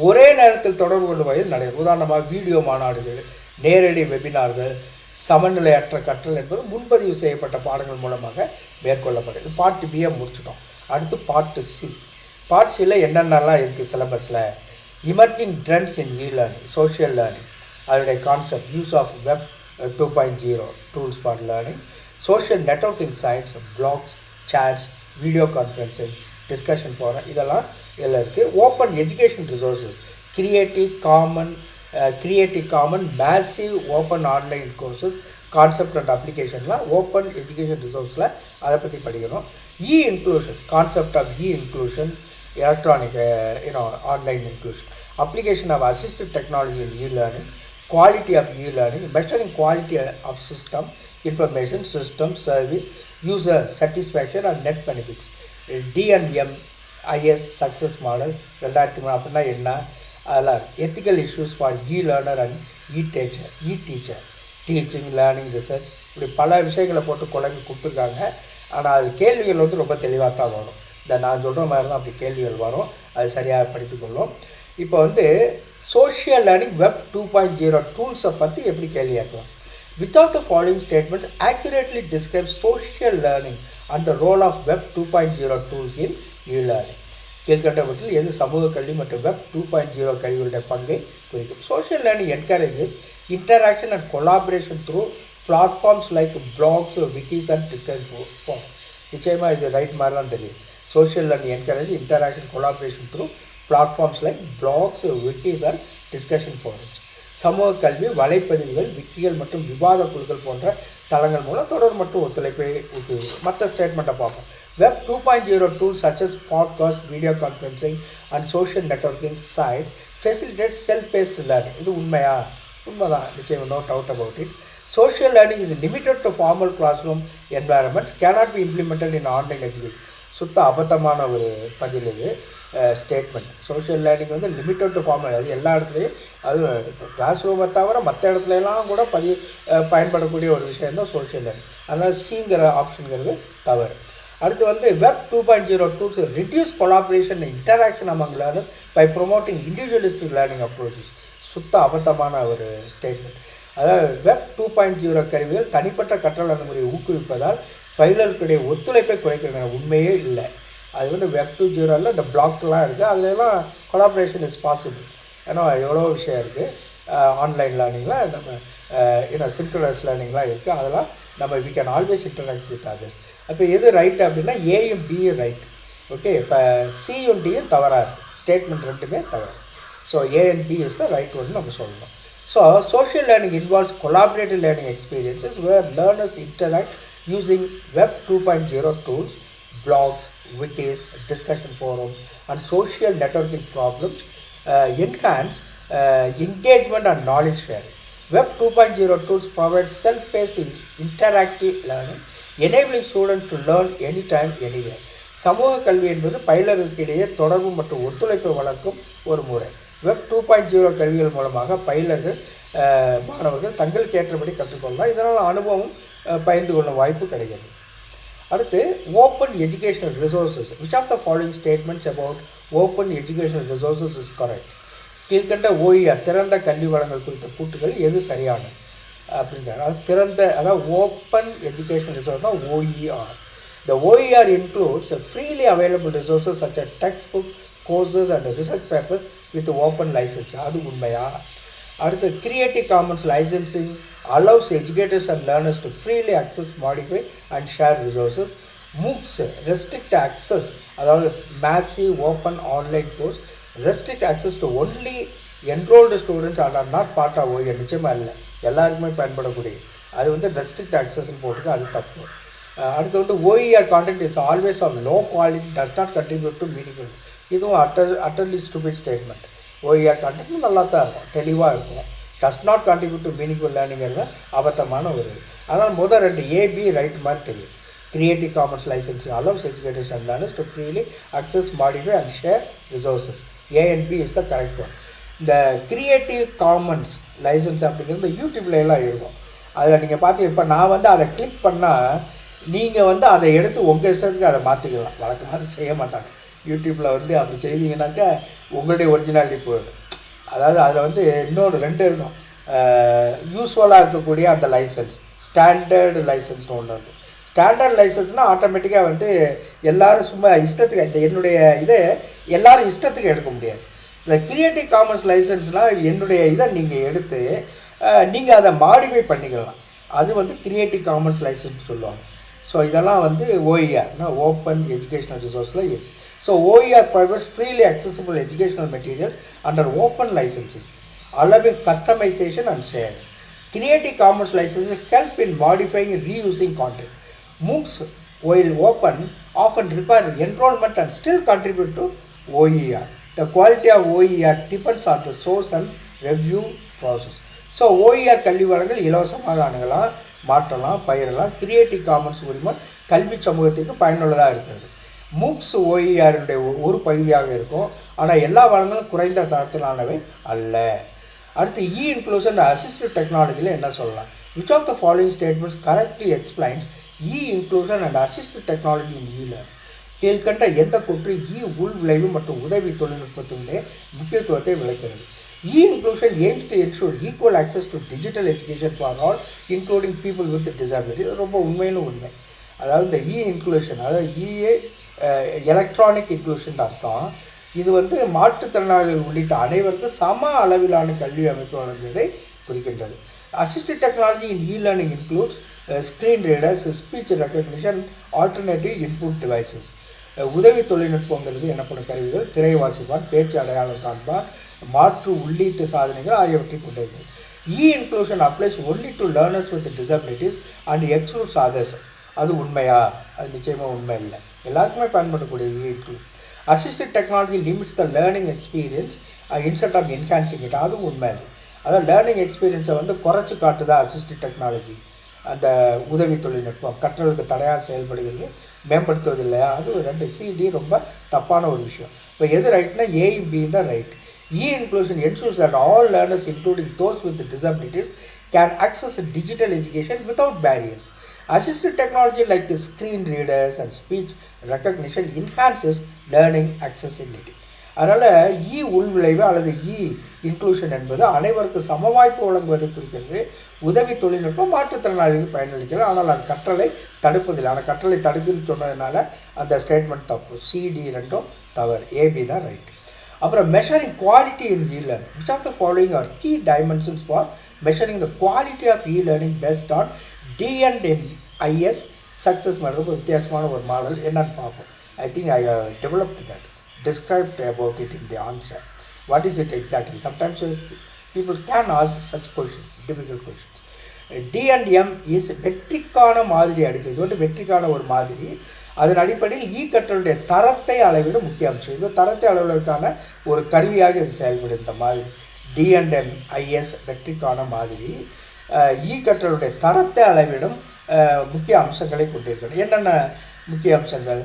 ஒரே நேரத்தில் தொடர்பு கொள்ளும் வகையில் நடைபெறும். உதாரணமாக வீடியோ மாநாடுகள், நேரடி வெபினார்கள். சமநிலையற்ற கற்றல் என்பது முன்பதிவு செய்யப்பட்ட பாடங்கள் மூலமாக மேற்கொள்ளப்படுது. பார்ட் பியை முடிச்சிட்டோம். அடுத்து பார்ட் சி. பார்ட் சியில் என்னென்னலாம் இருக்குது சிலபஸில்? Emerging trends in e-learning, social learning, அதனுடைய concept, use of web 2.0 tools for learning, social networking sites, blogs, chats, video conferencing, discussion forum, இதெல்லாம் இதில் இருக்குது. Open education resources, creative common massive open online courses, concept and அப்ளிகேஷன்லாம் open education ரிசோர்ஸில் அதை பற்றி படிக்கணும். Inclusion, concept of inclusion, electronic online inclusion, application of assistive technology in e-learning, quality of e-learning, measuring quality of system, information, system, service, user satisfaction and net benefits. DNMIS success model 2003 அப்படின்னா என்ன? அதில் ethical issues for e-learner and e-teacher, teaching, learning, research, இப்படி பல விஷயங்களை போட்டு குழம்பி கொடுத்துருக்காங்க. ஆனால் அது கேள்விகள் வந்து ரொம்ப தெளிவாக தான் வரும். இந்த நான் சொல்கிற மாதிரி தான் அப்படி கேள்விகள் வரும், அது சரியாக படித்துக்கொள்ளும். இப்போ வந்து சோஷியல் லேர்னிங் வெப் 2.0 டூல்ஸை பற்றி எப்படி கேள்வி கேட்கலாம்? Without the following statements accurately describe social learning and the role of web 2.0 tools in e-learning. கீழ்கண்டவற்றில் எது சமூக கல்வி மற்றும் வெப் 2.0 கல்வியுடைய பங்கை குறிக்கும்? Social learning encourages interaction and collaboration through platforms like blogs, wikis and discussion forums. நிச்சயமாக இது right மாதிரி தான் தெரியும். Social learning encourage interaction collaboration through platforms like blogs, wikis and discussion forums. சமூக கல்வி வலைப்பதிவுகள், விக்கிகள் மற்றும் விவாத குழுக்கள் போன்ற தளங்கள் மூலம் தொடர் மற்றும் ஒத்துழைப்பை ஊக்குவிக்கும். மற்ற ஸ்டேட்மெண்ட்டை பார்ப்போம். Web 2.0 tools such as podcast, video conferencing and social networking sites facilitate self paced learning. இது உண்மைதான், நிச்சயம், no doubt about it. Social learning is limited to formal classroom environments, cannot be implemented in online education. சுத்த அபத்தமான ஒரு பதில் இது statement. Social learning வந்து limited to formal, அது எல்லா இடத்துலையும், அது கிளாஸ் ரூமை தவிர மற்ற இடத்துலலாம் கூட பயன்படக்கூடிய ஒரு விஷயந்தான் சோஷியல் லேர்னிங். அதனால் சிங்கிற ஆப்ஷனுங்கிறது தவறு. அடுத்து வந்து web 2.0 tools reduce collaboration interaction among learners by promoting individualistic learning approaches. சுத்த அபத்தமான ஒரு ஸ்டேட்மெண்ட். அதாவது வெப் 2.0 கருவிகள் தனிப்பட்ட கற்றல் அணுகுமுறையை ஊக்குவிப்பதால் பயிலர்களுடைய ஒத்துழைப்பை குறைக்கின்றன. உண்மையே இல்லை. அது வந்து வெப் 2.0 இந்த பிளாக்லாம் இருக்குது, அதுலலாம் கொலாபரேஷன் இஸ் பாசிபிள். ஏன்னா எவ்வளோ விஷயம் இருக்குது. ஆன்லைன் லேர்னிங்லாம் நம்ம சின்க்ரோனஸ் லேர்னிங்லாம் இருக்குது, அதெல்லாம் நம்ம we can always interact with others. அப்போ எது ரைட் அப்படின்னா ஏயும் பியும் ரைட். ஓகே, இப்போ சியும் டியும் தவறாக இருக்குது, ஸ்டேட்மெண்ட் ரெண்டுமே தவறு. So A and B is the right ஒன்று நம்ம சொல்லணும். So, social learning involves collaborative learning experiences where learners interact using Web 2.0 tools, blogs, wikis, discussion forums, and social networking problems enhance engagement and knowledge sharing. Web 2.0 tools provide self-paced interactive learning, enabling students to learn anytime, anywhere. சமூக கல்வி என்பது பயிலர்களுக்கிடையே தொடர்பு மற்றும் ஒத்துழைப்பை வளர்க்கும் ஒரு முறை. Web 2.0 கருவிகள் மூலமாக பயிலர்கள் மாணவர்கள் தங்களுக்கு ஏற்றபடி கற்றுக்கொள்ளலாம். இதனால் அனுபவம் பகிர்ந்து கொள்ளும் வாய்ப்பு கிடைக்கிறது. அடுத்து open educational resources. Which of the following statements about open educational resources is correct? கீழ்கண்ட OER திறந்த கல்வி வளங்கள் குறித்த கூட்டுகள் எது சரியானது அப்படிங்கிறார். அதாவது ஓப்பன் எஜுகேஷனல் ரிசோர்ஸ் தான் OER. The OER includes freely available resources such as textbook, courses and research papers with open license. அது உண்மையா? அடுத்து Creative Commons licensing allows educators and learners to freely access, modify and share resources. MOOCs restrict access, அதாவது massive open online course restrict access to only enrolled students and are not part of OER. நிச்சயமா இல்லை, எல்லாருக்குமே பயன்படக்கூடிய அது வந்து restrict ஆக்சஸ்ன்னு போட்டுருக்கு, அது தப்பு. அடுத்து வந்து OER content is always of low quality, does not contribute to meaningful. இதுவும் utterly stupid statement. OER content நல்லா தான் இருக்கும், தெளிவாக இருக்கும். does not contribute to meaningful learning அபத்தமான ஒரு. ஆனால் முதல் ரெண்டு AB ரைட் மாதிரி தெரியும். Creative Commons licensing allows educators and learners to freely access, modify and share resources. A and B is the correct one. இந்த Creative Commons லைசன்ஸ் அப்படிங்கிறது யூடியூப்ல எல்லாம் இருக்கும். அதில் நீங்கள் பார்த்தீங்க, இப்போ நான் வந்து அதை கிளிக் பண்ணால் நீங்கள் வந்து அதை எடுத்து உங்கள் இஷ்டத்துக்கு அதை மாற்றிக்கலாம். வழக்கமாக செய்ய மாட்டாங்க. யூடியூப்பில் வந்து அப்படி செய்தீங்கன்னாக்கா உங்களுடைய ஒரிஜினாலிட்டி போயிடும். அதாவது அதில் வந்து இன்னொரு ரெண்டு இருக்கும். யூஸ்வலாக இருக்கக்கூடிய அந்த லைசன்ஸ், ஸ்டாண்டர்டு லைசன்ஸ்னு ஒன்று இருக்கும். ஸ்டாண்டர்ட் லைசன்ஸ்னால் ஆட்டோமேட்டிக்காக வந்து எல்லோரும் சும்மா இஷ்டத்துக்கு என்னுடைய இதை எல்லோரும் இஷ்டத்துக்கு எடுக்க முடியாது. இந்த கிரியேட்டிவ் காமன்ஸ் லைசன்ஸ்னால் என்னுடைய இதை நீங்கள் எடுத்து நீங்கள் அதை மாடிஃபை பண்ணிக்கலாம். அது வந்து கிரியேட்டிவ் காமன்ஸ் லைசன்ஸ் சொல்லுவாங்க. ஸோ இதெல்லாம் வந்து OER ஓப்பன் எஜுகேஷனல் ரிசோர்ஸில் இருக்குது. So OER provides freely accessible educational materials under open licenses, allowing customization and sharing. Creative Commons licenses help in modifying and reusing content. MOOCs, while open, often require enrollment and still contribute to OER. The quality of OER depends on the source and review process. So OER கல்வி வளங்கள் இலவசமாக அணுகலாம், மாற்றலாம், பயிரலாம். Creative commons உரிமம் கல்வி சமூகத்திற்கு பயனுள்ளதாக இருக்கிறது. MOOCs OER ஒரு பகுதியாக இருக்கும், ஆனால் எல்லா வளங்களும் குறைந்த தரத்திலானவை அல்ல. அடுத்து இன்க்ளூஷன் அசிஸ்டிவ் டெக்னாலஜியில் என்ன சொல்லலாம்? Which of the following statements correctly explains inclusion and assistive technology in e-learning? கீழ்கண்ட எந்த கூற்று உள் விளைவு மற்றும் உதவி தொழில்நுட்பத்தினுடைய முக்கியத்துவத்தை விளக்கிறது? E-inclusion aims to ensure equal access to digital education for all, including people with disabilities. ரொம்ப உண்மையிலும் உண்மை. அதாவது இந்த E-inclusion, அதாவது எலக்ட்ரானிக் இன்க்ளூஷன் அர்த்தம். இது வந்து மாற்றுத்திறனாளிகள் உள்ளிட்ட அனைவருக்கும் சம அளவிலான கல்வி அமைப்பு வழங்குவதை குறிக்கின்றது. Assistive technology in e-learning includes screen readers, speech recognition, alternative input devices. உதவி தொழில்நுட்பங்கிறது எனப்படும் கருவிகள் திரை வாசிப்பான், பேச்சு அடையாளம் காண்பான், மாற்று உள்ளீட்டு சாதனைகள் ஆகியவற்றை கொண்டிருக்கிறது. E-inclusion applies only to learners with disabilities and excludes others. அது உண்மையா? அது நிச்சயமாக உண்மை இல்லை. எல்லாருக்குமே பயன்படக்கூடிய E-inclusion. Assistive technology limits the learning experience instead of enhancing it. அது உண்மை இல்லை. அதாவது லேர்னிங் எக்ஸ்பீரியன்ஸை வந்து குறைச்சி காட்டுதா அசிஸ்டிவ் டெக்னாலஜி, அந்த உதவி தொழில்நுட்பம் கற்றலுக்கு தடையாக செயல்படுகிறது, மேம்படுத்துவது இல்லையா? அது ரெண்டு CD ரொம்ப தப்பான ஒரு விஷயம். இப்போ எது ரைட்னா A B தான் right. E-inclusion ensures that all learners, including those with disabilities, can access digital education without barriers. Assistive technology like screen readers and speech recognition enhances learning accessibility. அதனால் உள்விளைவு அல்லது இன்க்ளூஷன் என்பது அனைவருக்கு சம வாய்ப்பு வழங்குவதை குறிக்கிறது. உதவி தொழில்நுட்பம் மாற்றுத்திறனாளிகள் பயனளிக்கிறது, ஆனால் அது கற்றலை தடுப்பதில்லை. ஆனால் கற்றலை தடுக்குன்னு சொன்னதுனால அந்த ஸ்டேட்மெண்ட் தப்பு. CD ரெண்டும் தவறு. AB தான் ரைட். அப்புறம் measuring quality in e-learning. Which of the following are key dimensions for measuring the quality of e-learning based on D&MIS success model? வித்தியாசமான ஒரு மாடல் என்னன்னு பார்ப்போம். I think I developed that, described about it in the answer. What is it exactly? Sometimes people can ask such questions, difficult questions. D&M is வெற்றிக்கான மாதிரி அடிப்படை. இது வந்து வெற்றிக்கான ஒரு மாதிரி. அதன் அடிப்படையில் கற்றலுடைய தரத்தை அளவிட முக்கிய அம்சம். இது தரத்தை அளவிற்கான ஒரு கருவியாக இது செயல்படும். இந்த மாதிரி D&MIS வெற்றிக்கான மாதிரி கற்றலுடைய தரத்தை அளவிடும் முக்கிய அம்சங்களை கொண்டிருக்கணும். என்னென்ன முக்கிய அம்சங்கள்?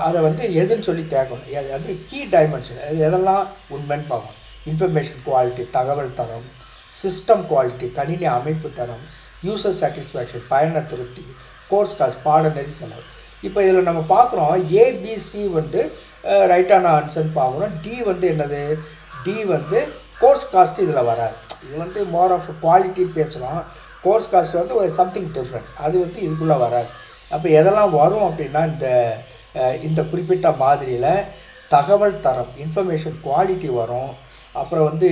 அதை வந்து எதுன்னு சொல்லி கேட்கணும். அது கீ டைமென்ஷன், எதெல்லாம் உண்மைன்னு பார்க்கணும். இன்ஃபர்மேஷன் குவாலிட்டி தகவல் தரம், சிஸ்டம் குவாலிட்டி கணினி அமைப்பு தரம், யூசர் சாட்டிஸ்ஃபேக்ஷன் பயனர் திருப்தி, கோர்ஸ் காஸ்ட் பாடநெறி செலவு. இப்போ இதில் நம்ம பார்க்குறோம் ஏபிசி வந்து ரைட்டான ஆன்சர்னு பார்க்குறோம். டி வந்து என்னது, டி வந்து கோர்ஸ் காஸ்ட் இதில் வராது. இது வந்து மோர் ஆஃப் குவாலிட்டி பேசலாம். கோர்ஸ் காஸ்ட் வந்து ஒரு சம்திங் டிஃப்ரெண்ட், அது வந்து இதுக்குள்ளே வராது. அப்போ எதெல்லாம் வரும் அப்படின்னா இந்த குறிப்பிட்ட மாதிரியில் தகவல் தரம் இன்ஃபர்மேஷன் குவாலிட்டி வரும், அப்புறம் வந்து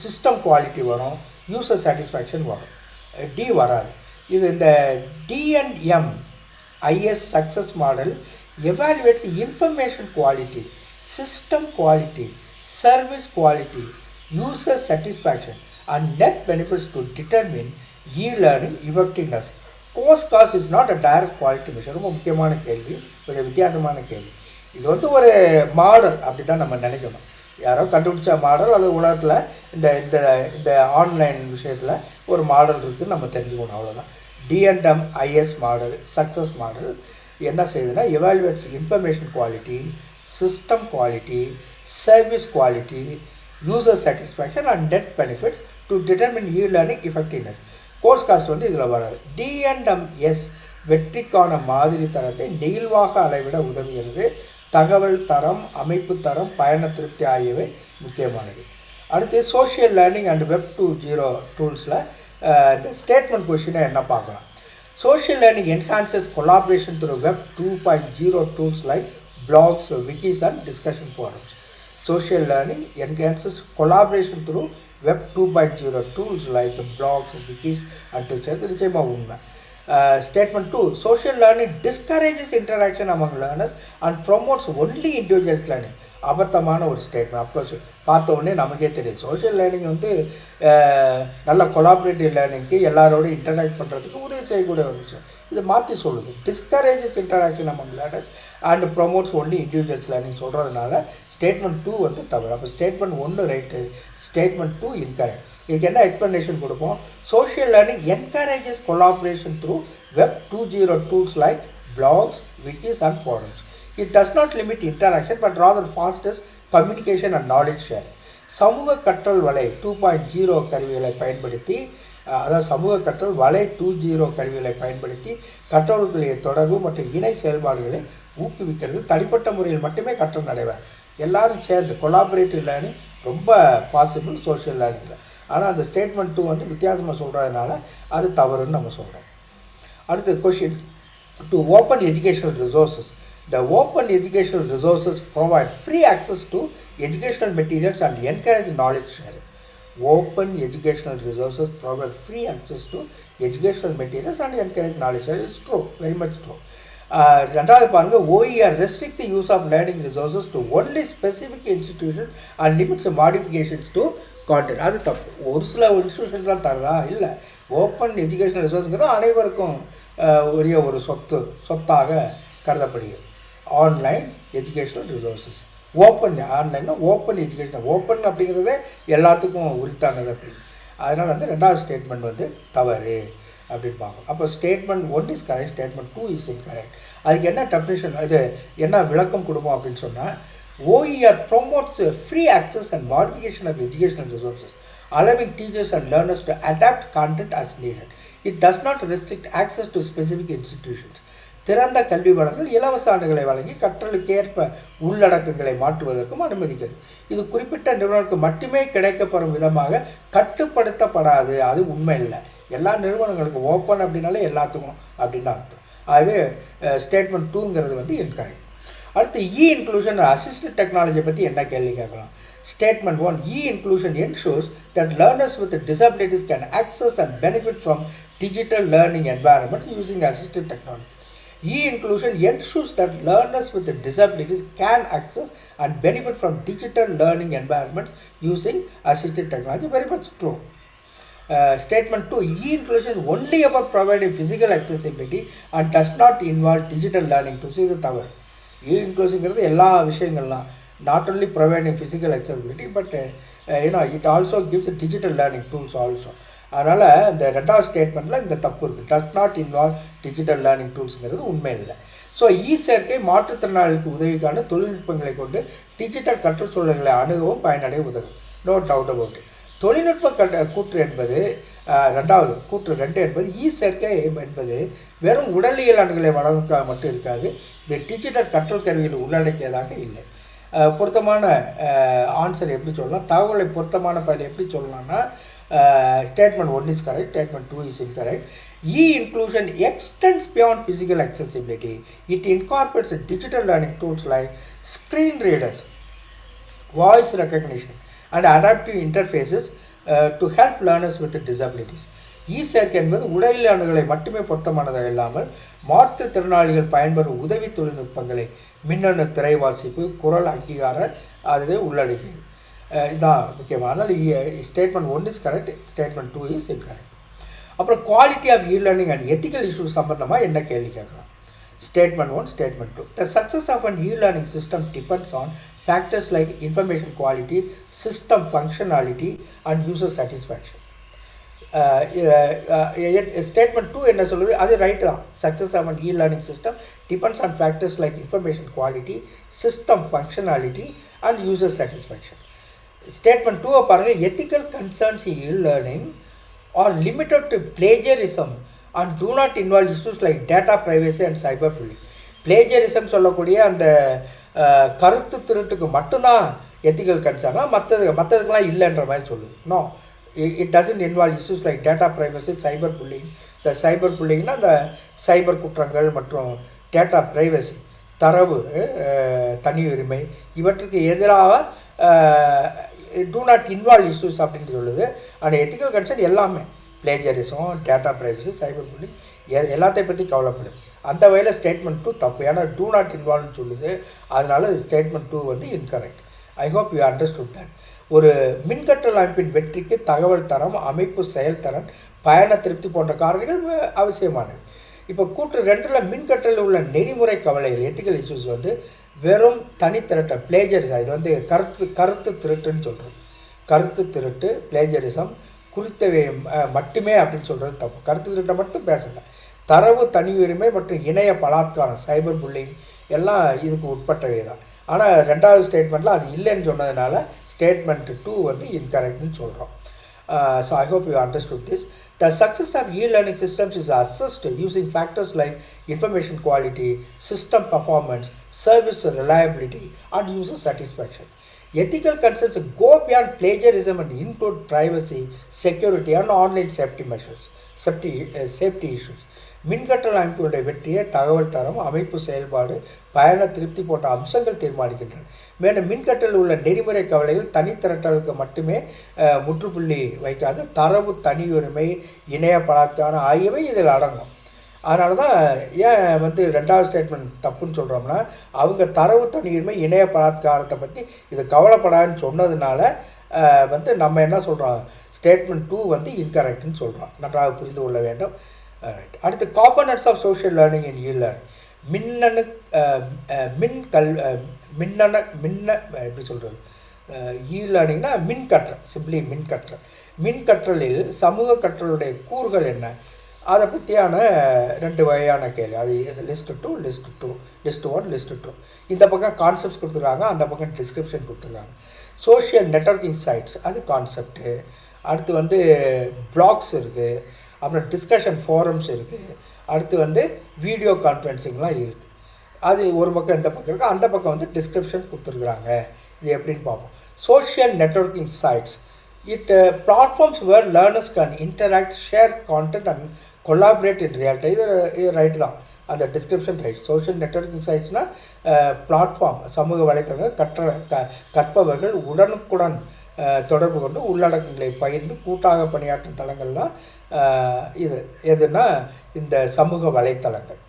சிஸ்டம் குவாலிட்டி வரும், யூசர் சாட்டிஸ்ஃபேக்ஷன் வரும். டி வராது. இது இந்த TNM IS success model evaluates information quality, system quality, service quality, user satisfaction and net benefits to determine e-learning effectiveness. Course cost is not a direct quality measure. ரொம்ப முக்கியமான கேள்வி, கொஞ்சம் வித்தியாசமான கேள்வி. இது வந்து ஒரு மாடல் அப்படி தான் நம்ம நினைக்கணும். யாரோ கண்டுபிடிச்ச மாடல் அல்லது உலகத்தில் இந்த இந்த இந்த ஆன்லைன் விஷயத்தில் ஒரு மாடல் இருக்குதுன்னு நம்ம தெரிஞ்சுக்கணும், அவ்வளோதான். D&M IS model success model என்ன செய்யுதுன்னா evaluates information quality, system quality, service quality, user satisfaction and net benefits to determine e-learning effectiveness. Course cost வந்து இதில் வராது. D&MS வெற்றிக்கான மாதிரி தரத்தை நெகிழ்வாக அளவிட உதவுகிறது. தகவல் தரம், அமைப்பு தரம், பயண திருப்தி ஆகியவை முக்கியமானது. அடுத்து சோஷியல் லேர்னிங் அண்ட் வெப் 2.0 டூல்ஸில் இந்த ஸ்டேட்மெண்ட் கொஷினை என்ன பார்க்கலாம். Social learning enhances collaboration through web 2.0 tools like blogs, wikis and discussion forums. Social learning enhances collaboration through web 2.0 tools like blogs, wikis and discussion. நிச்சயமாக உண்மை. Statement 2, social learning discourages interaction among learners and promotes only individuals learning. அபத்தமான ஒரு statement. Of course பார்த்த உடனே நமக்கே தெரியும் social learning வந்து நல்ல கொலாபரேட்டிவ் லேர்னிங்க்கு எல்லாரோடும் இன்டராக்ட் பண்ணுறதுக்கு உதவி செய்யக்கூடிய ஒரு விஷயம். இது மாற்றி சொல்லுது, discourages interaction among learners and promotes only individuals learning சொல்கிறதுனால ஸ்டேட்மெண்ட் 2 வந்து தவறு. அப்போ ஸ்டேட்மெண்ட் 1 ரைட்டு, ஸ்டேட்மெண்ட் 2 இன்கரெக்ட். இதுக்கு என்ன எக்ஸ்ப்ளனேஷன் கொடுப்போம். Social learning encourages collaboration through web 2.0 tools like blogs, wikis and forums. It does not limit interaction but rather fosters communication and knowledge sharing. சமூக கற்றல் வலை 2.0 கருவிகளை பயன்படுத்தி, அதாவது சமூக கற்றல் வலை 2.0 கருவிகளை பயன்படுத்தி கற்றவர்களுடைய தொடர்பு மற்றும் இணை செயல்பாடுகளை ஊக்குவிக்கிறது. தனிப்பட்ட முறையில் மட்டுமே கற்றல் நடைபெற எல்லாரும் சேர்ந்து கொலாபரேட்டிவ் லேர்னிங் ரொம்ப பாசிபிள் சோஷியல் லேர்னிங்கில். ஆனால் அந்த ஸ்டேட்மெண்ட் 2 வந்து வித்தியாசமாக சொல்கிறதுனால அது தவறுன்னு நம்ம சொல்கிறோம். அடுத்து question to open educational resources. The open educational resources provide free access to educational materials and encourage knowledge sharing. Open educational resources provide free access to educational materials and encourage knowledge sharing. It's true, very much true. ரெண்டாவது பாருங்க, OER restrict the use of learning resources to only specific institutions and limits modifications to content. அது தப்பு. ஒரு சில institution தான் தரதா இல்லை. Open educational ரிசோர்ஸுங்கிறது அனைவருக்கும் உரிய ஒரு சொத்தாக கருதப்படுகிறது. ஆன்லைன் எஜுகேஷனல் ரிசோர்ஸஸ் ஓப்பன், ஆன்லைன்னா ஓப்பன் எஜுகேஷன், ஓப்பன் அப்படிங்கிறதே எல்லாத்துக்கும் உரித்தானது அப்படின்னு. அதனால் வந்து ரெண்டாவது ஸ்டேட்மெண்ட் வந்து தவறு அப்படின்னு பார்க்கணும். அப்போ statement 1 is correct, statement 2 is incorrect. அதுக்கு என்ன டெஃபினேஷன், இது என்ன விளக்கம் கொடுப்போம் அப்படின்னு சொன்னால், OER promotes free access and modification of educational resources, allowing teachers and learners to adapt content as needed. It does not restrict access to specific institutions. திறந்த கல்வி வளங்கள் இலவச ஆண்டுகளை வழங்கி கற்றலுக்கேற்ப உள்ளடக்கங்களை மாற்றுவதற்கும் அனுமதிக்கிறது. இது குறிப்பிட்ட நிறுவனங்களுக்கு மட்டுமே கிடைக்கப்பெறும் விதமாக கட்டுப்படுத்தப்படாது. அது உண்மை இல்லை. எல்லா நிறுவனங்களுக்கும் ஓப்பன் அப்படின்னாலே எல்லாத்துக்கும் அப்படின்னு அர்த்தம். ஆகவே ஸ்டேட்மெண்ட் 2ங்கிறது வந்து இன்கரெக்ட். அடுத்து இன்க்ளூஷன் அசிஸ்டட் டெக்னாலஜியை பற்றி என்ன கேள்வி கேட்கலாம். Statement 1, e-inclusion ensures that learners with disabilities can access and benefit from digital learning environment using assistive technology. E-inclusion ensures that learners with disabilities can access and benefit from digital learning environments using assistive technology. Very much true. Statement 2, e-inclusion is only about providing physical accessibility and does not involve digital learning tools. இது தவறு. E-inclusion எல்லா விஷயங்கள்லாம் not only providing physical accessibility but it also gives digital learning tools also. அதனால் இந்த ரெண்டாவது ஸ்டேட்மெண்ட்டில் இந்த தப்பு இருக்குது. Does not involve digital learning டூல்ஸுங்கிறது உண்மை இல்லை. ஸோ சேர்க்கை மாற்றுத்திறனாளிகளுக்கு உதவிக்கான தொழில்நுட்பங்களை கொண்டு டிஜிட்டல் கற்றல் சூழல்களை அணுகவும் பயனடைய உதவும். No doubt about it. தொழில்நுட்ப கூற்று என்பது ரெண்டாவது கூற்று 2 என்பது சேர்க்கை என்பது வெறும் உடலியல் அணுகளை வளர்க்க மட்டும் இருக்காது. இது டிஜிட்டல் கற்றல் கருவிகளை உள்ளடக்கியதாக இல்லை. பொருத்தமான ஆன்சர் எப்படி சொல்லலாம், தகவலை பொருத்தமான பதில் எப்படி சொல்லலாம்னா statement 1 is correct, statement 2 is incorrect. Inclusion extends beyond physical accessibility. It incorporates digital learning tools like screen readers, voice recognition and adaptive interfaces to help learners with disabilities. சேர்க்கை என்பது உடலியல் அணுகளை மட்டுமே பொருத்தமானதாக இல்லாமல் மாற்றுத்திறனாளிகள் பயன்பெறும் உதவி தொழில்நுட்பங்களை மின்னணு திரைவாசிப்பு குரல் அங்கீகாரம் அதை உள்ளடக்கியது. இதுதான் முக்கியமான. Statement 1 is correct, statement 2 is incorrect. அப்புறம் quality of learning and ethical issues சம்பந்தமாக என்ன கேள்வி கேட்கலாம். Statement 1, statement 2. The success of an learning system depends on factors like information quality, system functionality and user satisfaction. Statement 2 என்ன சொல்லுது, அது right தான். Success of an learning system depends on factors like information quality, system functionality and user satisfaction. Statement 2 பாருங்கள், ethical concerns in learning are limited to plagiarism and do not involve issues like data privacy and cyber bullying. Plagiarism சொல்லக்கூடிய அந்த கருத்து திருட்டுக்கு மட்டும்தான் ethical கன்சர்னா, மற்றதுக்கெல்லாம் இல்லைன்ற மாதிரி சொல்லுது. No, it doesn't involve issues like data privacy, cyber bullying. The cyber bullying na the cyber குற்றங்கள் மற்றும் data privacy, தரவு தனி உரிமை இவற்றுக்கு எதிராக do not involve issues அப்படினு சொல்லுது. and ethical concern எல்லாமே plagiarism, data privacy, cyber bullying எல்லாத்தையும் பற்றி கவலைப்படுது. அந்த வகையில் ஸ்டேட்மெண்ட் 2 தப்பு. ஏன்னா do not involve சொல்லுது. அதனால ஸ்டேட்மெண்ட் 2 வந்து incorrect. I hope you understood that. ஒரு மின்கற்றல் அமைப்பின் வெற்றிக்கு தகவல் தரம், அமைப்பு செயல்திறன், பயண திருப்தி போன்ற காரணிகள் அவசியமானது. இப்போ கூற்று 2ல் மின்கற்றலில் உள்ள நெறிமுறை கவலைகள் எத்திக்கல் இஷ்யூஸ் வந்து வெறும் தனித்திரட்ட பிளேஜரிசம், இது வந்து கருத்து திருட்டுன்னு சொல்கிறோம். கருத்து திருட்டு, பிளேஜரிசம், குறித்தவை மட்டுமே அப்படின்னு சொல்கிறது தப்பு. கருத்து திருட்டை மட்டும் பேசலை. தரவு தனி உரிமை மற்றும் இணைய பலாத்காரம், சைபர் புல்லிங் எல்லாம் இதுக்கு உட்பட்டவை தான். ஆனால் 2வது ஸ்டேட்மெண்ட்டில் அது இல்லைன்னு சொன்னதுனால ஸ்டேட்மெண்ட் 2 வந்து இன்கரெக்ட்னு சொல்கிறோம். So I hope you understood this. The success of learning systems is assessed using factors like information quality, system performance, service reliability and user satisfaction. Ethical concerns go beyond plagiarism and include privacy, security and online safety measures, safety issues. மின்கற்றல் அமைப்புடைய வெற்றியை தகவல் தரம், அமைப்பு செயல்பாடு, பயண திருப்தி போன்ற அம்சங்கள் தீர்மானிக்கின்றன. மேலும் மின்கற்றலில் உள்ள நெறிமுறை கவலைகள் தனித்திரட்டலுக்கு மட்டுமே முற்றுப்புள்ளி வைக்காது. தரவு தனி உரிமை, இணைய பலாத்காரம் ஆகியவை இதில் அடங்கும். அதனால தான் ஏன் வந்து 2வது ஸ்டேட்மெண்ட் தப்புன்னு சொல்கிறோம்னா, அவங்க தரவு தனி உரிமை, இணைய பலாத்காரத்தை பற்றி இது கவலைப்படாதுன்னு சொன்னதுனால வந்து நம்ம என்ன சொல்கிறோம், ஸ்டேட்மெண்ட் 2 வந்து இன்கரெக்ட்னு சொல்கிறோம். நன்றாக புரிந்து கொள்ள வேண்டும். ரைட். அடுத்து components of social learning in learning. எப்படி சொல்கிறது, லேர்னிங்னா மின்கற்றல், சிம்பிளி மின்கற்றல். மின்கற்றலில் சமூக கற்றலுடைய கூறுகள் என்ன, அதை பற்றியான 2 வகையான கேள்வி. அது லிஸ்ட் 2, லிஸ்ட் 1, லிஸ்ட் 2. இந்த பக்கம் கான்செப்ட்ஸ் கொடுத்துருக்காங்க, அந்த பக்கம் டிஸ்கிரிப்ஷன் கொடுத்துருக்காங்க. சோஷியல் நெட்வொர்க்கிங் சைட்ஸ் அது கான்செப்ட்டு. அடுத்து வந்து பிளாக்ஸ் இருக்குது, அப்புறம் டிஸ்கஷன் ஃபோரம்ஸ் இருக்குது, அடுத்து வந்து வீடியோ கான்ஃபரன்சிங்லாம் இருக்குது. அது ஒரு பக்கம் இந்த பக்கம் இருக்குது, அந்த பக்கம் வந்து டிஸ்கிரிப்ஷன் கொடுத்துருக்குறாங்க. இது எப்படின்னு பார்ப்போம். Social networking sites platforms where learners can interact, share content and collaborate in real time. இது ரைட்டு தான், அந்த டிஸ்கிரிப்ஷன் ரைட். சோஷியல் நெட்வொர்க்கிங் சைட்ஸ்னால் பிளாட்ஃபார்ம், சமூக வலைத்தளங்கள் கற்பவர்கள் உடனுக்குடன் தொடர்பு கொண்டு உள்ளடக்கங்களை பகிர்ந்து கூட்டாக பணியாற்றும் தளங்கள் தான் இது. எதுனா இந்த சமூக வலைத்தளங்கள்.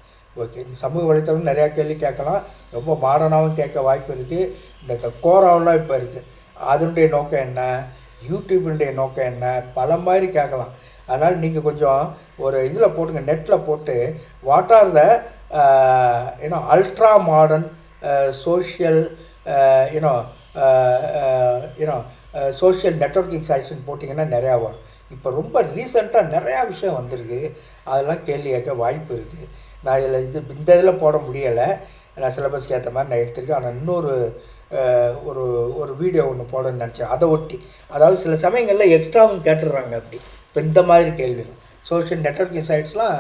ஓகே, இந்த சமூக வலைத்தளம் நிறையா கேள்வி கேட்கலாம், ரொம்ப மாடர்னாகவும் கேட்க வாய்ப்பு இருக்குது. இந்த கோராவெலாம் இப்போ இருக்குது, அதனுடைய நோக்கம் என்ன, யூடியூபினுடைய நோக்கம் என்ன, பல மாதிரி கேட்கலாம். அதனால் நீங்கள் கொஞ்சம் ஒரு இதில் போட்டுங்க, நெட்டில் போட்டு what are the ultra modern social social networking சைட்ஸ்ன்னு போட்டிங்கன்னா நிறையா வரும். இப்போ ரொம்ப ரீசெண்டாக நிறையா விஷயம் வந்திருக்கு, அதெல்லாம் கேள்வி கேட்க வாய்ப்பு இருக்குது. நான் இந்த இதில் போட முடியலை, நான் சிலபஸ்க்கு ஏற்ற மாதிரி நான் எடுத்திருக்கேன். ஆனால் இன்னொரு ஒரு ஒரு வீடியோ ஒன்று போடணும்னு நினச்சேன். அதை ஒட்டி அதாவது சில சமயங்களில் எக்ஸ்ட்ராவும் கேட்டுடுறாங்க. அப்படி இப்போ இந்த மாதிரி கேள்விகள் சோஷியல் நெட்வொர்க்கிங் சைட்ஸ்லாம்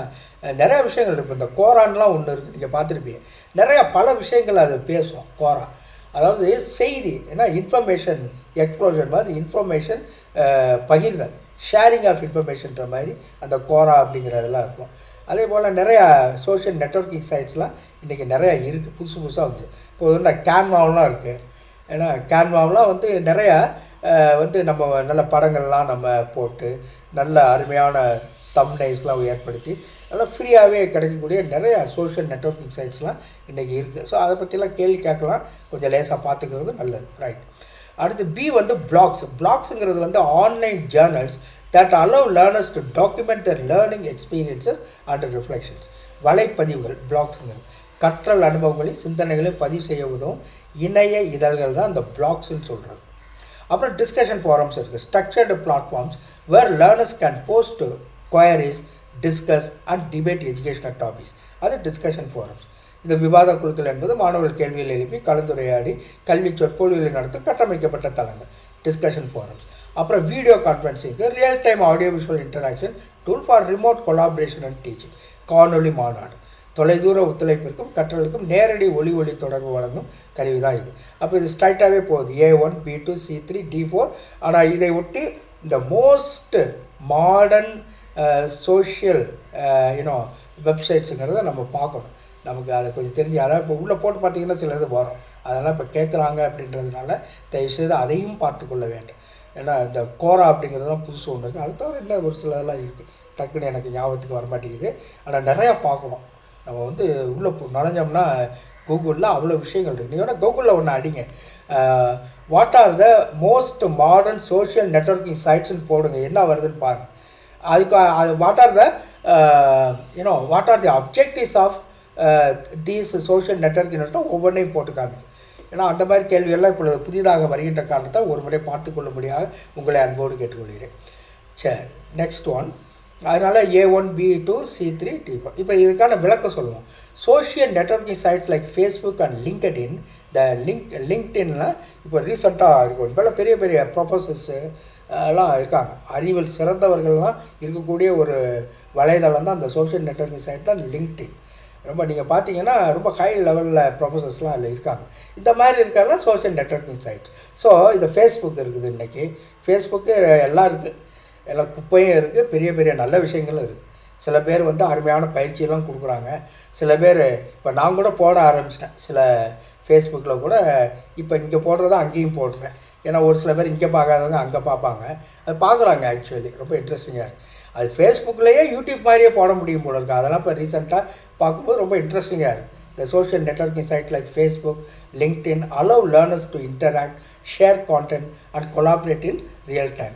நிறையா விஷயங்கள் இருக்குது. இந்த கோரான்லாம் ஒன்று இருக்குது, நீங்கள் பார்த்துருப்பீங்க. நிறையா பல விஷயங்கள் அது பேசும் கோரான். அதாவது செய்தி, ஏன்னா இன்ஃபர்மேஷன் எக்ஸ்ப்ளோஷன் மாதிரி இன்ஃபர்மேஷன் பகிர்தல், ஷேரிங் ஆஃப் இன்ஃபர்மேஷன்ற மாதிரி அந்த கோரா அப்படிங்கிறதெல்லாம் இருக்கும். அதே போல் நிறையா சோஷியல் நெட்வொர்க்கிங் சைட்ஸ்லாம் இன்றைக்கி நிறையா இருக்குது, புதுசு புதுசாக வந்து. இப்போ வந்து கேன்வாவெலாம் இருக்குது. ஏன்னா கேன்வாவெலாம் வந்து நிறையா வந்து நம்ம நல்ல படங்கள்லாம் நம்ம போட்டு நல்ல அருமையான தம்ப்நெயில்ஸ்லாம் ஏற்படுத்தி நல்லா ஃப்ரீயாகவே கிடைக்கக்கூடிய நிறையா சோஷியல் நெட்வொர்க்கிங் சைட்ஸ்லாம் இன்றைக்கி இருக்குது. ஸோ அதை பற்றிலாம் கேள்வி கேட்கலாம், கொஞ்சம் லேசாக பார்த்துக்கிறது நல்லது. ரைட். அடுத்து பி வந்து பிளாக்ஸ். பிளாக்ஸுங்கிறது வந்து online journals that allow learners to document their learning experiences and reflections. வலைப்பதிவுகள் பிளாக்ஸுங்கிறது கற்றல் அனுபவங்களையும் சிந்தனைகளையும் பதிவு செய்ய உதவும் இணைய இதழ்கள் தான் அந்த பிளாக்ஸ்ன்னு சொல்கிறது. அப்புறம் டிஸ்கஷன் ஃபாரம்ஸ் இருக்குது. Structured platforms where learners can post queries, discuss and debate educational topics. அது டிஸ்கஷன் ஃபாரம்ஸ். இந்த விவாத குழுக்கள் என்பது மாணவர்கள் கேள்விகள் எழுப்பி கலந்துரையாடி கல்வி சொற்பொழிவுகளை நடத்தும் கட்டமைக்கப்பட்ட தளங்கள், டிஸ்கஷன் ஃபாரம்ஸ். அப்புறம் video conferencing real time audio visual interaction tool for remote collaboration and teaching. காணொலி மாநாடு தொலைதூர ஒத்துழைப்பிற்கும் கற்றலுக்கும் நேரடி ஒளி தொடர்பு வழங்கும் கருவி தான் இது. அப்போ இது ஸ்ட்ரைட்டாகவே போகுது A1, B2, C3, D4. ஆனால் இதை ஒட்டி இந்த மோஸ்ட் மாடர்ன் சோஷியல் வெப்சைட்ஸுங்கிறத நம்ம பார்க்கணும். நமக்கு அதை கொஞ்சம் தெரிஞ்சு, அதாவது இப்போ உள்ளே போட்டு பார்த்திங்கன்னா சில இது வரும், அதெல்லாம் இப்போ கேட்குறாங்க அப்படின்றதுனால தயவுசெய்து அதையும் பார்த்து கொள்ள வேண்டும். ஏன்னா இந்த கோரா அப்படிங்கிறதுலாம் புதுசு ஒன்று இருக்குது. அது தவிர என்ன ஒரு சிலதெல்லாம் இருக்குது, டக்குன்னு எனக்கு ஞாபகத்துக்கு வரமாட்டேங்குது. ஆனால் நிறையா பார்க்கணும். நம்ம வந்து உள்ளே நுழைஞ்சோம்னா கூகுளில் அவ்வளோ விஷயங்கள் இருக்குது. நீங்கள் வேணால் கூகுளில் ஒன்று அடிங்க, what are the most modern social networking சைட்ஸ்ன்னு போடுங்க, என்ன வருதுன்னு பாருங்கள். அதுக்கு what are the what are the objectives of these social networking ஒவ்வொன்றையும் போட்டு காமிக்கும். ஏன்னா அந்த மாதிரி கேள்வியெல்லாம் இப்பொழுது புதிதாக வருகின்ற காரணத்தை ஒரு முறை பார்த்து கொள்ள முடியாது, உங்களை அன்போடு கேட்டுக்கொள்கிறேன். சரி, நெக்ஸ்ட் ஒன். அதனால் A1, B2, C3, D4. இப்போ இதுக்கான விளக்கம் சொல்லுவோம். Social networking site like Facebook and LinkedIn. இந்த லிங்க்டின்லாம் இப்போ ரீசெண்டாக இருக்கும். இப்போ பெரிய பெரிய ப்ரொஃபஸர்ஸு எல்லாம் இருக்காங்க, அறிவில் சிறந்தவர்கள்லாம் இருக்கக்கூடிய ஒரு வலைதளம் தான் அந்த சோஷியல் நெட்வொர்க்கிங் சைட் தான் லிங்க்டின். ரொம்ப நீங்கள் பார்த்தீங்கன்னா ரொம்ப ஹை லெவலில் ப்ரொஃபஸர்ஸ்லாம் அதில் இருக்காங்க. இந்த மாதிரி இருக்காங்கன்னா சோஷியல் நெட்வொர்க்கிங் சைட்ஸ். ஸோ இந்த ஃபேஸ்புக் இருக்குது, இன்றைக்கி ஃபேஸ்புக்கு எல்லாம் இருக்குது, எல்லாம் குப்பையும் இருக்குது, பெரிய பெரிய நல்ல விஷயங்களும் இருக்குது. சில பேர் வந்து அருமையான பயிற்சியெல்லாம் கொடுக்குறாங்க. சில பேர் இப்போ நான் கூட போட ஆரம்பிச்சிட்டேன், சில ஃபேஸ்புக்கில் கூட இப்போ இங்கே போடுறதா அங்கேயும் போடுறேன். ஏன்னா ஒரு சில பேர் இங்கே பார்க்காதவங்க அங்கே பார்ப்பாங்க, அது பார்க்குறாங்க. ஆக்சுவலி ரொம்ப இன்ட்ரெஸ்டிங்காக இருக்குது. அது ஃபேஸ்புக்லேயே யூடியூப் மாதிரியே போட முடியும் போல இருக்குது. அதெல்லாம் இப்போ ரீசெண்டாக பார்க்கும்போது ரொம்ப இன்ட்ரெஸ்டிங்காக இருக்குது. The social networking site like Facebook, LinkedIn allow learners to interact, share content and collaborate in real time.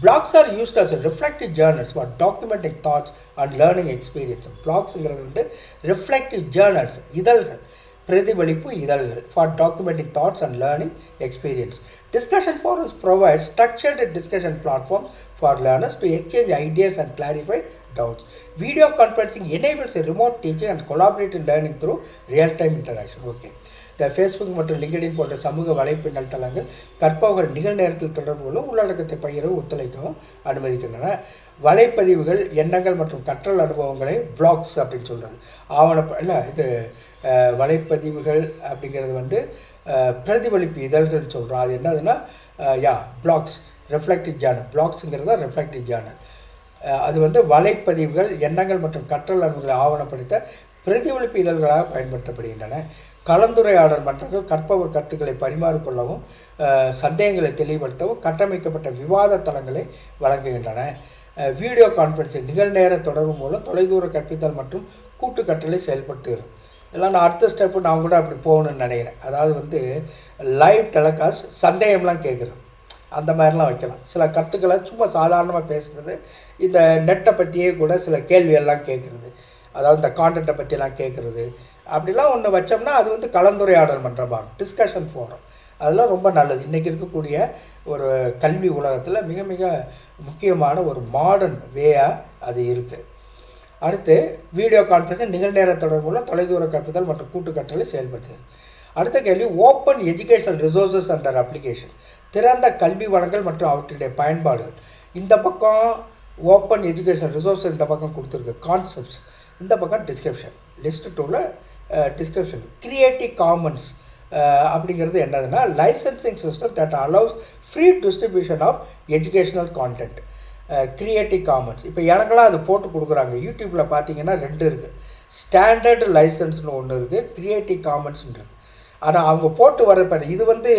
Blogs are used as a reflective journals for documenting thoughts and learning experience. Blogsங்கிறது வந்து reflective journals, இதழ்கள், பிரதிபலிப்பு இதழ்கள் for documenting thoughts and learning experience. Discussion forums provide structured discussion platforms for learners to exchange ideas and clarify doubts. Video conferencing enables a remote teaching and collaborative learning through real-time interaction. Okay. The Facebook மற்றும் LinkedIn போன்ற சமூக வலைப்பின்னல் தளங்கள் கற்பவர்கள் நிகழ்நேரத்தில் தொடர்புகளும் உள்ளடக்கத்தை பகிரவும் ஒத்துழைக்கவும் அனுமதிக்கின்றன. வலைப்பதிவுகள் எண்ணங்கள் மற்றும் கற்றல் அனுபவங்களை பிளாக்ஸ் அப்படின்னு சொல்கிறாங்க. இல்லை, இது வலைப்பதிவுகள் அப்படிங்கிறது வந்து பிரதிபலிப்பு இதழ்கள்னு சொல்கிறோம். அது என்னதுன்னா பிளாக்ஸ், ரெஃப்ளெக்டிவ் ஜேர்னல். பிளாக்ஸுங்கிறது தான் ரெஃப்ளெக்டிவ் ஜேர்னல். அது வந்து வலைப்பதிவுகள் எண்ணங்கள் மற்றும் கற்றல் அனுபவங்களை ஆவணப்படுத்த பிரதிபலிப்பு இதழ்களாக பயன்படுத்தப்படுகின்றன. கலந்துரையாடல் மன்றங்கள் கற்பவர் கருத்துக்களை பரிமாறிக்கொள்ளவும் சந்தேகங்களை தெளிவுபடுத்தவும் கட்டமைக்கப்பட்ட விவாத தளங்களை வழங்குகின்றன. வீடியோ கான்ஃபரன்சிங் நிகழ்நேர தொடர்பு மூலம் தொலைதூர கற்பித்தல் மற்றும் கூட்டு கற்றலை செயல்படுத்துகிறது. எல்லாம் நான் அடுத்த ஸ்டெப்பு நான் கூட அப்படி போகணுன்னு நினைக்கிறேன். அதாவது வந்து லைவ் டெலிகாஸ்ட், சந்தேகம்லாம் கேட்குறது, அந்த மாதிரிலாம் வைக்கலாம். சில கருத்துக்களை சும்மா சாதாரணமாக பேசுகிறது, இந்த நெட்டை பற்றியே கூட சில கேள்வியெல்லாம் கேட்குறது, அதாவது இந்த கான்டென்ட்டை பற்றியெல்லாம் கேட்குறது, அப்படிலாம் ஒன்று வச்சோம்னா அது வந்து கலந்துரையாடல் மன்றமாகும், டிஸ்கஷன் ஃபோரம். அதெல்லாம் ரொம்ப நல்லது. இன்றைக்கி இருக்கக்கூடிய ஒரு கல்வி உலகத்தில் மிக மிக முக்கியமான ஒரு மாடர்ன் வேயாக அது இருக்குது. அடுத்து வீடியோ கான்ஃபரன்ஸிங் நிகழ்நேர தொடர்பு மூலம் தொலைதூர கற்பித்தல் மற்றும் கூட்டு கற்றலை செயல்படுத்துது. அடுத்த கேள்வி open educational resources and their application, திறந்த கல்வி வளங்கள் மற்றும் அவற்றுடைய பயன்பாடுகள். இந்த பக்கம் ஓப்பன் எஜுகேஷனல் ரிசோர்ஸ் இந்த பக்கம் கொடுத்துருக்கு கான்செப்ட்ஸ், இந்த பக்கம் டிஸ்கிரிப்ஷன். லிஸ்ட் 2ல் டிஸ்கிரிப்ஷன். கிரியேட்டிவ் காமன்ஸ் அப்படிங்கிறது என்னதுன்னா licensing system that allows free distribution of educational content. Creative Commons இப்போ எனக்கெல்லாம் அது போட்டு கொடுக்குறாங்க. யூடியூப்பில் பார்த்தீங்கன்னா 2 இருக்குது. ஸ்டாண்டர்டு லைசன்ஸ்னு ஒன்று இருக்குது, கிரியேட்டிவ் காமன்ஸ்னு இருக்குது. ஆனால் அவங்க போட்டு வரப்ப இது வந்து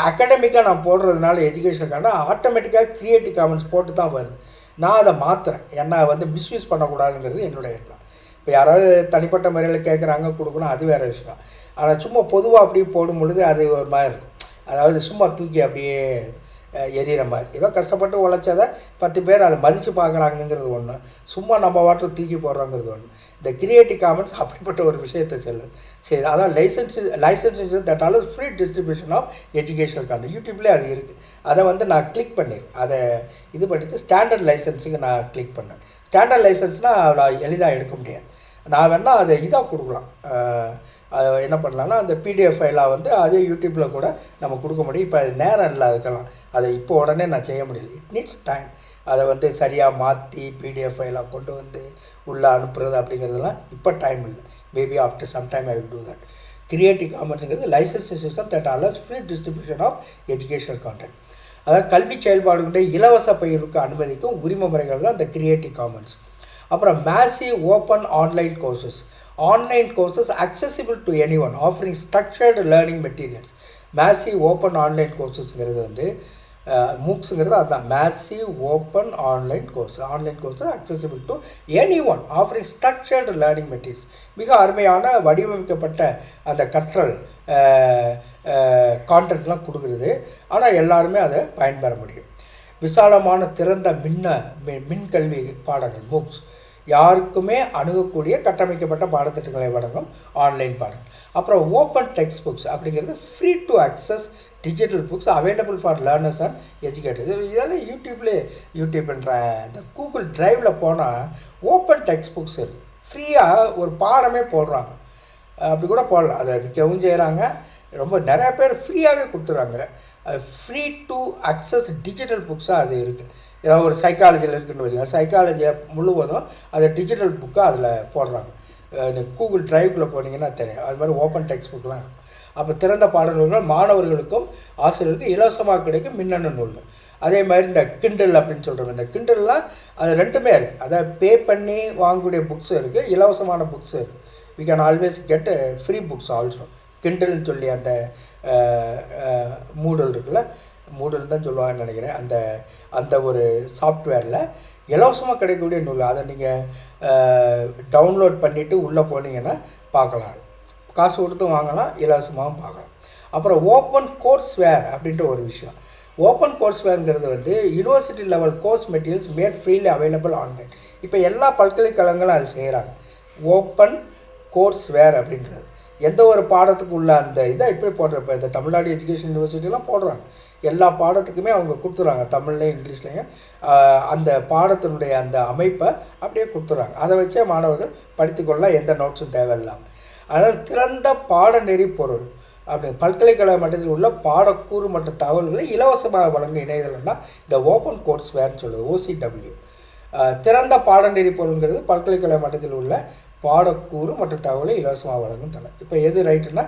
அகாடமிக்காக நான் போடுறதுனால எஜுகேஷனுக்கான ஆட்டோமேட்டிக்காக கிரியேட்டிவ் காமன்ஸ் போட்டு தான் வருது. நான் அதை மாற்றுறேன், ஏன்னா வந்து மிஸ்யூஸ் பண்ணக்கூடாதுங்கிறது என்னுடைய எண்ணம். இப்போ யாராவது தனிப்பட்ட முறையில் கேட்குறாங்க கொடுக்கணும், அது வேறு விஷயம். ஆனால் சும்மா பொதுவாக அப்படியே போடும் பொழுது அது ஒரு மாதிரி இருக்கும். அதாவது சும்மா தூக்கி அப்படியே எரியிற மாதிரி. ஏதோ கஷ்டப்பட்டு உழைச்சதை 10 பேர் அதை மதித்து பார்க்குறாங்கங்கிறது ஒன்று, சும்மா நம்ம வாட்டர் தூக்கி போடுறாங்கிறது ஒன்று. இந்த கிரியேட்டிவ் காமன்ஸ் அப்படிப்பட்ட ஒரு விஷயத்தை சரி அதான் licence that allows free distribution of educational content. யூடியூப்லேயே அது இருக்குது. அதை வந்து நான் கிளிக் பண்ணிடுறேன். அதை இது பண்ணிவிட்டு ஸ்டாண்டர்ட் லைசன்ஸுக்கு நான் கிளிக் பண்ணேன். ஸ்டாண்டர்ட் லைசன்ஸ்னால் அவ்வளோ எளிதாக எடுக்க முடியாது. நான் வேணால் அதை இதாக கொடுக்கலாம். அதை என்ன பண்ணலான்னா அந்த பிடிஎஃப் ஃபைலாக வந்து அதே யூடியூப்பில் கூட நம்ம கொடுக்க முடியும். இப்போ அது நேரம் இல்லை, அதுக்கெல்லாம் அதை இப்போ உடனே நான் செய்ய முடியல. It needs time. அதை வந்து சரியாக மாற்றி பிடிஎஃப் ஃபைலாக கொண்டு வந்து உள்ளே அனுப்புறது அப்படிங்கிறதுலாம் இப்போ டைம் இல்லை. Maybe after some time I will do that. Creative காமன்ஸுங்கிறது licensing system that allows free distribution of educational content. அதாவது கல்வி செயல்பாடுகளுடைய இலவச பகிர்வுக்கு அனுமதிக்கும் உரிமை முறைகள் தான் இந்த கிரியேட்டிவ் காமன்ஸ். அப்புறம் massive open online courses. Online courses accessible to anyone offering structured learning materials. Massive open online கோர்சஸ்ங்கிறது வந்து மூக்ஸுங்கிறது அதுதான். Massive open online course accessible to anyone offering structured learning materials. மிக அருமையான வடிவமைக்கப்பட்ட அந்த கற்றல் கான்டென்ட்லாம் கொடுக்குறது. ஆனால் எல்லாருமே அதை பயன்பெற முடியும். விசாலமான திறந்த மின்கல்வி பாடங்கள் மூக்ஸ், யாருக்குமே அணுகக்கூடிய கட்டமைக்கப்பட்ட பாடத்திட்டங்களை வழங்கும் ஆன்லைன் பாடங்கள். அப்புறம் ஓப்பன் டெக்ஸ்ட் புக்ஸ் அப்படிங்கிறது free to access digital books available for learners and educators. இதெல்லாம் யூடியூப்ன்ற இந்த கூகுள் ட்ரைவில் போனால் ஓப்பன் டெக்ஸ்ட் புக்ஸ் இருக்குது. ஃப்ரீயாக ஒரு பாடமே போடுறாங்க. அப்படி கூட போடலாம், அதை விற்கவும் செய்கிறாங்க. ரொம்ப நிறையா பேர் ஃப்ரீயாகவே கொடுத்துறாங்க. ஃப்ரீ டு அக்சஸ் டிஜிட்டல் புக்ஸாக அது இருக்குது. ஏதாவது ஒரு சைக்காலஜியில் இருக்குன்னு வச்சுக்கோங்க, சைக்காலஜியை முழுவதும் அதை டிஜிட்டல் புக்காக அதில் போடுறாங்க. கூகுள் ட்ரைவ்க்குள்ளே போனீங்கன்னா தெரியும். அது மாதிரி ஓப்பன் டெக்ஸ்ட் புக்லாம் இருக்கும். அப்போ திறந்த பாடநூல்கள் மாணவர்களுக்கும் ஆசிரியர்களுக்கும் இலவசமாக கிடைக்கும் மின்னணு நூல்கள். அதே மாதிரி இந்த கிண்டல் அப்படின்னு சொல்கிறோம். இந்த கிண்டல்லாம் அது 2மே இருக்குது. அதை பே பண்ணி வாங்கக்கூடிய புக்ஸும் இருக்குது, இலவசமான புக்ஸும் இருக்குது. We can always get free books also. கிண்டல்னு சொல்லி அந்த மூடல் இருக்குல்ல, மூடல் தான் சொல்லுவாங்கன்னு நினைக்கிறேன். அந்த ஒரு சாஃப்ட்வேரில் இலவசமாக கிடைக்கக்கூடிய நூல். அதை நீங்கள் டவுன்லோட் பண்ணிவிட்டு உள்ளே போனீங்கன்னா பார்க்கலாம். காசு கொடுத்து வாங்கலாம், இலவசமாகவும் பார்க்கலாம். அப்புறம் ஓப்பன் கோர்ஸ் வேர் அப்படின்ற ஒரு விஷயம். ஓப்பன் கோர்ஸ் வேர்ங்கிறது வந்து university level course materials made freely available online. இப்போ எல்லா பல்கலைக்கழகங்களும் அது செய்கிறாங்க. ஓப்பன் கோர்ஸ் வேர் அப்படின்றது எந்த ஒரு பாடத்துக்கு உள்ள அந்த இதை இப்படி போடுறப்ப இந்த தமிழ்நாடு எஜுகேஷன் யூனிவர்சிட்டிலாம் போடுறாங்க. எல்லா பாடத்துக்குமே அவங்க கொடுத்துட்றாங்க, தமிழ்லேயும் இங்கிலீஷ்லேயும். அந்த பாடத்தினுடைய அந்த அமைப்பை அப்படியே கொடுத்துட்றாங்க. அதை வச்சே மாணவர்கள் படித்துக்கொள்ளலாம், எந்த நோட்ஸும் தேவையில்லாமல். அதனால் திறந்த பாடநெறி பொருள் அப்படி பல்கலைக்கழக மட்டத்தில் உள்ள பாடக்கூறு மற்றும் தகவல்களை இலவசமாக வழங்கும் இணையதளம் தான் இந்த ஓப்பன் கோர்ஸ் வேர்னு சொல்லுது, OCW. திறந்த பாடநெறி பொருள்ங்கிறது பல்கலைக்கழக மட்டத்தில் உள்ள பாடக்கூறு மற்றும் தகவலை இலவசமாக வழங்கும் தளம். இப்போ எது ரைட்டுன்னா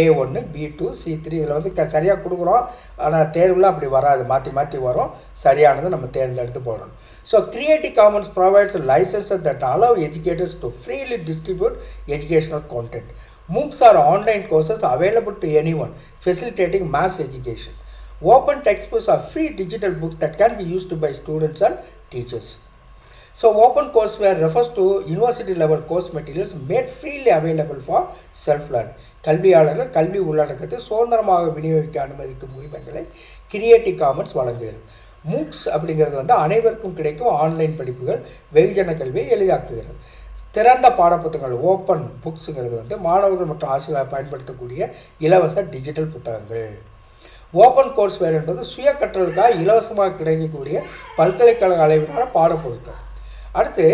A1, B2, C3 இதில் வந்து சரியாக கொடுக்குறோம். ஆனால் தேர்வில் அப்படி வராது, மாற்றி வரும். சரியானதை நம்ம தேர்ந்தெடுத்து போடணும். So creative commons provides licences that allow educators to freely distribute educational content. MOOCs are online courses available to anyone, facilitating mass education. Open textbooks are free digital books that can be used by students and teachers. So open courseware refers to university level course materials made freely available for self-learning. கல்வியாளர்கள் கல்வி உள்ளடக்கத்தை சுதந்திரமாக விநியோகிக்க அனுமதிக்கும் உரிமைகளை creative commons வழங்குகிறது. MOOCs அப்படிங்கிறது வந்து அனைவருக்கும் கிடைக்கும் ஆன்லைன் படிப்புகள் வெகுஜன கல்வியை எளிதாக்குகிறது. திறந்த பாடப்புத்தகங்கள் ஓப்பன் புக்ஸுங்கிறது வந்து மாணவர்கள் மற்றும் ஆசிரியர்கள் பயன்படுத்தக்கூடிய இலவச டிஜிட்டல் புத்தகங்கள். ஓப்பன் கோர்ஸ் வேர் என்பது சுய கற்றலுக்காக இலவசமாக கிடைக்கக்கூடிய பல்கலைக்கழக அளவிலான பாடப்பொருட்கள். அடுத்து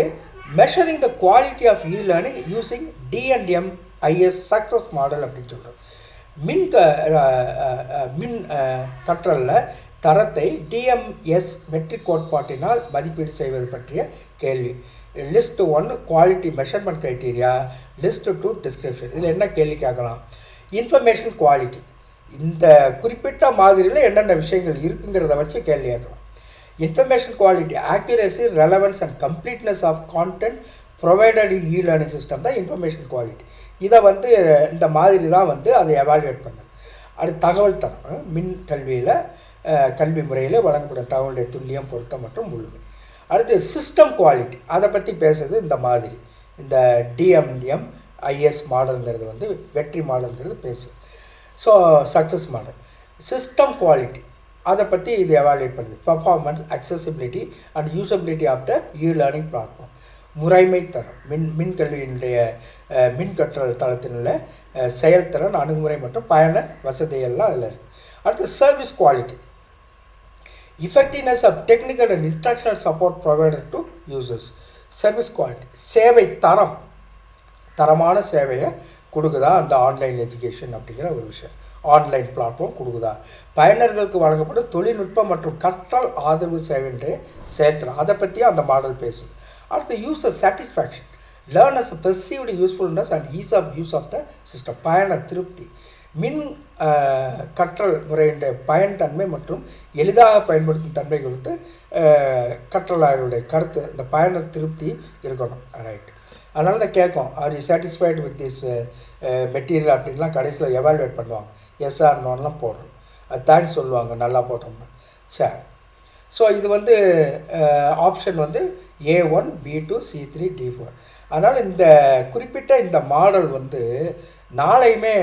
measuring the quality of e learning using D&M IS success model அப்படின்னு சொல்கிறோம். மின் கற்றலில் தரத்தை டிஎம்எஸ் வெற்றி கோட்பாட்டினால் மதிப்பீடு செய்வது பற்றிய கேள்வி. List 1 quality measurement criteria, list 2 description. இதில் என்ன கேள்வி கேட்கலாம்? இன்ஃபர்மேஷன் குவாலிட்டி, இந்த குறிப்பிட்ட மாதிரியில் என்னென்ன விஷயங்கள் இருக்குங்கிறத வச்சு கேள்வி கேட்கலாம். Information quality, accuracy, relevance and completeness of content provided in e learning system தான் இன்ஃபர்மேஷன் குவாலிட்டி. இதை இந்த மாதிரி தான் அதை எவாலுவேட் பண்ணுது. அடுத்து தகவல் தரம், மின் கல்வியில் கல்வி முறையில் வழங்கப்படும் தகவலுடைய துல்லியம், பொருத்தம் மற்றும் முழுமை. அடுத்து சிஸ்டம் குவாலிட்டி, அதை பற்றி பேசுறது இந்த மாதிரி. இந்த டிஎம்எம் ஐஎஸ் மாடல்ங்கிறது வெற்றி மாடல்ங்கிறது பேசுது. So success model. System quality, அதை பற்றி இது எவாலுவேட் பண்ணுது. Performance, accessibility and usability of the e learning platform. முறைமை தரம், மின்கல்வியினுடைய மின்கற்றல் தளத்தினுள்ள செயல்திறன், அணுகுமுறை மற்றும் பயண வசதிகள்லாம் அதில் இருக்குது. அடுத்து service quality, effectiveness of technical and instructional support provided to users. Service quality, சேவை தரம், தரமான சேவையை கொடுக்குதா அந்த ஆன்லைன் எஜுகேஷன் அப்படிங்கிற ஒரு விஷயம். ஆன்லைன் பிளாட்ஃபார்ம் கொடுக்குதா, பயனர்களுக்கு வழங்கப்படும் தொழில்நுட்பம் மற்றும் கற்றல் ஆதரவு சேவையினுடைய செயல்திறன், அதை பற்றியும் அந்த மாடல் பேசுது. அடுத்து user satisfaction, learners perceived usefulness and ease of use of the system. பயண திருப்தி, மின் கற்றல் முறையினுடைய பயன்தன்மை மற்றும் எளிதாக பயன்படுத்தும் தன்மை குறித்து கற்றலாளருடைய கருத்து, இந்த பயண திருப்தி இருக்கணும். ரைட், அதனால தான் கேட்கும், are you satisfied with this material அப்படின்லாம் கடைசியில் எவாலுவேட் பண்ணுவாங்க. எஸ் ஆர் நோன்லாம் போடணும், அது தேங்க்ஸ் சொல்லுவாங்க நல்லா போட்டோம்னா. சரி, ஸோ இது option A1, B2, C3, D4. அதனால் இந்த குறிப்பிட்ட இந்த மாடல் நாளையுமே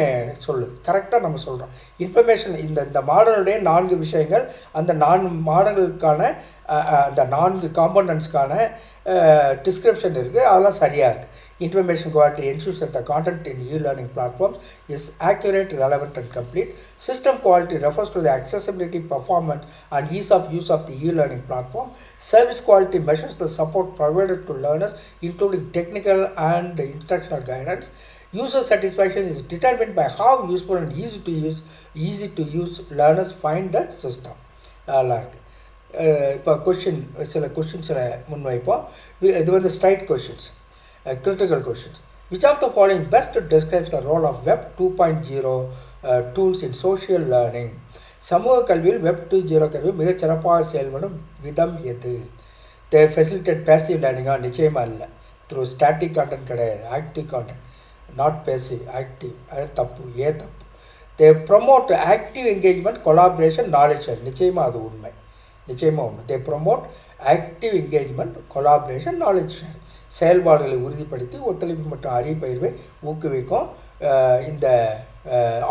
கரெக்டாக நம்ம சொல்கிறோம். இன்ஃபர்மேஷன் இந்த மாடலுடைய 4 விஷயங்கள், அந்த 4 மாடல்களுக்கான அந்த 4 காம்போனன்ட்ஸ்க்கான டிஸ்கிரிப்ஷன் இருக்குது, அதெல்லாம் சரியாக இருக்குது. Information quality ensures that the content in e-learning platforms is accurate, relevant and complete. System quality refers to the accessibility, performance and ease of use of the e-learning platform. Service quality measures the support provided to learners including technical and instructional guidance. User satisfaction is determined by how useful and easy to use learners find the system. இப்போ சில கொஷின்ஸில் முன்வைப்போம். இது straight questions, critical questions. Which of the following best describes the role of Web 2.0 tools in social learning? சமூக கல்வியில் Web 2.0 கல்வி மிகச் சிறப்பாக செயல்படும் விதம் எது? They facilitate passive learning. நிச்சயமாக இல்லை. Through static content கிடையாது, active content, not passive, active. அது தப்பு, தப்பு. They promote active engagement, collaboration, knowledge share. நிச்சயமாக அது உண்மை, நிச்சயமாக உண்மை. They promote active engagement, collaboration, knowledge share. செயல்பாடுகளை உறுதிப்படுத்தி ஒத்துழைப்பு மற்றும் அறிவுப்பயிர்வை ஊக்குவிக்கும் இந்த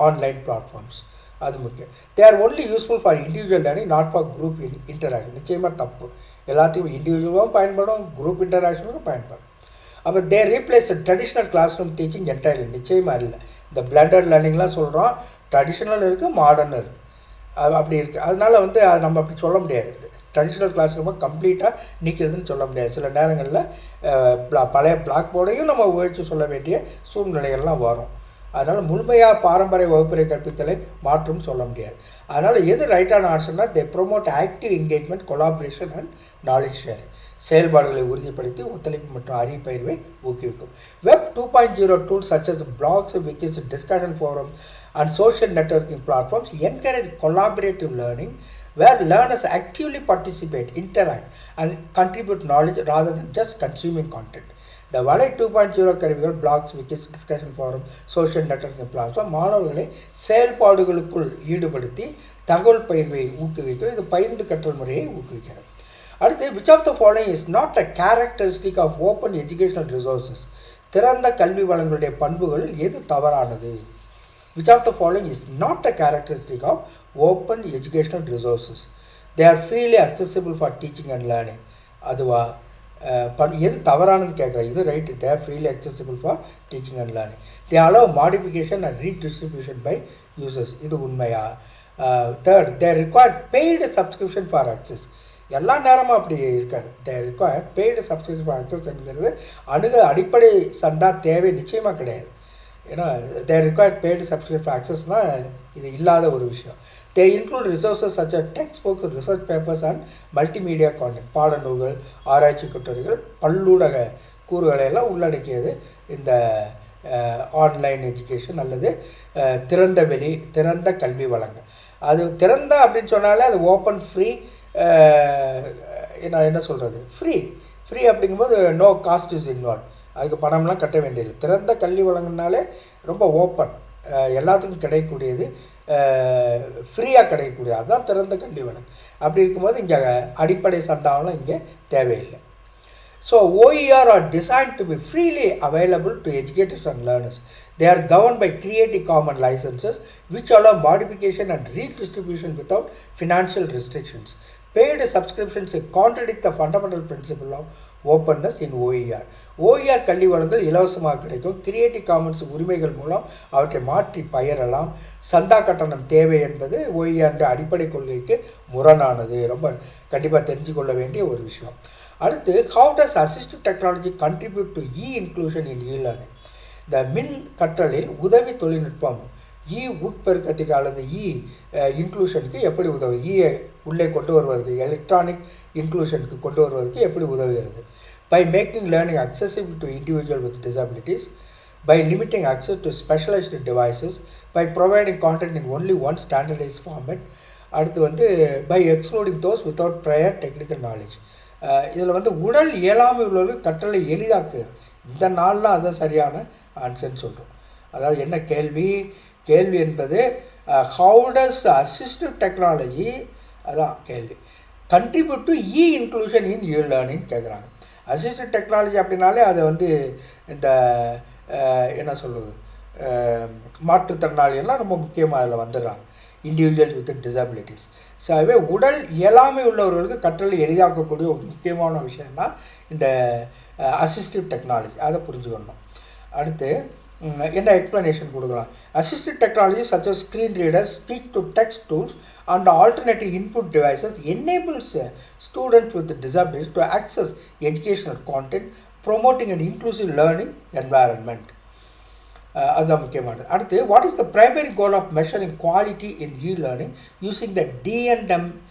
ஆன்லைன் பிளாட்ஃபார்ம்ஸ், அது முக்கியம். They are only useful for individual learning, not for group interaction. நிச்சயமாக தப்பு, எல்லாத்தையும் இண்டிவிஜுவலாகவும் பயன்படும், குரூப் இன்டராக்ஷனுக்கும் பயன்படும். அப்போ they replace traditional classroom teaching entirely. நிச்சயமாக இல்லை. இந்த பிளண்டட் லேர்னிங்லாம் சொல்கிறோம், ட்ரெடிஷ்னல் இருக்குது, மாடர்ன் இருக்குது, அப்படி இருக்குது. அதனால் அது நம்ம அப்படி சொல்ல முடியாது. ட்ரெடிஷ்னல் கிளாஸ் ரூமை கம்ப்ளீட்டாக நீக்கிறதுன்னு சொல்ல முடியாது. சில நேரங்களில் பழைய பிளாக் போர்டையும் நம்ம உபயோகித்து சொல்ல வேண்டிய சூழ்நிலைகள்லாம் வரும். அதனால் முழுமையாக பாரம்பரிய வகுப்பறை கற்பித்தலை மாற்றும் சொல்ல முடியாது. அதனால் எது ரைட்டான ஆன்சர்னா, they promote active engagement, collaboration and knowledge sharing. செயல்பாடுகளை உறுதிப்படுத்தி ஒத்துழைப்பு மற்றும் அறிவுப்பயிர்வை ஊக்குவிக்கும். Web 2.0 tools such as blogs, wikis, discussion forums and social networking platforms encourage collaborative learning where learners actively participate, interact and contribute knowledge rather than just consuming content. The Valanar 2.0 கருவிகள் blogs, wikis, discussion forum, social networking platform மாணவர்களை செயல்பாடுகளுக்குள் ஈடுபடுத்தி தகவல் பயிர்வை ஊக்குவிக்கும். இது பயிர்ந்து கற்றல் முறையை ஊக்குவிக்கிறது. அடுத்து, which of the following is not a characteristic of open educational resources? திறந்த கல்வி வளங்களுடைய பண்புகளில் எது தவறானது? Which of the following is not a characteristic of open educational resources? They are freely accessible for teaching and learning. அதுவா எது தவறானது கேட்குறேன். இது right, they are freely accessible for teaching and learning. They allow modification and redistribution by users. இது உண்மையா? Third, they require paid subscription for access. எல்லா நேரமும் அப்படி இருக்காது. they require paid subscription for access என்கிறது அடிப்படை சந்தா தேவை நிச்சயமாக கிடையாது. ஏன்னா they require paid subscription for accessனா இது இல்லாத ஒரு விஷயம். They include resources such as textbooks, research papers and multimedia content. பாடநூல்கள், ஆராய்ச்சி கட்டுரைகள், பல்லூடக கூறுகளை எல்லாம் உள்ளடக்கியது இந்த ஆன்லைன் எஜுகேஷன் அல்லது திறந்த கல்வி வழங்கல். அது திறந்த அப்படின்னு சொன்னாலே அது ஓப்பன் ஃப்ரீ, என்ன சொல்கிறது, ஃப்ரீ அப்படிங்கும்போது நோ காஸ்ட் இஸ் இன்வால்வ், அதுக்கு பணம்லாம் கட்ட வேண்டியது. திறந்த கல்வி வழங்கினாலே ரொம்ப ஓப்பன், எல்லாத்துக்கும் கிடைக்கக்கூடியது, ஃப்ரீயாக கிடைக்கக்கூடியது, அதுதான் திறந்த கல்வி வழங்கு. அப்படி இருக்கும்போது இங்கே அடிப்படை சந்தாவெல்லாம் இங்கே தேவையில்லை. So OER are designed to be freely available to educators and learners. They are governed by Creative Commons licenses which allow modification and redistribution without financial restrictions. Paid subscriptions contradict the fundamental principle of openness in OER. OER கல்வி வழங்கல் இலவசமாக கிடைக்கும். Creative commons உரிமைகள் மூலம் அவற்றை மாற்றி பயிரலாம். சந்தா கட்டணம் தேவை என்பது OER அடிப்படை கொள்கைக்கு முரணானது. ரொம்ப கண்டிப்பாக தெரிஞ்சு கொள்ள வேண்டிய ஒரு விஷயம். அடுத்து, how does assistive technology contribute to e-inclusion in e-learning? இந்த மின் கற்றலில் உதவி தொழில்நுட்பம் உட்பெருக்கத்துக்கு அல்லது இன்க்ளூஷனுக்கு எப்படி உதவு, உள்ளே கொண்டு வருவதற்கு, எலக்ட்ரானிக் இன்க்ளூஷனுக்கு கொண்டு வருவதற்கு எப்படி உதவுகிறது? By making learning accessible to individuals with disabilities, by limiting access to specialized devices, by providing content in only one standardized format. அடுத்து by excluding those without prior technical knowledge. இதில் உடல் இயலாமை உள்ளவர்கள் கற்றலை எளிதாக்கு. இந்த நாளில் அதுதான் சரியான ஆன்சர்னு சொல்கிறோம். அதாவது என்ன கேள்வி என்பது how does assistive technology, அதான் கேள்வி, contribute to e-inclusion in e-learning கேட்குறாங்க. அசிஸ்டிவ் டெக்னாலஜி அப்படின்னாலே அது இந்த என்ன சொல்கிறது, மாற்றுத்திறனாளிகள்லாம் ரொம்ப முக்கியமாக அதில் வந்துடுறாங்க, இண்டிவிஜுவல்ஸ் வித் டிசபிலிட்டிஸ். ஸோ அதுவே உடல் இயலாமை உள்ளவர்களுக்கு கற்றலை எளிதாக்கக்கூடிய ஒரு முக்கியமான விஷயம்தான் இந்த அசிஸ்டிவ் டெக்னாலஜி, அதை புரிஞ்சுக்கணும். அடுத்து என்ன எக்ஸ்ப்ளனேஷன் கொடுக்கலாம்? Assistive technology such as screen readers, speech to text tools and alternative input devices enables students with disabilities to access educational content, promoting an inclusive learning environment. அதுதான் முக்கியமானது. அடுத்து, what is the primary goal of measuring quality in e-learning using the D&M-IS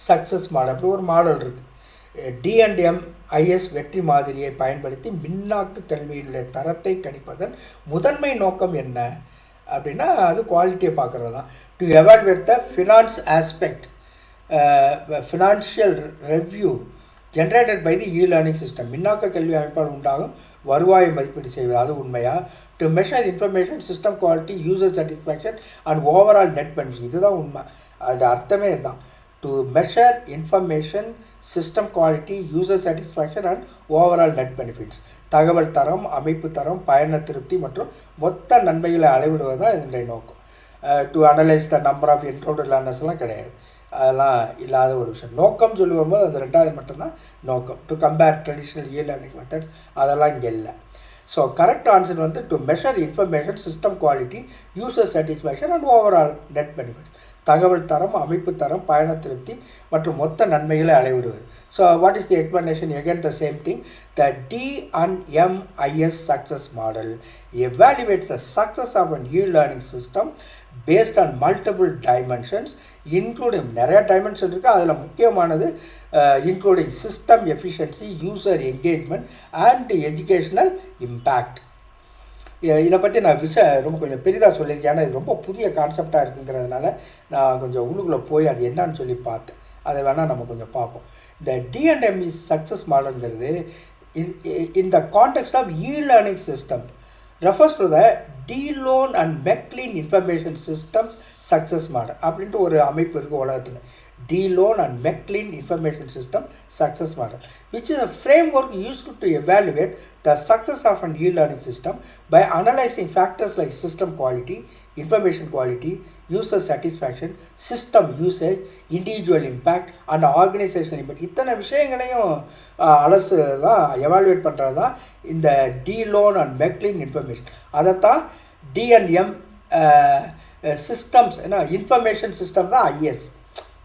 success model? அப்படி ஒரு model இருக்குது. D&M-IS வெற்றி மாதிரியை பயன்படுத்தி மின்னாக்கு கல்வியினுடைய தரத்தை கணிப்பதன் முதன்மை நோக்கம் என்ன அப்படின்னா அது குவாலிட்டியை பார்க்குறது தான். To evaluate the finance aspect, financial revenue generated by the e-learning system. மின்னாக்க கல்வி அமைப்பால் உண்டாகும் வருவாயை மதிப்பீடு செய்வது, அது உண்மையா? To measure information system quality, user satisfaction and overall net benefits, இதுதான் உண்மை. அது அர்த்தமே இதுதான். To measure information system quality, user satisfaction and overall net benefits, தகவல் தரம், அமைப்பு தரம், பயண திருப்தி மற்றும் மொத்த நன்மைகளை அளவிடுவது தான் இதனுடைய நோக்கம். To analyse the number of enrolled லேர்னர்ஸ்லாம் கிடையாது, அதெல்லாம் இல்லாத ஒரு விஷயம். நோக்கம் சொல்லி வரும்போது அது ரெண்டாவது மட்டும்தான் நோக்கம். To compare traditional e-learning methods, அதெல்லாம் இங்கே இல்லை. So correct answer to measure information system quality, user satisfaction and overall net benefits, தகவல் தரம், அமைப்பு தரம், பயண திருப்தி மற்றும் மொத்த நன்மைகளை அளவிடுவது. So what is the explanation? Again the same thing. The D&M-IS success model evaluates the success of an e-learning system based on multiple dimensions, including நிறைய டைமென்ஷன் இருக்குது, அதில் முக்கியமானது including system efficiency, user engagement and educational impact. இதை பற்றி நான் ரொம்ப கொஞ்சம் பெரிதாக சொல்லியிருக்கேன். ஏன்னா இது ரொம்ப புதிய கான்செப்டாக இருக்குங்கிறதுனால நான் கொஞ்சம் உள்ளுக்குள்ளே போய் அது என்னன்னு சொல்லி பார்த்தேன். அதை வேணால் நம்ம கொஞ்சம் பார்ப்போம். இந்த D&M சக்ஸஸ் மாடல்ங்கிறது இந்த context of e-learning system refers to the D-Loan and McLean information systems success model அப்படின்ட்டு ஒரு அமைப்பு இருக்குது உலகத்தில். D-Loan and McLean Information System Success Model, which is a framework used to evaluate the success of an e-learning system by analyzing factors like system quality, information quality, user satisfaction, system usage, individual impact and organizational impact. இத்தனை விஷயங்களையும் அலசு தான் evaluate பண்ணுறது தான் இந்த D-Loan and McLean information. அதைத்தான் D&M systems, ஏன்னா information system தான் IS.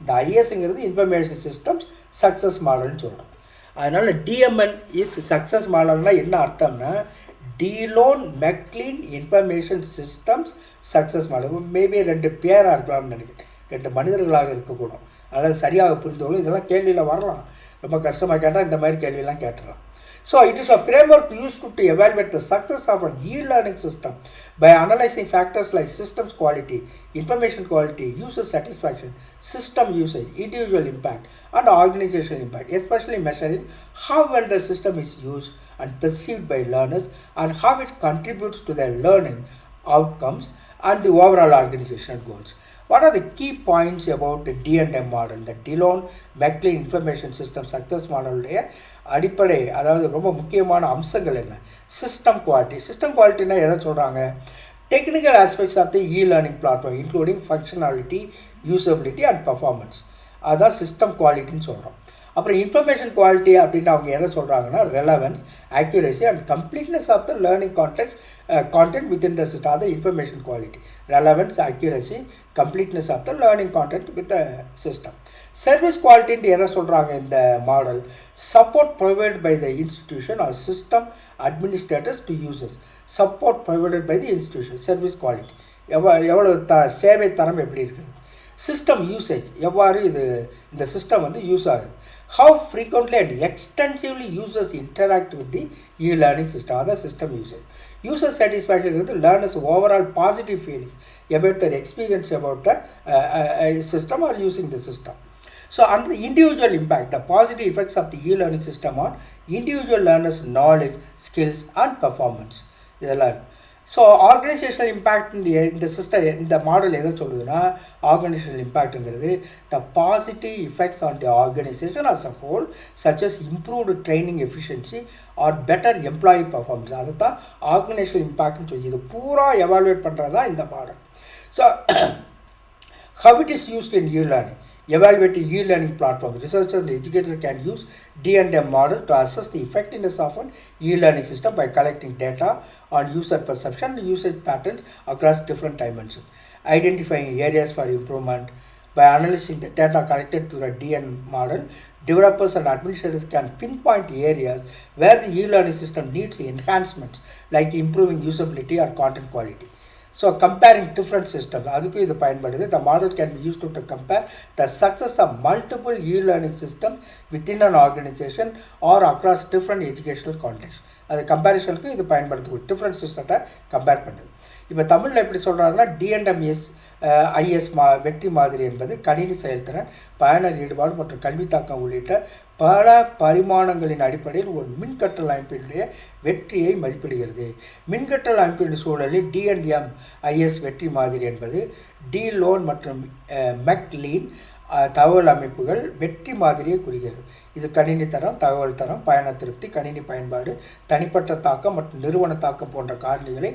இந்த ஐஎஸ்ங்கிறது இன்ஃபர்மேஷன் சிஸ்டம்ஸ் சக்ஸஸ் மாடல்னு சொல்கிறோம். அதனால் D&M இஸ் சக்ஸஸ் மாடல்னால் என்ன அர்த்தம்னா Dillon McLean Information Systems Success Model. Maybe ரெண்டு பேராக இருக்கலாம்னு நினைக்கிறேன், ரெண்டு மனிதர்களாக இருக்கக்கூடும். அதாவது சரியாக புரிந்து கொள்ளும். இதெல்லாம் கேள்வியில் வரலாம், ரொம்ப கஷ்டமாக கேட்டால் இந்த மாதிரி கேள்வியெல்லாம் கேட்டுடலாம். So it is a framework used to evaluate the success of an e-learning system by analyzing factors like systems quality, information quality, user satisfaction, system usage, individual impact, and organizational impact, especially measuring how well the system is used and perceived by learners and how it contributes to their learning outcomes and the overall organizational goals. What are the key points about the D&M model, the Dillon McLean Information System Success Model? அடிப்படை, அதாவது ரொம்ப முக்கியமான அம்சங்கள் என்ன? System quality. System குவாலிட்டினா எதை சொல்கிறாங்க? Technical aspects of the e-learning platform including functionality, usability and performance, அதுதான் சிஸ்டம் குவாலிட்டின்னு சொல்கிறோம். அப்புறம் இன்ஃபர்மேஷன் குவாலிட்டி அப்படின்னு அவங்க எதை சொல்கிறாங்கன்னா relevance, accuracy and completeness of the learning content within the system, the information quality, relevance, accuracy, completeness of the learning content with the system. Service quality ன்னு எதை சொல்கிறாங்க இந்த model? Support provide by the institution or system administrators to users. Support provided by the institution. Service quality எவ்வளோ சேவை தரம் எப்படி இருக்குது? System usage, எவ்வாறு இந்த சிஸ்டம் யூஸ் ஆகுது? How frequently and extensively users interact with the e-learning system, other system usage. User satisfaction is the learners' overall positive feelings about their experience about the system or using the system. So, under the individual impact, the positive effects of the e-learning system on individual learners' knowledge, skills and performance. So, organizational impact in the system, in the model எதை சொல்லுதுன்னா organizational impact ங்கிறது the positive effects on the organization as a whole such as improved training efficiency or better employee performance, அதுதான் organizational impact ன்னு சொல்லி இது பூரா evaluate பண்ணுறதா இந்த model. So how it is used in e-learning? Evaluating e-learning platform. Researchers and educators can use D&M model to assess the effectiveness of an e-learning system by collecting data on user perception and usage patterns across different dimensions, identifying areas for improvement. By analyzing the data collected through a D&M model, developers and administrators can pinpoint areas where the e-learning system needs enhancements like improving usability or content quality. So comparing different systems, அதுக்கு இது பயன்படுது. The model can be used to compare the success of multiple e-learning systems within an organization or across different educational contexts. அது கம்பேரிஷனுக்கு இது பயன்படுத்தக்கூடிய different சிஸ்டத்தை compare பண்ணுது. இப்போ தமிழில் எப்படி சொல்கிறாங்கன்னா D&M வெற்றி மாதிரி என்பது கணினி செயல்திறன், பயனர் ஈடுபாடு மற்றும் கல்வி தாக்கம் உள்ளிட்ட பல பரிமாணங்களின் அடிப்படையில் ஒரு மின்கற்றல் அமைப்பினுடைய வெற்றியை மதிப்பிடுகிறது. மின்கற்றல் அமைப்பின் சூழலில் D&M வெற்றி மாதிரி என்பது Dillon மற்றும் McLean தகவல் அமைப்புகள் வெற்றி மாதிரியை குறிக்கிறது. இது கணினி தரம், தகவல் தரம், பயண திருப்தி, கணினி பயன்பாடு, தனிப்பட்ட தாக்கம் மற்றும் நிறுவன தாக்கம் போன்ற காரணிகளை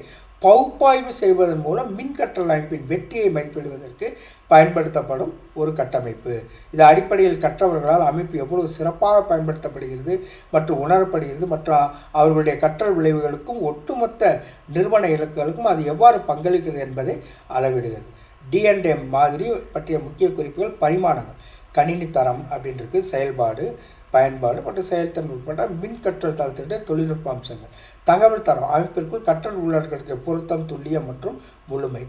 பகுப்பாய்வு செய்வதன் மூலம் மின்கற்றல் அமைப்பின் வெற்றியை மதிப்பிடுவதற்கு பயன்படுத்தப்படும் ஒரு கட்டமைப்பு. இது அடிப்படையில் கற்றவர்களால் அமைப்பு எவ்வளவு சிறப்பாக பயன்படுத்தப்படுகிறது மற்றும் உணரப்படுகிறது மற்றும் அவர்களுடைய கற்றல் விளைவுகளுக்கும் ஒட்டுமொத்த நிறுவன இலக்குகளுக்கும் அது எவ்வாறு பங்களிக்கிறது என்பதை அளவிடுகிறது. D&M மாதிரி பற்றிய முக்கிய குறிப்புகள்: பரிமாணங்கள், கணினி தரம் அப்படின்றது, செயல்பாடு, பயன்பாடு மற்றும் செயல்திறன் உட்பட்ட மின் கற்றல் தளத்தினுடைய தொழில்நுட்ப அம்சங்கள். தகவல் தரம், அமைப்பிற்குள் கற்றல் உள்ளடக்கத்தின் பொருத்தம், துல்லியம் மற்றும் முழுமை.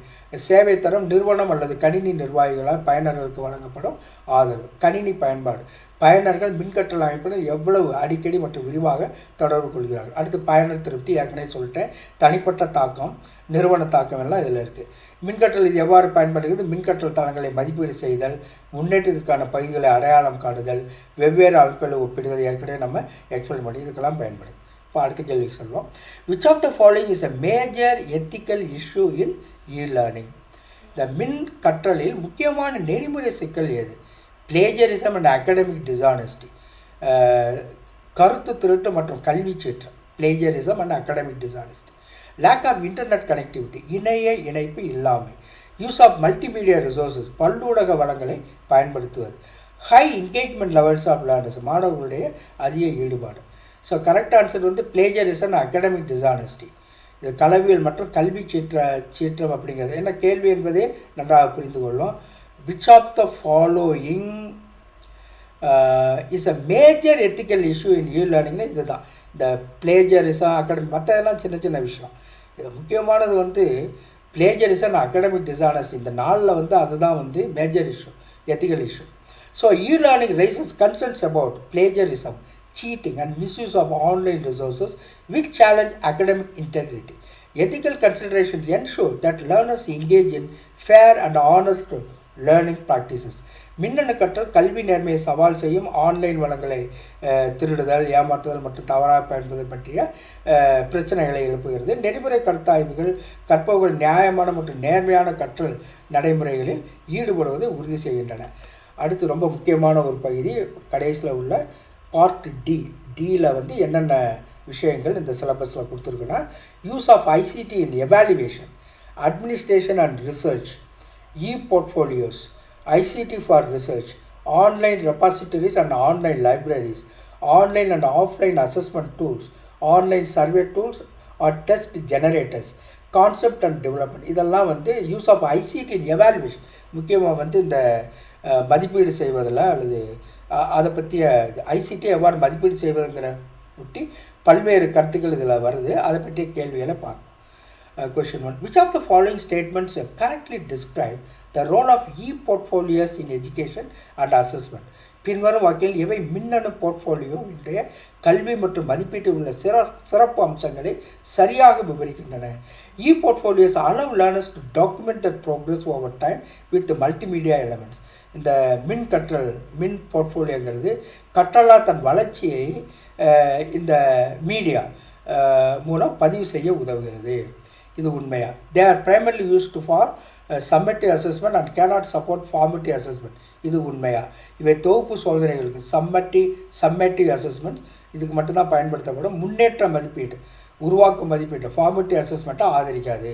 சேவை தரம், நிறுவனம் அல்லது கணினி நிர்வாகிகளால் பயனர்களுக்கு வழங்கப்படும் ஆதரவு. கணினி பயன்பாடு, பயனர்கள் மின்கற்றல் அமைப்புடன் எவ்வளவு அடிக்கடி மற்றும் விரிவாக தொடர்பு கொள்கிறார்கள். அடுத்து பயனர் திருப்தி, ஏற்கனவே சொல்லிட்டேன். தனிப்பட்ட தாக்கம், நிறுவன தாக்கம் எல்லாம் இதில் இருக்குது. மின்கற்றல் இது எவ்வாறு பயன்படுகிறது? மின்கற்றல் தளங்களை மதிப்பீடு செய்தல், முன்னேற்றத்திற்கான பகுதிகளை அடையாளம் காணுதல், வெவ்வேறு அமைப்புகளை ஒப்பிடுதல், ஏற்கனவே நம்ம எக்ஸ்பிளைன் பண்ணி இதுக்கெல்லாம் பயன்படுது. இப்போ அடுத்த கேள்விக்கு சொல்லுவோம். Which of the following is a major ethical issue in e-learning? இந்த மின் கற்றலில் முக்கியமான நெறிமுறை சிக்கல் எது? பிளேஜரிசம் அண்ட் அகாடமிக் டிஸானஸ்டி, கருத்து திருட்டு மற்றும் கல்வி சீற்றம். Plagiarism and academic dishonesty. Lack of internet connectivity, இணைய இணைப்பு இல்லாமை. யூஸ் ஆஃப் மல்டிமீடியா ரிசோர்ஸஸ், பல்லூடக வளங்களை பயன்படுத்துவது. High engagement levels of learners, மாணவர்களுடைய அதிக ஈடுபாடு. So correct answer plagiarism and academic dishonesty. இது களவியல் மற்றும் கல்வி சீற்றம் அப்படிங்கிறது. ஏன்னா கேள்வி என்பதே நன்றாக புரிந்து கொள்ளும். Which of the following is a major ethical issue in இ-லேர்னிங்னா இதுதான். இந்த பிளேஜரிசம் அகாடமிக் மற்றதெல்லாம் சின்ன சின்ன விஷயம். இது முக்கியமானது வந்து பிளேஜரிசம் அண்ட் அகாடமிக் டிஸானஸ்டி. இந்த நாளில் வந்து அதுதான் வந்து major issue, ethical issue. So e-learning raises concerns about plagiarism, cheating and misuse of online resources which challenge academic integrity. Ethical considerations ensure that learners engage in fair and honest learning practices. மின்னணு கற்றல் கல்வி நேர்மையை சவால் செய்யும் online வளங்களை திருடுதல், ஏமாற்றுதல் மற்றும் தவறாக பயன்படுதல் பற்றிய பிரச்சனைகளை எழுப்புகிறது. நெறிமுறை கருத்தாய்வுகள் கற்பவர்கள் நியாயமான மற்றும் நேர்மையான கற்றல் நடைமுறைகளில் ஈடுபடுவதை உறுதி செய்கின்றன. அடுத்து ரொம்ப முக்கியமான ஒரு பகுதி கடைசியில் உள்ள பார்ட் டியில் வந்து என்னென்ன விஷயங்கள் இந்த சிலபஸில் கொடுத்துருக்குன்னா, use of ICT in evaluation, administration and research, portfolios, ICT for research, online repositories and online libraries, online and offline assessment tools, online survey tools or test generators, concept and development. இதெல்லாம் வந்து use of ICT in evaluation. முக்கியமாக வந்து இந்த மதிப்பீடு செய்வதில் அல்லது அதை பற்றிய ஐசிடி எவ்வாறு மதிப்பீடு செய்வதுங்கிற ஒட்டி பல்வேறு கருத்துக்கள் இதில் வருது. அதை பற்றிய கேள்விகளை பார்ப்போம். Question 1. Which of the following statements correctly describe the role of e-portfolios in education and assessment? பின்வரும் வகையில் இவை மின்னணு போர்ட்ஃபோலியோவினுடைய கல்வி மற்றும் மதிப்பீட்டில் உள்ள சிறப்பு அம்சங்களை சரியாக விவரிக்கின்றன. e-portfolios allow learners to document their progress over time with multimedia elements. இந்த மின் போர்ட்ஃபோலியோங்கிறது கற்றலா தன் வளர்ச்சியை இந்த மீடியா மூலம் பதிவு செய்ய உதவுகிறது. இது உண்மையா? They are primarily used for summative assessment and cannot support formative assessment. இது உண்மையா? இவை தொகுப்பு சோதனைகளுக்கு சம்மேட்டிவ் அசஸ்மெண்ட்ஸ் இதுக்கு மட்டும்தான் பயன்படுத்தப்படும். முன்னேற்ற மதிப்பீடு, உருவாக்கும் மதிப்பீடு, formative அசஸ்மெண்ட்டை ஆதரிக்காது.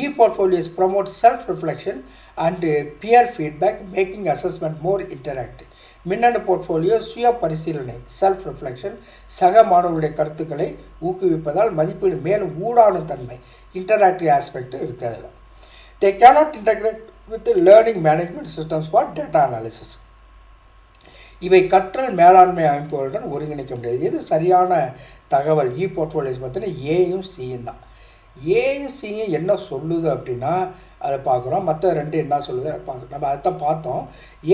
e-portfolios promote self-reflection and peer feedback, making assessment more interactive. மின்னணு போர்ட்ஃபோலியோ சுய பரிசீலனை, செல்ஃப் ரிஃப்ளெக்ஷன், சக மாணவர்களுடைய கருத்துக்களை ஊக்குவிப்பதால் மதிப்பீடு மேலும் ஊடான தன்மை, இன்டராக்டிவ் ஆஸ்பெக்ட் இருக்கிறது. They cannot integrate with the learning management systems for data analysis. இவை கற்றல் மேலாண்மை அமைப்புகளுடன் ஒருங்கிணைக்க முடியாது. இது சரியான தகவல். போர்ட்ஃபோலியோஸ் பார்த்தீங்கன்னா ஏயும் சியும் தான். ஏயும் சியும் என்ன சொல்லுது அப்படின்னா அதை பார்க்குறோம். மற்ற ரெண்டு என்ன சொல்லுது பார்க்குறோம். நம்ம அதை தான் பார்த்தோம்.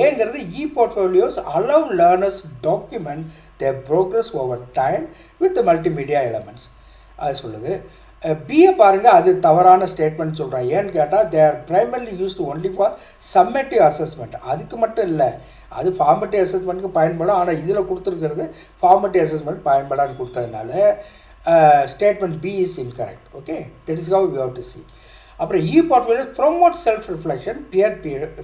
ஏங்கிறது portfolios allow learners document their progress over time with multimedia elements. அது சொல்லுது. பிஏ பாருங்கள், அது தவறான ஸ்டேட்மெண்ட் சொல்கிறேன். ஏன்னு கேட்டால் they are primarily used only for summative assessment. அதுக்கு மட்டும் இல்லை, அது ஃபார்மேட்டிவ் அசஸ்மெண்ட்டுக்கு பயன்படும். ஆனால் இதில் கொடுத்துருக்கிறது ஃபார்மேட்டிவ் அசஸ்மெண்ட் பயன்படான்னு கொடுத்ததுனால statement B is incorrect. Okay, that is how you have to see. அப்புறம் e-portfolios promote self reflection, peer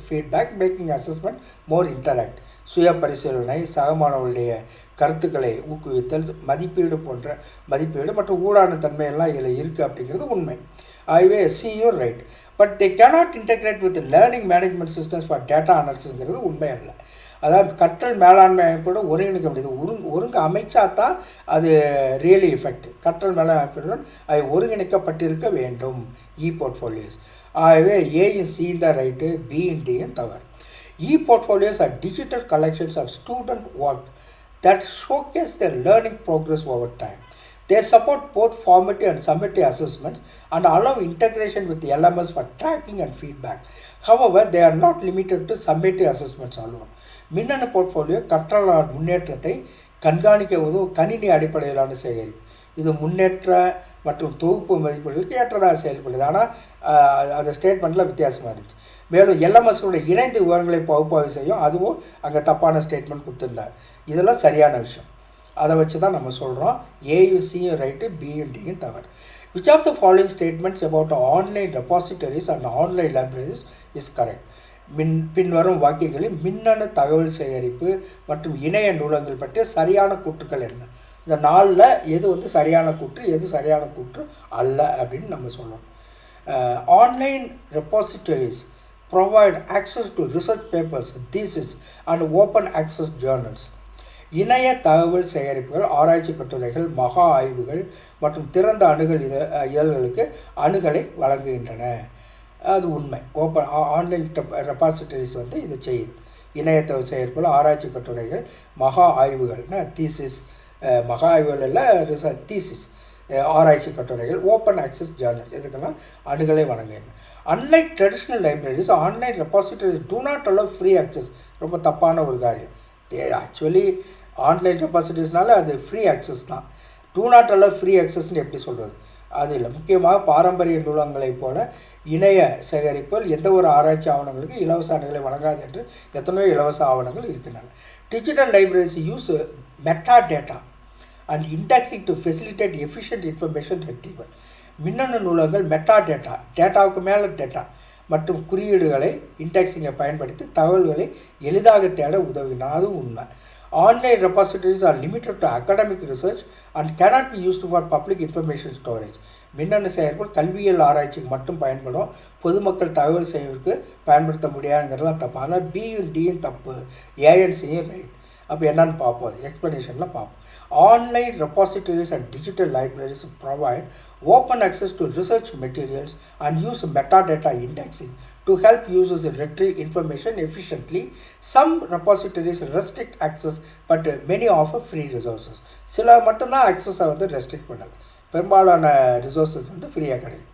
feedback, making assessment more interact. சுய பரிசீலனை, சகமானவர்களுடைய கருத்துக்களை ஊக்குவித்தல், மதிப்பீடு மற்றும் ஊடான தன்மையெல்லாம் இதில் இருக்குது அப்படிங்கிறது உண்மை. ஆகவே சியும் right. But they cannot integrate with learning management systems for data அனாலிசிஸ்ங்கிறது உண்மை அல்ல. அதாவது கற்றல் மேலாண்மை அமைப்போடு ஒருங்கிணைக்க முடியுது. ஒருங்கு அமைச்சா தான் அது ரியலி எஃபெக்டிவ். கற்றல் மேலாண்மை அமைப்புடன் அது ஒருங்கிணைக்கப்பட்டிருக்க வேண்டும் போர்ட்ஃபோலியோஸ். ஆகவே ஏயும் சியும் தான் ரைட்டு, பியும் டியும் தவறு. e-portfolios are digital collections of student work that showcase their learning progress over time. They support both formative and summative assessments and allow integration with the LMS for tracking and feedback. However, they are not limited to summative assessments alone. மின்னணு portfolio கற்றலாளர் முன்னேற்றத்தை கண்காணிக்க உதவும் கணினி அடிப்படையிலான சேகரிப்பு. இது முன்னேற்ற மற்றும் தொகுப்பு மதிப்பீடுகளுக்கு ஏற்றதாக செயல்படுது. ஆனால் அந்த ஸ்டேட்மெண்ட்டில் வித்தியாசமாக இருந்துச்சு. மேலும் எல்எம்எஸ்களுடைய இணைந்து விவரங்களை பகுப்பாய்வு செய்யும். அதுவும் அங்கே தப்பான ஸ்டேட்மெண்ட் கொடுத்துருந்தார். இதெல்லாம் சரியான விஷயம். அதை வச்சு தான் நம்ம சொல்கிறோம் ஏயும் சியும் ரைட்டு, பியும் டியும் தவறு. Which of the following statements about online repositories and online libraries is correct? பின்வரும் வாக்கியங்களில் மின்னணு தகவல் சேகரிப்பு மற்றும் இணைய நூலகங்கள் பற்றிய சரியான கூற்றுக்கள் என்ன? இந்த நாளில் எது வந்து சரியான கூற்று, எது சரியான கூற்று அல்ல அப்படின்னு நம்ம சொல்லணும். Online repositories provide access to research papers, thesis and open access journals. இணைய தகவல் சேகரிப்புகள், ஆராய்ச்சி கட்டுரைகள், மகா ஆய்வுகள் மற்றும் திறந்த இதழ்களுக்கு அணுகலை வழங்குகின்றன. அது உண்மை. ஆன்லைன் ரெபாசிட்டரிஸ் வந்து இதை செய்யுது. இணைய தகவல் சேகரிப்புகள், ஆராய்ச்சி கட்டுரைகள், மகா ஆய்வுகள்னா தீசிஸ், மகா ஆய்வுகளில் ரிசர்ச் தீசிஸ் ஆராய்ச்சி கட்டுரைகள் ஓப்பன் ஆக்சஸ் ஜேர்னல்ஸ் இதுக்கெல்லாம் அணுகலை வழங்குகிறேன். Unlike traditional libraries online repositories do not allow free access. ரொம்ப தப்பான ஒரு காரியம். ஆக்சுவலி ஆன்லைன் ரெபாசிட்டரிஸ்னால அது ஃப்ரீ ஆக்சஸ் தான். டூ நாட் அலோவ் ஃப்ரீ ஆக்சஸ்ன்னு எப்படி சொல்கிறது? அது இல்லை. முக்கியமாக பாரம்பரிய நூலகங்களைப் போல இணைய சேகரிப்பில் எந்த ஒரு ஆராய்ச்சி ஆவணங்களுக்கு இலவச அணுகலை வழங்காது என்று எத்தனையோ இலவச ஆவணங்கள் இருக்கின்றன. Digital libraries use meta data and indexing to facilitate efficient information retrieval. மின்னணு நூலகங்கள் மெட்டா டேட்டாவுக்கு மேலே டேட்டா மற்றும் குறியீடுகளை இண்டெக்ஸிங்கை பயன்படுத்தி தகவல்களை எளிதாக தேட உதவினா அது உண்மை. Online repositories are limited to academic research and cannot be used for public information storage. மின்னணு செயற்பாடு கல்வியியல் ஆராய்ச்சிக்கு மட்டும் பயன்படும், பொதுமக்கள் தகவல் சேவைக்கு பயன்படுத்த முடியாதுங்கிறதுலாம் தப்பு. ஆனால் பியும் டியும் தப்பு, ஏஎன்சியும் ரைட். அப்போ என்னன்னு பார்ப்போம், எக்ஸ்ப்ளனேஷனில் பார்ப்போம். Online repositories and digital libraries provide open access to research materials and use metadata indexing to help users retrieve information efficiently. Some repositories restrict access, but many offer free resources. சில மட்டும்தான் access வந்து restrict பண்ணது, பெரும்பாலான resources வந்து ஃப்ரீயாக கிடைக்கும்.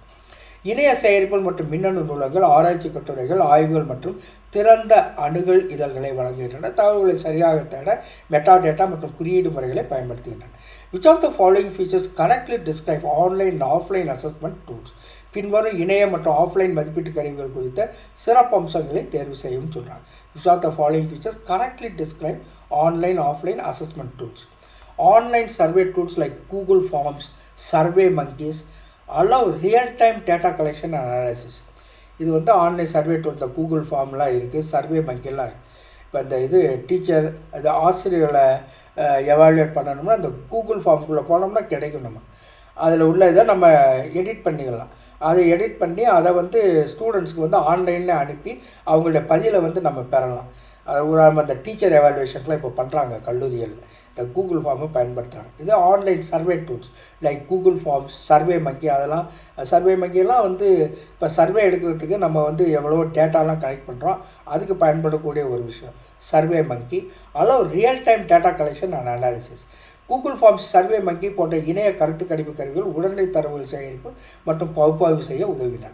இணைய சேகரிப்புகள் மற்றும் மின்னணு நூலகங்கள் ஆராய்ச்சி கட்டுரைகள், ஆய்வுகள் மற்றும் திறந்த அணுகல் இதழ்களை வழங்குகின்றன. தகவல்களை சரியாக தேட மெட்டாடேட்டா மற்றும் குறியீடு முறைகளை பயன்படுத்துகின்றன. Which of the following features correctly describe online and offline assessment tools? பின்வரும் இணைய மற்றும் ஆஃப்லைன் மதிப்பீட்டு கருவிகள் குறித்த சிறப்பு அம்சங்களை தேர்வு செய்யும் சொல்கிறாங்க. Which of the following features correctly describe online offline assessment tools? Online survey tools like Google Forms, Survey Monkeys allow real-time data collection and analysis. இது வந்து ஆன்லைன் சர்வே டூல், இந்த கூகுள் ஃபார்ம்லாம் இருக்குது, சர்வே மங்கிலாம் இருக்குது. இப்போ இந்த இது டீச்சர் அது ஆசிரியர்களை எவாலுவேட் பண்ணணும்னா அந்த கூகுள் ஃபார்முக்குள்ளே போனோம்னா கிடைக்கும். நம்ம அதில் உள்ள இதை நம்ம எடிட் பண்ணிக்கலாம். அதை எடிட் பண்ணி அதை வந்து ஸ்டூடெண்ட்ஸ்க்கு வந்து ஆன்லைனில் அனுப்பி அவங்களுடைய பதிலை வந்து நம்ம பெறலாம். அது அந்த டீச்சர் எவாலுவேஷன்ஸ்லாம் இப்போ பண்ணுறாங்க கல்லூரியில், இந்த கூகுள் ஃபார்மை பயன்படுத்துகிறாங்க. இது online survey tools like Google Forms, SurveyMonkey. அதெல்லாம் சர்வே மங்கியெல்லாம் வந்து இப்போ சர்வே எடுக்கிறதுக்கு நம்ம வந்து எவ்வளோ டேட்டாலாம் கலெக்ட் பண்ணுறோம், அதுக்கு பயன்படக்கூடிய ஒரு விஷயம் SurveyMonkey. Allow real time data collection and analysis. Google Forms, SurveyMonkey போன்ற இணைய கருத்து கணிப்பு கருவிகள் உடனடி தரவுகள் சேகரிப்பு மற்றும் பகுப்பாய்வு செய்ய உதவின.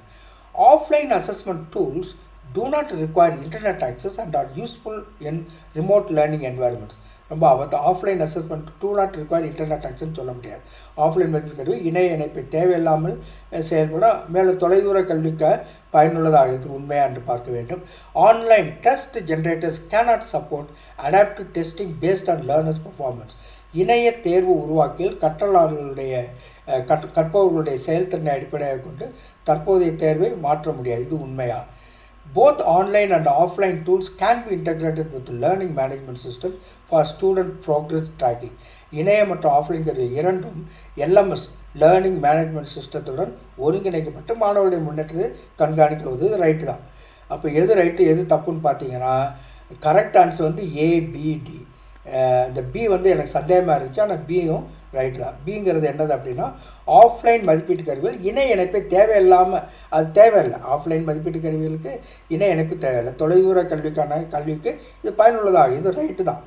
Offline assessment tools do not require internet access and are useful in remote learning environments. ரொம்ப offline assessment do not require internet access சொல்ல முடியாது. ஆஃப்லைன் மதிப்பீட்டு கருவி இணைய இணைப்பை தேவையில்லாமல் செயல்பட மேலும் தொலைதூர கல்விக்கு பயனுள்ளதாக இருக்குது, உண்மையாக என்று பார்க்க வேண்டும். Online test generators cannot support adaptive testing based on learners performance. இணைய தேர்வு உருவாக்கியில் கற்பவர்களுடைய செயல்திறனை அடிப்படையாக கொண்டு தற்போதைய தேர்வை மாற்ற முடியாது, இது உண்மையா? Both online and offline tools can be integrated with the learning management system for student progress tracking. இணைய மற்றும் ஆஃப்லைன் கருவி இரண்டும் எல்எம்எஸ் லேர்னிங் மேனேஜ்மெண்ட் சிஸ்டத்துடன் ஒருங்கிணைக்கப்பட்டு மாணவர்களுடைய முன்னேற்றத்தை கண்காணிக்குவது ரைட்டு தான். அப்போ எது ரைட்டு எது தப்புன்னு பார்த்தீங்கன்னா கரெக்ட் ஆன்சர் வந்து ஏபிடி. இந்த பி வந்து எனக்கு சந்தேகமாக இருந்துச்சு, ஆனால் பியும் ரைட்டு தான். பிங்கிறது என்னது அப்படின்னா ஆஃப்லைன் மதிப்பீட்டு கருவிகள் இணை இணைப்பை தேவையில்லாமல், அது தேவையில்லை. ஆஃப்லைன் மதிப்பீட்டு கருவிகளுக்கு இணை இணைப்பு தேவையில்லை. தொலைதூர கல்விக்கு இது பயனுள்ளதாக, இது ரைட்டு தான்.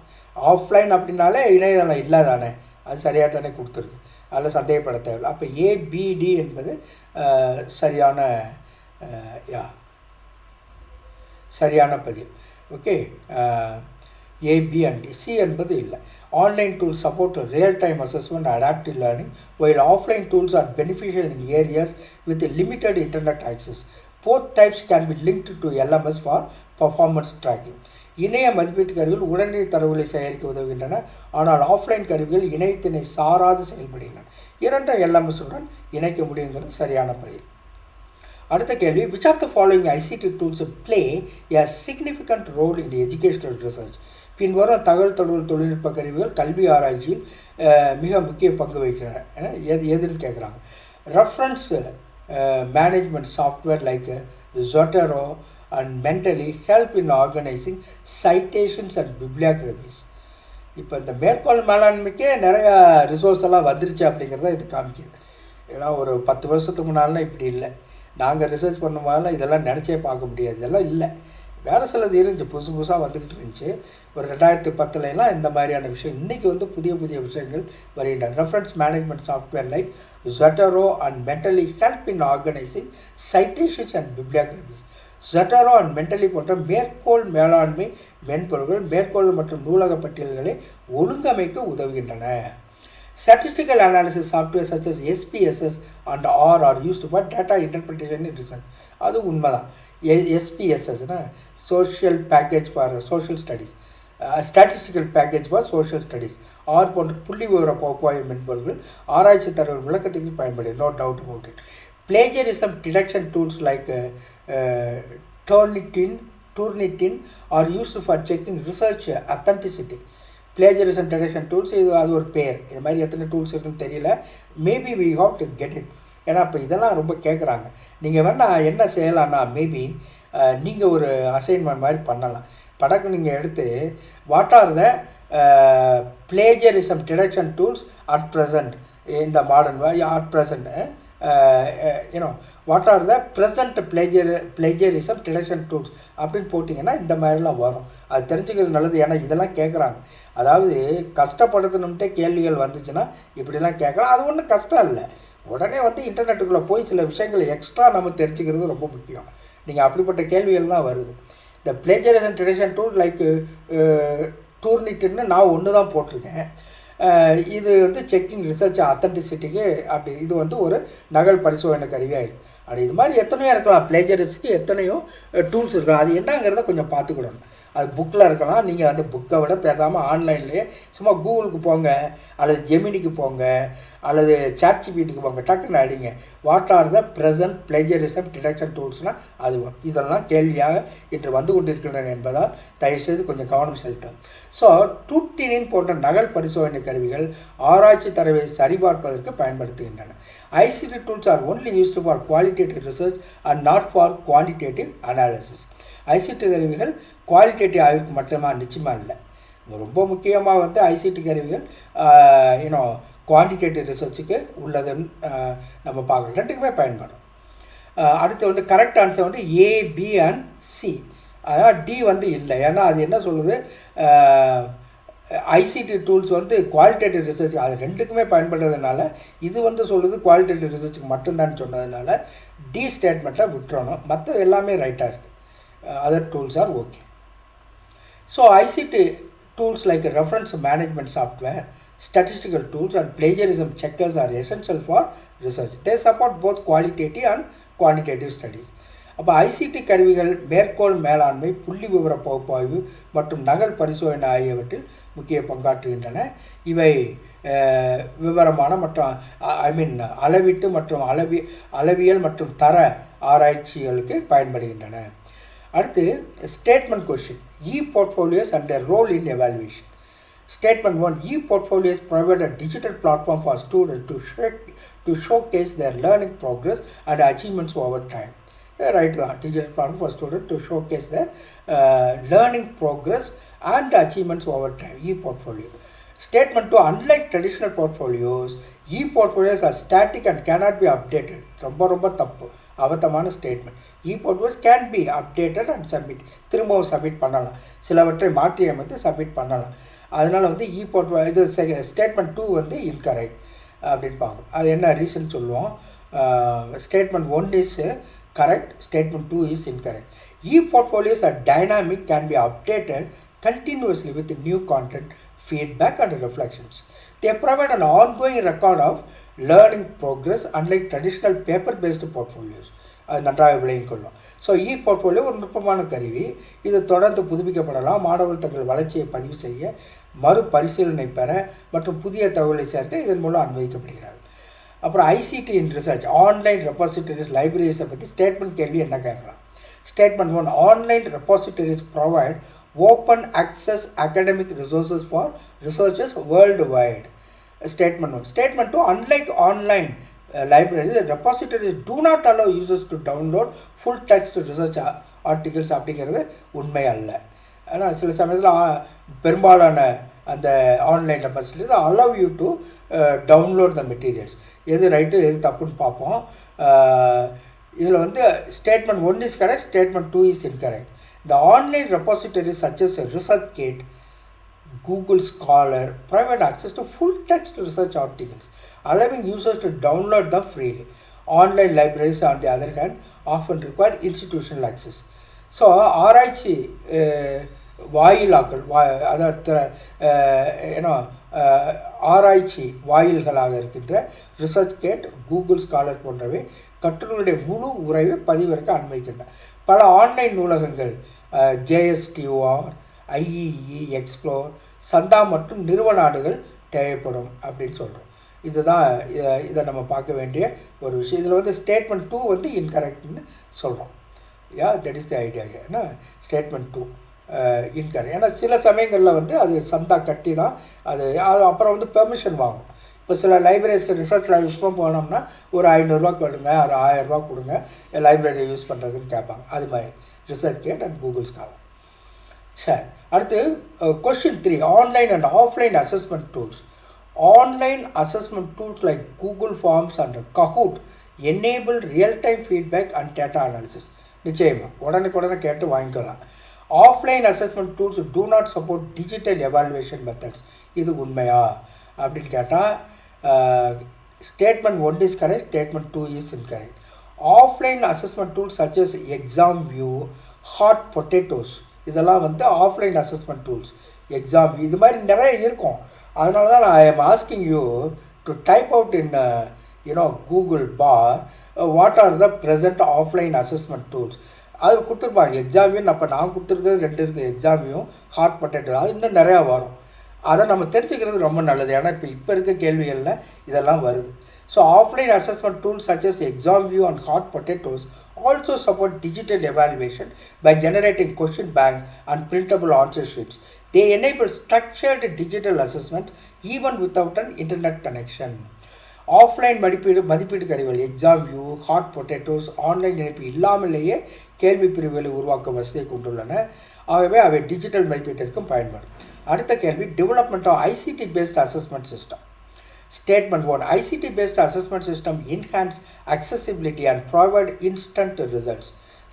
ஆஃப்லைன் அப்படின்னாலே இணையதளம் இல்லை தானே, அது சரியாக தானே கொடுத்துருக்கு, அதில் சந்தேகப்பட தேவையில்லை. அப்போ ஏபிடி என்பது சரியான பதில். Okay, AB and D. C என்பது இல்லை. Online tools support real-time assessment and adaptive learning, while offline tools are beneficial in areas with limited internet access. Both types can be linked to LMS for performance tracking. இணைய மதிப்பீட்டு கருவிகள் உடனடி தரவுகளை சேகரிக்க உதவுகின்றன, ஆனால் ஆஃப்லைன் கருவிகள் இணையத்தினை சாராது செயல்படுகின்றன. இரண்டும் LMS உடன் இணைக்க முடியுங்கிறது சரியான பதில். அடுத்த கேள்வி, which of the following ICT tools play a significant role in educational research? பின்வரும் தகவல் தொழில்நுட்ப கருவிகள் கல்வி ஆராய்ச்சியில் மிக முக்கிய பங்கு வகிக்கின்றன. எதுன்னு கேட்குறாங்க. Reference management software like Zotero and Mendeley help in organising citations and bibliographies. இப்போ இந்த மேற்கோள் மேலாண்மைக்கே நிறையா ரிசோர்ஸ் எல்லாம் வந்துருச்சு அப்படிங்கிறத இது காமிக்குது. ஏன்னா ஒரு 10 வருஷத்துக்கு முன்னாலாம் இப்படி இல்லை. நாங்கள் ரிசர்ச் பண்ணும்போதெல்லாம் இதெல்லாம் நினச்சே பார்க்க முடியாது, இதெல்லாம் இல்லை. வேறு சிலது இருந்துச்சு, புதுசாக வந்துக்கிட்டு இருந்துச்சு. ஒரு 2010 இந்த மாதிரியான விஷயம். இன்றைக்கி வந்து புதிய விஷயங்கள் வருகின்றன. Reference management software like Zotero and Mendeley help in organising citations and bibliographies. Zotero and Mendeley போன்ற மேற்கோள் மேலாண்மை மென்பொருள்கள் மேற்கோள் மற்றும் நூலக பட்டியல்களை ஒழுங்கமைக்க உதவுகின்றன. Statistical analysis software such as SPSS and R are used for data interpretation in research. அது உண்மைதான். SPSS social package for social studies, statistical package for social studies. R போன்ற புள்ளி விவர பகுப்பாய்வு மென்பொருள்கள் ஆராய்ச்சி தரவு விளக்கத்துக்கு பயன்படுது. No doubt about it. Plagiarism detection tools like Turnitin are used for checking research authenticity. Plagiarism detection tools இது அது ஒரு பேர். இது மாதிரி எத்தனை டூல்ஸ் இருக்குன்னு தெரியல. Maybe we have to get it. ஏன்னா இப்போ இதெல்லாம் ரொம்ப கேட்குறாங்க. நீங்கள் வேணால் என்ன செய்யலாம்னா, மேபி நீங்கள் ஒரு அசைன்மெண்ட் மாதிரி பண்ணலாம். படக்கு நீங்கள் எடுத்து what are the plagiarism detection tools at present in the modern at present what are the present plagiarism detection tools அப்படின்னு போட்டிங்கன்னா இந்த மாதிரிலாம் வரும். அது தெரிஞ்சுக்கிறது நல்லது. ஏன்னா இதெல்லாம் கேட்குறாங்க. அதாவது கஷ்டப்படுத்தணும்ட்டே கேள்விகள் வந்துச்சுன்னா இப்படிலாம் கேட்கலாம். அது ஒன்றும் கஷ்டம் இல்லை. உடனே வந்து இன்டர்நெட்டுக்குள்ளே போய் சில விஷயங்கள் எக்ஸ்ட்ரா நம்ம தெரிஞ்சுக்கிறது ரொம்ப முக்கியம். நீங்கள் அப்படிப்பட்ட கேள்விகள் தான் வருது. இந்த plagiarism detection tool லைக் டூர்னிட்டுன்னு நான் ஒன்று தான் போட்டிருக்கேன். இது வந்து செக்கிங் ரிசர்ச் அத்தன்டிசிட்டிக்கு அப்படி இது வந்து ஒரு நகல் பரிசோதனை கருவியாக இருக்குது. அது இது மாதிரி எத்தனையோ இருக்கலாம். பிளேஜரிஸ்க்கு எத்தனையோ டூல்ஸ் இருக்கலாம். அது என்னங்கிறத கொஞ்சம் பார்த்துக்கிடணும். அது புக்கில் இருக்கலாம். நீங்கள் அந்த புக்கை விட பேசாமல் ஆன்லைன்லேயே சும்மா கூகுளுக்கு போங்க, அல்லது ஜெமினிக்கு போங்க, அல்லது சாட்ஜிபிடிக்கு போங்க. டக்குன்னு அடிங்க what are the present plagiarism detection டூல்ஸ்னால் அது இதெல்லாம் கேள்வியாக இன்று வந்து கொண்டிருக்கின்றன என்பதால் தயவுசெய்து கொஞ்சம் கவனம் செலுத்தும். ஸோ டூட்டினின் போன்ற நகல் பரிசோதனை கருவிகள் ஆராய்ச்சி தரவை சரிபார்ப்பதற்கு பயன்படுத்துகின்றன. ICT tools are only used for qualitative research and not for quantitative analysis. ICT கருவிகள் குவாலிட்டேட்டிவ் ஆய்வுக்கு மட்டுமா? நிச்சயமாக இல்லை. ரொம்ப முக்கியமாக வந்து ICT கருவிகள் குவான்டிடேட்டிவ் ரிசர்ச்சுக்கு உள்ளதுன்னு நம்ம பார்க்கலாம். ரெண்டுக்குமே பயன்படும். அடுத்து வந்து கரெக்ட் ஆன்சர் வந்து A, B and C. அதனால் D வந்து இல்லை. ஏன்னா அது என்ன சொல்லுது, ICT டூல்ஸ் வந்து குவாலிட்டேட்டிவ் ரிசர்ச் அது ரெண்டுக்குமே பயன்படுறதுனால இது வந்து சொல்லுது குவாலிட்டேட்டிவ் ரிசர்ச்சுக்கு மட்டும்தான் சொன்னதுனால D ஸ்டேட்மெண்ட்டை விட்டுறணும். மற்றது எல்லாமே ரைட்டாக இருக்குது. Other tools are okay. So ICT tools like reference management software, statistical tools and plagiarism checkers are essential for research. They support both qualitative and quantitative studies. அப்போ ICT கருவிகள் மேற்கோள் மேலாண்மை, புள்ளி விவர பகுப்பாய்வு மற்றும் நகல் பரிசோதனை ஆகியவற்றில் முக்கிய பங்காற்றுகின்றன. இவை விவரமான மற்றும் அளவீட்டு மற்றும் அளவியல் மற்றும் தர ஆராய்ச்சிகளுக்கு பயன்படுகின்றன. அடுத்து statement question. E-portfolios and their role in evaluation. Statement 1. E-portfolios provide a digital platform for students to showcase their learning progress and achievements over time. Right, digital platform for students to showcase their learning progress and achievements over time. E-portfolio. Statement 2. Unlike traditional portfolios, E-portfolios are static and cannot be updated. ரொம்ப தப்பு, அவத்தமான statement. E-portfolios can be updated and submit. திரும்பவும் submit பண்ணலாம். சிலவற்றை மாற்றி அமைத்து submit பண்ணலாம். அதனால் வந்து E-portfolio இது ஸ்டேட்மெண்ட் 2 வந்து இன்கரெக்ட் அப்படின்னு பார்க்கணும். அது என்ன ரீசன் சொல்லுவோம். Statement 1 is correct, statement 2 is incorrect. E-portfolios are dynamic, can be updated continuously with new content, feedback and reflections. They provide an ongoing record of learning progress unlike traditional paper-based portfolios. அது நன்றாக விளங்கிக் கொள்ளும். So E-portfolio ஒரு நுட்பமான கருவி. இது தொடர்ந்து புதுப்பிக்கப்படலாம். மாணவர்கள் தங்கள் வளர்ச்சியை பதிவு செய்ய, மறு பரிசீலனை பெற மற்றும் புதிய தகவலை சேர்க்க இதன் மூலம் அனுமதிக்கப்படுகிறார்கள். அப்புறம் ICT in research, online repositories, லைப்ரரிஸை பற்றி ஸ்டேட்மெண்ட் கேள்வி என்ன கேட்கலாம். Statement 1. Online repositories provide open access academic resources for researchers worldwide. Statement 1. Statement 2. Unlike online libraries, repositories do not allow users to download full text research articles. அப்படிங்கிறது உண்மை அல்ல. ஆனால் சில சமயத்தில் பெரும்பாலான அந்த online repositories allow you to download the materials. எது right எது தப்புன்னு பார்ப்போம். இதில் வந்து statement 1 is correct, statement 2 is incorrect. The online repositories such as ResearchGate, Google Scholar provide access to full-text research articles, allowing users to download them freely. Online libraries, on the other hand, often require institutional access. So, ஆராய்ச்சி வாயிலாக்கள் அதாவது ஆராய்ச்சி வாயில்களாக இருக்கின்ற ரிசர்ச்கேட், Google scholar போன்றவை கட்டுரைகளுடைய முழு உரையை பதிவிறக்க அனுமதிக்கின்றன. பல ஆன்லைன் நூலகங்கள் JSTOR, IEE, எக்ஸ்ப்ளோர், சந்தா மற்றும் நிறுவன நாடுகள் தேவைப்படும் அப்படின்னு சொல்கிறோம். இதுதான் இதை நம்ம பார்க்க வேண்டிய ஒரு விஷயம். இதில் வந்து ஸ்டேட்மெண்ட் 2 வந்து இன்கரெக்ட்னு சொல்கிறோம். That is the idea. ஏன்னா ஸ்டேட்மெண்ட் 2 இன்கரெக்ட். ஏன்னா சில சமயங்களில் வந்து அது சந்தா கட்டி தான் அது அப்புறம் வந்து பெர்மிஷன் வாங்கும். இப்போ சில லைப்ரரிஸ்க்கு ரிசர்ச் லைப்ரரிஸ்க்கும் போனோம்னா ஒரு 500 கொடுங்க, ஒரு 1000 கொடுங்க லைப்ரரி யூஸ் பண்ணுறதுன்னு கேட்பாங்க. அது மாதிரி ResearchGate and Google Scholar. சரி, அடுத்து question 3, online and offline assessment tools. Online assessment tools like Google Forms and Kahoot enable real-time feedback and data analysis. நிச்சயமா உடனுக்குடனே கேட்டு வாங்கிக்கலாம். Offline assessment tools do not support digital evaluation methods. இது உண்மையா அப்படின்னு கேட்டால் statement 1 is correct, statement 2 is incorrect. Offline assessment tools such as exam view, hot potatoes இதெல்லாம் வந்து offline assessment tools. Exam view இது மாதிரி நிறைய இருக்கும். அதனால தான் I am asking you to type out in Google bar what are the present offline assessment tools. அது கொடுத்துருப்பாங்க. எக்ஸாமியும் அப்போ நான் கொடுத்துருக்கிறது 2 இருக்குது, எக்ஸாமியும் ஹாட் பொட்டேட்டோ. அது இன்னும் நிறையா வரும். அதை நம்ம தெரிஞ்சுக்கிறது ரொம்ப நல்லது. ஏன்னா இப்போ இருக்க கேள்விகளில் இதெல்லாம் வருது. So offline assessment tools such as exam view and hot potatoes also support digital evaluation by generating question banks and printable answer sheets. They enable structured digital assessment even without an internet connection. Offline மதிப்பீடு கருவிகள் exam view, hot potatoes online இணைப்பு இல்லாமலேயே கேள்வி பிரிவுகளை உருவாக்க வசதியை கொண்டுள்ளன. ஆகவே அவை டிஜிட்டல் மதிப்பீட்டிற்கும் பயன்படும். அடுத்த கேள்வி, development of ICT based assessment system. Statement 1, ICT based assessment system enhance accessibility and provide instant results.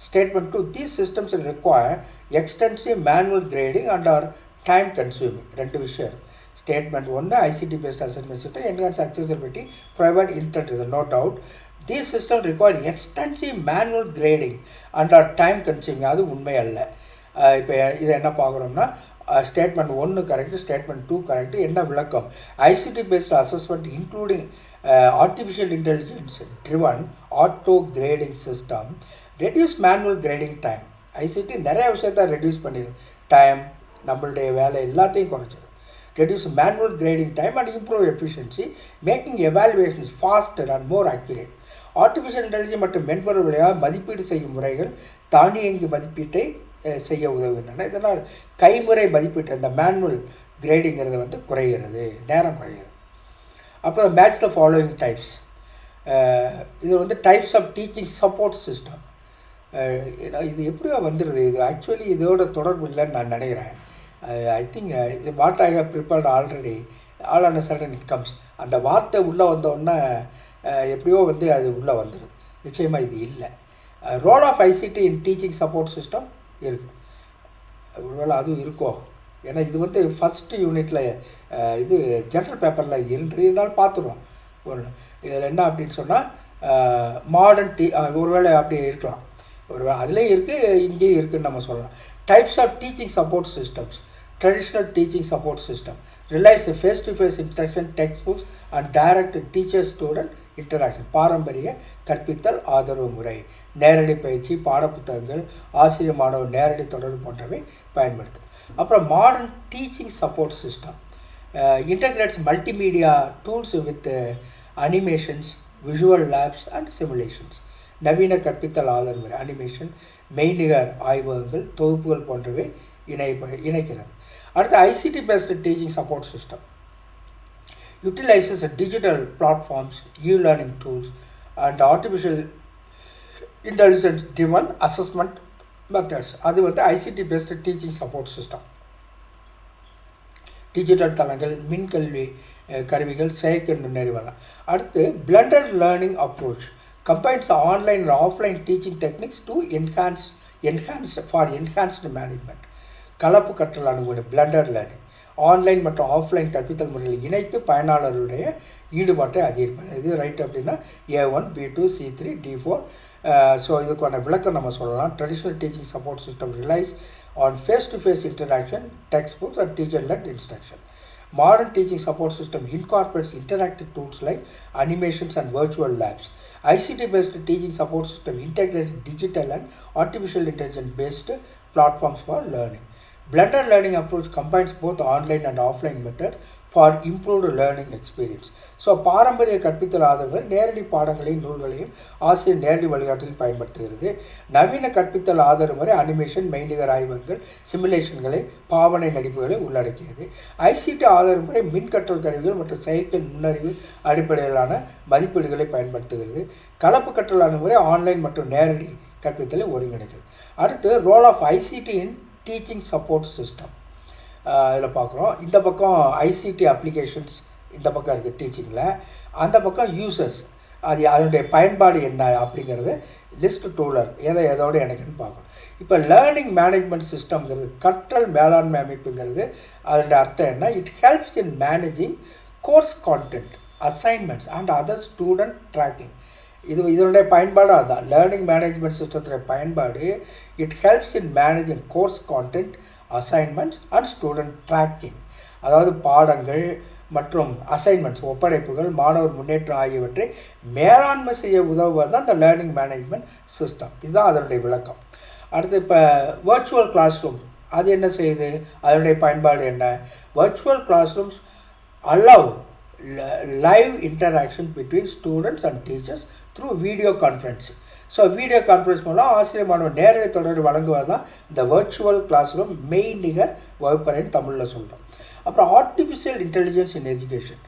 Statement 2, these systems require extensive manual grading and are time consuming. ரெண்டு விஷயம். Statement 1, ICT based assessment system enhance accessibility, provide instant results. No doubt. These systems require extensive manual grading and are time consuming. அது உண்மை அல்ல. இப்போ இதை என்ன பார்க்குறோம்னா statement 1 correct, statement 2 correct. என்ன விளக்கம்? ICT based assessment including artificial intelligence driven auto grading system reduce manual grading time. ICT நிறைய விஷயத்த ரெடியூஸ் பண்ணிடும். டைம், நம்மளுடைய வேலை எல்லாத்தையும் குறைச்சிடும். Reduce manual grading time and improve efficiency, making evaluations faster and more accurate. Artificial intelligence மற்றும் மென்பொருள் வழியாக மதிப்பீடு செய்யும் முறைகள் தானியங்கி மதிப்பீட்டை செய்ய உதவுகின்றன. இதனால் கைமுறை மதிப்பீட்டு அந்த மேனுவல் கிரேடிங்கிறது வந்து குறைகிறது, நேரம் குறைகிறது. அப்புறம் மேட்ச் த ஃபாலோயிங் டைப்ஸ். இது வந்து types of teaching support system. இது எப்படியோ வந்துடுது. இது ஆக்சுவலி இதோட தொடர்பு இல்லைன்னு நான் நினைக்கிறேன். ஐ திங்க் இது what I have prepared already all on a sudden it comes. அந்த வார்த்தை உள்ளே வந்தோடனே எப்படியோ வந்து அது உள்ளே வந்துடும். நிச்சயமாக இது இல்லை. Role of ICT in teaching support system இருக்குது. ஒருவேளை அதுவும் இருக்கோ, ஏன்னா இது வந்து ஃபஸ்ட்டு யூனிட்டில் இது ஜென்ரல் பேப்பரில் இருந்தது. இருந்தாலும் பார்த்துருவோம். ஒன்று இதில் என்ன அப்படின்னு சொன்னால் மாடர்ன் ஒருவேளை அப்படி இருக்கலாம். ஒருவேளை அதுலேயும் இருக்குது, இங்கேயும் இருக்குதுன்னு நம்ம சொல்லலாம். Types of teaching support systems. Traditional teaching support system relies face to face instruction, text books and direct teacher student interaction. பாரம்பரிய கற்பித்தல் ஆதரவு முறை, நேரடி பயிற்சி, பாடப்புத்தகங்கள், ஆசிரியர் மாணவர் நேரடி தொடர்பு போன்றவை பயன்படுத்தும். அப்புறம் modern teaching support system integrates multimedia tools with animations, visual labs and simulations. நவீன கற்பித்தல் ஆதரவு முறை, அனிமேஷன், மெய்நிகர் ஆய்வகங்கள், தொகுப்புகள் போன்றவை இணைக்கிறது. அடுத்து ICT based teaching support system utilizes digital platforms, e-learning tools and artificial intelligence driven assessment methods. அது வந்து ICT based teaching support system. Digital தளங்கள், மின்கல்வி கருவிகள், செயற்கை நுண்ணறிவுகள். அடுத்து blended learning approach combines online and offline teaching techniques to enhance enhanced management. கலப்பு கற்றல் அணுகுமுறை blended learning. Online மற்றும் ஆஃப்லைன் கற்பித்தல் முறையில் இணைத்து பயனாளர்களுடைய ஈடுபாட்டை அதிகரிப்பது. இது ரைட் அப்படின்னா A1, B2, C3, D4. So இதுக்கான விளக்கம் நம்ம சொல்லலாம். Traditional teaching support system relies on face-to-face interaction, text books and teacher-let instruction. Modern teaching support system incorporates interactive tools like animations and virtual labs. ICT-based teaching support system integrates digital and artificial intelligence-based platforms for learning. Blended learning approach combines both online and offline methods for improved learning experience. So பாரம்பரிய கற்பித்தல் ஆதரவு நேரடி பாடங்களையும் நூல்களையும் ஆசிரியர் நேரடி வழிகாட்டில் பயன்படுத்துகிறது. நவீன கற்பித்தல் ஆதரவு முறை அனிமேஷன், மெய்நிகர் ஆய்வகங்கள், சிமுலேஷன்களை, பாவனை நடிப்புகளை உள்ளடக்கியது. ஐசிடி ஆதரவு முறை மின் கற்றல் கருவிகள் மற்றும் செயற்கை நுண்ணறிவு அடிப்படையிலான மதிப்பீடுகளை பயன்படுத்துகிறது. கலப்பு கற்றல் அணுகுமுறை ஆன்லைன் மற்றும் நேரடி கற்பித்தலை ஒருங்கிணைக்கிறது. அடுத்து role of ICT in teaching support system இதில் பார்க்குறோம். இந்த பக்கம் ஐசிடி அப்ளிகேஷன்ஸ் இந்த பக்கம் இருக்குது டீச்சிங்கில், அந்த பக்கம் யூசர்ஸ் அதனுடைய பயன்பாடு என்ன அப்படிங்கிறது லிஸ்ட் டூலர் எதோடு எனக்குன்னு பார்க்கணும். இப்போ லேர்னிங் மேனேஜ்மெண்ட் சிஸ்டம்ங்கிறது கற்றல் மேலாண்மை அமைப்புங்கிறது அதனுடைய அர்த்தம் என்ன? It helps in managing course content, assignments and other student tracking. இதனுடைய பயன்பாடு அதுதான். லேர்னிங் மேனேஜ்மெண்ட் சிஸ்டத்துடைய பயன்பாடு it helps in managing course content, assignments and student tracking. அதாவது பாடங்கள் மற்றும் அசைன்மெண்ட்ஸ், ஒப்படைப்புகள், மாணவர் முன்னேற்றம் ஆகியவற்றை மேலாண்மை செய்ய உதவுவது தான் இந்த லேர்னிங் மேனேஜ்மெண்ட் சிஸ்டம். இதுதான் அதனுடைய விளக்கம். அடுத்து இப்போ வர்ச்சுவல் கிளாஸ் ரூம் அது என்ன செய்யுது? அதனுடைய பயன்பாடு என்ன? Virtual class rooms allow live interaction between students and teachers through video conference. So video conference மூலம் ஆசிரியர் மாணவர் நேரடி தொடர்பு வழங்குவது தான் இந்த வர்ச்சுவல் கிளாஸ் ரூம் மெய்நிகர் வகுப்பறைன்னு தமிழில் சொல்கிறோம். அப்புறம் ஆர்டிஃபிஷியல் இன்டெலிஜென்ஸ் இன் எஜுகேஷன்,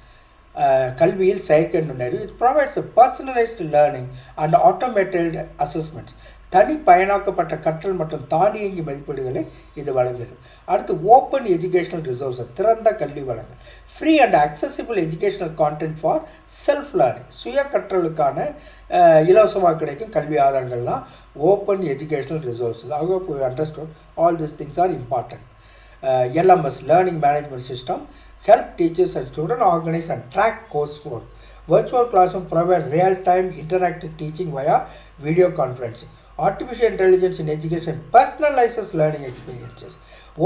கல்வியில் செயற்கை நுண்ணறிவு. It provides personalised learning and automated assessments. தனி பயனாக்கப்பட்ட கற்றல் மற்றும் தானியங்கி மதிப்பீடுகளை இது வழங்குகிறது. அடுத்து ஓப்பன் எஜுகேஷனல் ரிசோர்ஸஸ், திறந்த கல்வி வழங்கல். Free and accessible educational content for self learning, சுய கற்றலுக்கான இலவசமாக கிடைக்கும் கல்வி ஆதாரங்கள்லாம் open educational resources. I hope you understood all these things are important. LMS, learning management system, help teachers and students organize and track coursework. Virtual classroom provide real-time interactive teaching via video conferencing. Artificial intelligence in education personalizes learning experiences.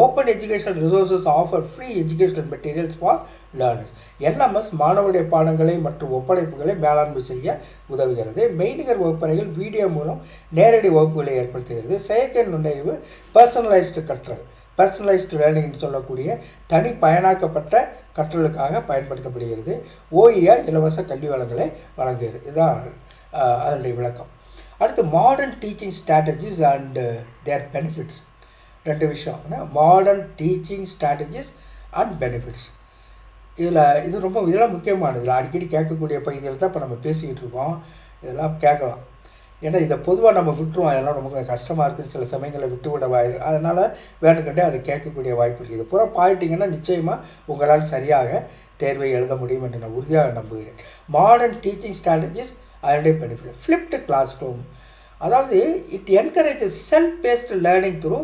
Open educational resources offer free educational materials for learners. LMS மாணவருடைய பாடங்களை மற்றும் ஒப்படைப்புகளை மேலாண்மை செய்ய உதவுகிறது. மெய்நிகர் வகுப்பறைகள் video மூலம் நேரடி வகுப்புகளை ஏற்படுத்துகிறது. செயற்கை நுண்ணறிவு பர்சனலைஸ்டு கற்றல், பர்சனலைஸ்டு லேர்னிங்னு சொல்லக்கூடிய தனி பயனாக்கப்பட்ட கற்றலுக்காக பயன்படுத்தப்படுகிறது. OER இலவச கல்வி வளங்களை வழங்குகிறது. இதுதான் அதனுடைய விளக்கம். அடுத்து modern teaching strategies and their benefits. ரெண்டு விஷயம், modern teaching strategies and benefits. இதெல்லாம் முக்கியமானது. இதில் அடிக்கடி கேட்கக்கூடிய பகுதியில் தான் இப்போ நம்ம பேசிக்கிட்டு இருக்கோம். இதெல்லாம் கேட்கலாம். ஏன்னா இதை பொதுவாக நம்ம விட்டுருவோம். அதெல்லாம் ரொம்ப கஷ்டமாக இருக்குன்னு சில சமயங்களில் விட்டுவிட வாய்ப்பு. அதனால் வேணுக்கண்டே அதை கேட்கக்கூடிய வாய்ப்பு இருக்குது. இது பூரா பாயிட்டிங்கன்னா நிச்சயமாக உங்களால் சரியாக தேர்வை எழுத முடியும் என்று நான் உறுதியாக நம்புகிறேன். மாடர்ன் டீச்சிங் ஸ்ட்ராட்டஜிஸ் அதனுடைய பெனிஃபிட். ஃப்ளிப்டு கிளாஸ் ரூம், அதாவது it encourages self paced learning through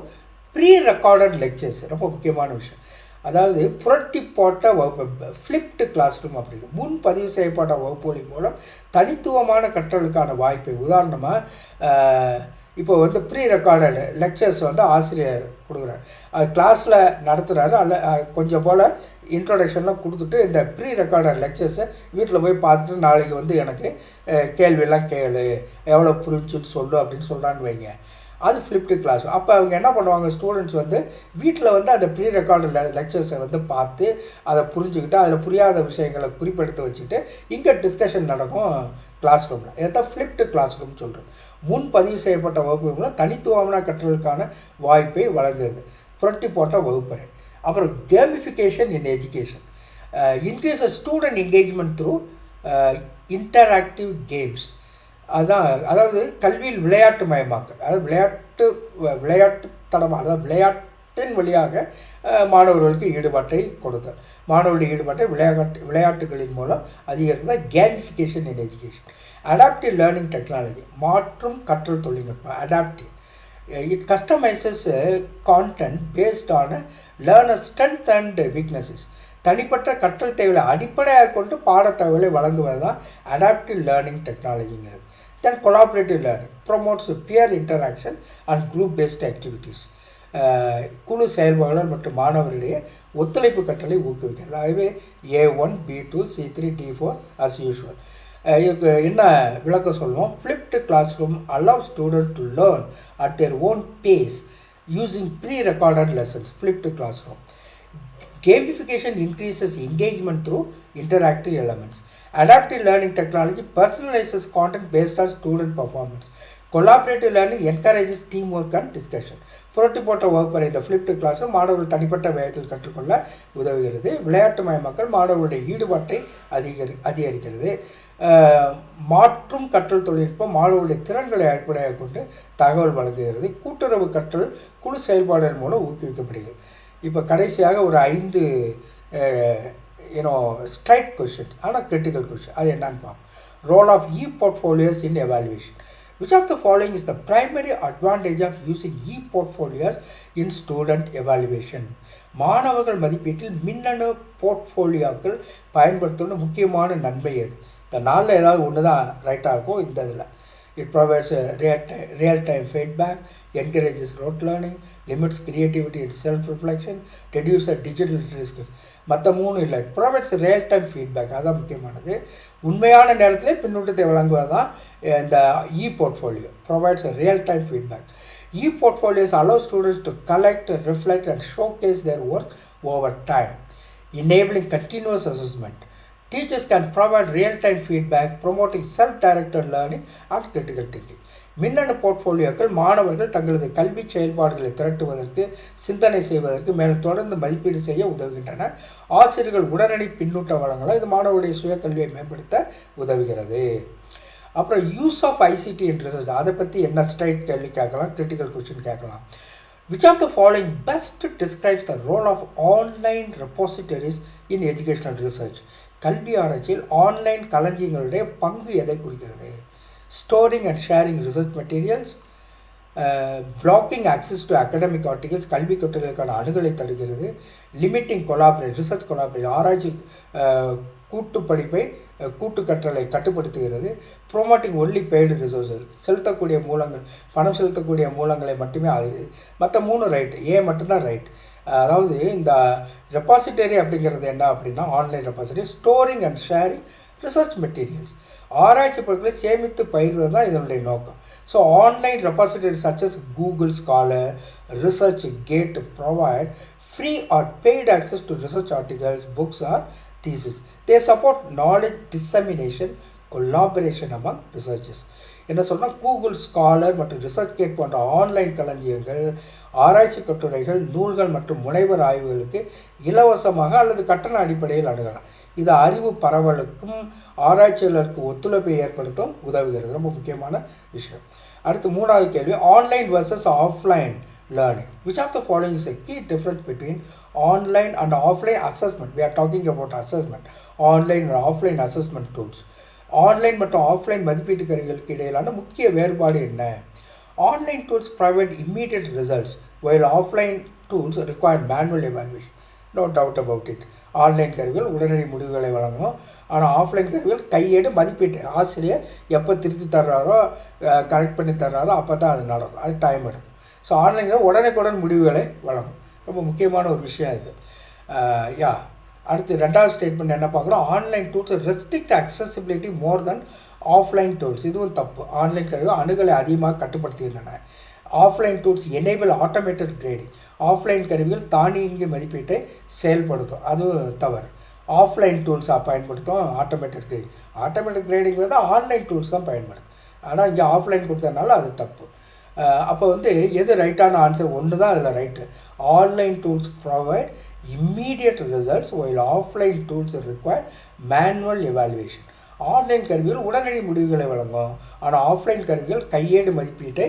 pre recorded lectures. ரொம்ப முக்கியமான விஷயம். அதாவது புரட்டி போட்ட வகுப்பு, ஃப்ளிப்டு கிளாஸ் ரூம் அப்படிங்கிறது முன்பதிவு செய்யப்பட்ட வகுப்புகளின் மூலம் தனித்துவமான கற்றலுக்கான வாய்ப்பை. உதாரணமாக இப்போ ப்ரீ ரெக்கார்டட் லெக்சர்ஸ் ஆசிரியர் கொடுக்குறாரு, அது கிளாஸில் நடத்துகிறாரு. கொஞ்சம் போல் இன்ட்ரோடக்ஷன்லாம் கொடுத்துட்டு இந்த ப்ரீ ரெக்கார்டட் லெக்சர்ஸை வீட்டில் போய் பார்த்துட்டு நாளைக்கு எனக்கு கேள்வியெல்லாம் கேளு, எவ்வளோ புரிஞ்சுன்னு சொல்லு அப்படின்னு சொல்கிறான்னு வைங்க. அது ஃப்ளிப்டு கிளாஸ். அப்போ அவங்க என்ன பண்ணுவாங்க, ஸ்டூடெண்ட்ஸ் வீட்டில் அந்த ப்ரீ ரெக்கார்டு லெக்சர்ஸை பார்த்து அதை புரிஞ்சுக்கிட்டு அதில் புரியாத விஷயங்களை குறிப்பெடுத்து வச்சுக்கிட்டு இங்கே டிஸ்கஷன் நடக்கும் கிளாஸ் ரூமில். இதைத்தான் ஃப்ளிப்டு கிளாஸ் ரூம் சொல்கிறது. முன்பதிவு செய்யப்பட்ட வகுப்புகளும் தனித்துவமான கற்றலுக்கான வாய்ப்பை வழங்குகிறது. புரட்டி போட்ட வகுப்பறை. அப்புறம் gamification in education, increase student engagement through interactive games. அதாவது கல்வியில் விளையாட்டு மயமாக்கல், அதாவது விளையாட்டுத்தனமாக, அதாவது விளையாட்டின் வழியாக மாணவர்களுக்கு ஈடுபாட்டை கொடுத்தல். மாணவர்களுடைய ஈடுபாட்டை விளையாட்டுகளின் மூலம் அதிகரித்தல் gamification in education. Adaptive learning technology, மாற்றும் கற்றல் தொழில்நுட்பம். Adaptive It customizes content based on learner strength and weaknesses. தனிப்பட்ட கற்றல் தேவையை அடிப்படையாக கொண்டு பாடத்தகவலை வழங்குவது தான் அடாப்டிவ் லேர்னிங் டெக்னாலஜிங்கிறது. Then collaborative learning promotes peer interaction and group based activities. குழு செயல்பாடுகள் மற்றும் மாணவர்களிடையே ஒத்துழைப்பு கற்றலை ஊக்குவிக்கிறது. ஆகவே A1, B2, C3, D4 as usual. இதுக்கு என்ன விளக்கம் சொல்லுவோம்? Flipped class room allows students to learn at their own pace using pre-recorded lessons. Flipped classroom. Gamification increases engagement through interactive elements. Adaptive learning technology personalizes content based on student performance. Collaborative learning encourages teamwork and discussion. புரட்டி போட்ட வகுப்பறை இந்த flipped class மாணவர்கள் தனிப்பட்ட வேகத்தில் கற்றுக்கொள்ள உதவுகிறது. விளையாட்டு மயமாக்கல் மாணவர்களுடைய ஈடுபாட்டை அதிகரிக்கிறது. மாற்றும் கற்றல் தொழில்நுட்பம் மாணவர்களுடைய திறன்களை அடிப்படையாக கொண்டு தகவல் வழங்குகிறது. கூட்டுறவு கற்றல் குழு செயல்பாடுகள் மூலம் ஊக்குவிக்கப்படுகிறது. இப்போ கடைசியாக ஒரு 5 ஸ்ட்ரைட் கொஷின்ஸ், ஆனால் கிரிட்டிக்கல் கொஷின். அது என்னன்னு பார்ப்போம். Role of e-portfolios in evaluation. Which of the following is the primary advantage of using e-portfolios in student evaluation? மாணவர்கள் மதிப்பீட்டில் மின்னணு போர்ட்ஃபோலியோக்கள் பயன்படுத்தணும் முக்கியமான நன்மை எது? இந்த நாளில் ஏதாவது ஒன்று தான் ரைட்டாக இருக்கும். இந்த இதில் it provides real-time feedback, encourages rote learning, limits creativity and self-reflection, reduces digital risk. மற்ற 3 இல்லை. it provides real-time feedback, அதுதான் முக்கியமானது. உண்மையான நேரத்தில் பின்னூட்டத்தை வழங்குவது தான் இந்த e-portfolio. provides a real-time feedback. E-portfolios allow students to collect, reflect and showcase their work over time, enabling continuous assessment. Teachers can provide real-time feedback, promoting self-directed learning and critical thinking. மின்னணு போர்ட்ஃபோலியோக்கள் மாணவர்கள் தங்களது கல்வி செயல்பாடுகளை திரட்டுவதற்கு, சிந்தனை செய்வதற்கு, மேலும் தொடர்ந்து மதிப்பீடு செய்ய உதவுகின்றன. ஆசிரியர்கள் உடனடி பின்னூட்டம் வழங்கலாம். இது மாணவருடைய சுய கல்வியை மேம்படுத்த உதவுகிறது. அப்புறம் use of ICT in research, அதை பற்றி என்ன ஸ்ட்ரைட் கேள்வி கேட்கலாம், கிரிட்டிக்கல் கொஸ்டின் கேட்கலாம். Which of the following best describes the role of online repositories in educational research? கல்வி ஆராய்ச்சியில் ஆன்லைன் களஞ்சியங்களுடைய பங்கு எதை குறிக்கிறது? Storing and sharing research materials, blocking access to academic articles, கல்வி கட்டுரைகளுக்கான அணுகலை தடுக்கிறது. லிமிட்டிங் ரிசர்ச் கொலாபரேஷன், ஆராய்ச்சி கூட்டு படிப்பை கூட்டு கற்றலை கட்டுப்படுத்துகிறது. ப்ரோமோட்டிங் ஒன்லி பெய்டு ரிசோர்ஸஸ், செலுத்தக்கூடிய மூலங்கள், பணம் செலுத்தக்கூடிய மூலங்களை மட்டுமே ஆகுது. மற்ற 3 ரைட், ஏ மட்டும்தான் ரைட். அதாவது இந்த ரெபாசிட்டரி அப்படிங்கிறது என்ன அப்படின்னா online repository. Storing and sharing research materials, ஆராய்ச்சி பொருட்களை சேமித்து பயிர்வது தான் இதனுடைய நோக்கம். So online repository such as Google Scholar, ResearchGate provide free or paid access to research articles, books or thesis. They support knowledge dissemination, collaboration among researchers. என்ன சொல்கிறோம்? Google scholar மற்றும் ரிசர்ச் கேட் போன்ற ஆன்லைன் களஞ்சியங்கள் ஆராய்ச்சி கட்டுரைகள், நூல்கள் மற்றும் முனைவர் ஆய்வுகளுக்கு இலவசமாக அல்லது கட்டண அடிப்படையில் அணுகலாம். இது அறிவு பரவலுக்கும் ஆராய்ச்சியாளருக்கு ஒத்துழைப்பை ஏற்படுத்தும் உதவுகிறது. ரொம்ப முக்கியமான விஷயம். அடுத்து 3வது கேள்வி, online versus offline learning. Which of the following is a key difference between online and offline assessment? We are talking about assessment. Online and offline assessment tools. Online மற்றும் ஆஃப்லைன் மதிப்பீட்டு கருவிகளுக்கு இடையிலான முக்கிய வேறுபாடு என்ன? Online tools provide immediate results while offline tools require manual evaluation. No doubt about it. Online கருவிகள் உடனடி முடிவுகளை வழங்கணும். ஆனால் ஆஃப்லைன் கருவிகள் கையேடு மதிப்பீட்டு, ஆசிரியர் எப்போ திருத்தி தர்றாரோ கரெக்ட் பண்ணி தர்றாரோ அப்போ தான் அது நடக்கும். அது டைம் எடுக்கும். ஸோ ஆன்லைனில் உடனுக்குடன் முடிவுகளை வழங்கும். ரொம்ப முக்கியமான ஒரு விஷயம் இது. அடுத்து 2வது ஸ்டேட்மெண்ட் என்ன பார்க்குறோம்? ஆன்லைன் டூல்ஸ் ரெஸ்ட்ரிக்ட் அக்சசிபிலிட்டி மோர் தென் ஆஃப்லைன் டூல்ஸ். இதுவும் தப்பு. ஆன்லைன் கருவிகள் அணுகலை அதிகமாக கட்டுப்படுத்துகின்றன. Offline tools enable automated grading. Offline கருவிகள் தானியங்கி மதிப்பீட்டை செயல்படுத்தும். அதுவும் தவறு. ஆஃப்லைன் டூல்ஸாக பயன்படுத்தும் ஆட்டோமேட்டட் கிரேடிங். ஆட்டோமேட்டிக் கிரேடிங் வந்து ஆன்லைன் டூல்ஸ் தான் பயன்படுத்தும். ஆனால் இங்கே ஆஃப்லைன் கொடுத்ததுனால அது தப்பு. அப்போ வந்து எது ரைட்டான ஆன்சர்? ஒன்று தான் அதில் right. Online tools provide immediate results while offline tools require manual evaluation. Online கருவிகள் உடனடி முடிவுகளை வழங்கும். ஆனால் ஆஃப்லைன் கருவிகள் கையேடு மதிப்பீட்டை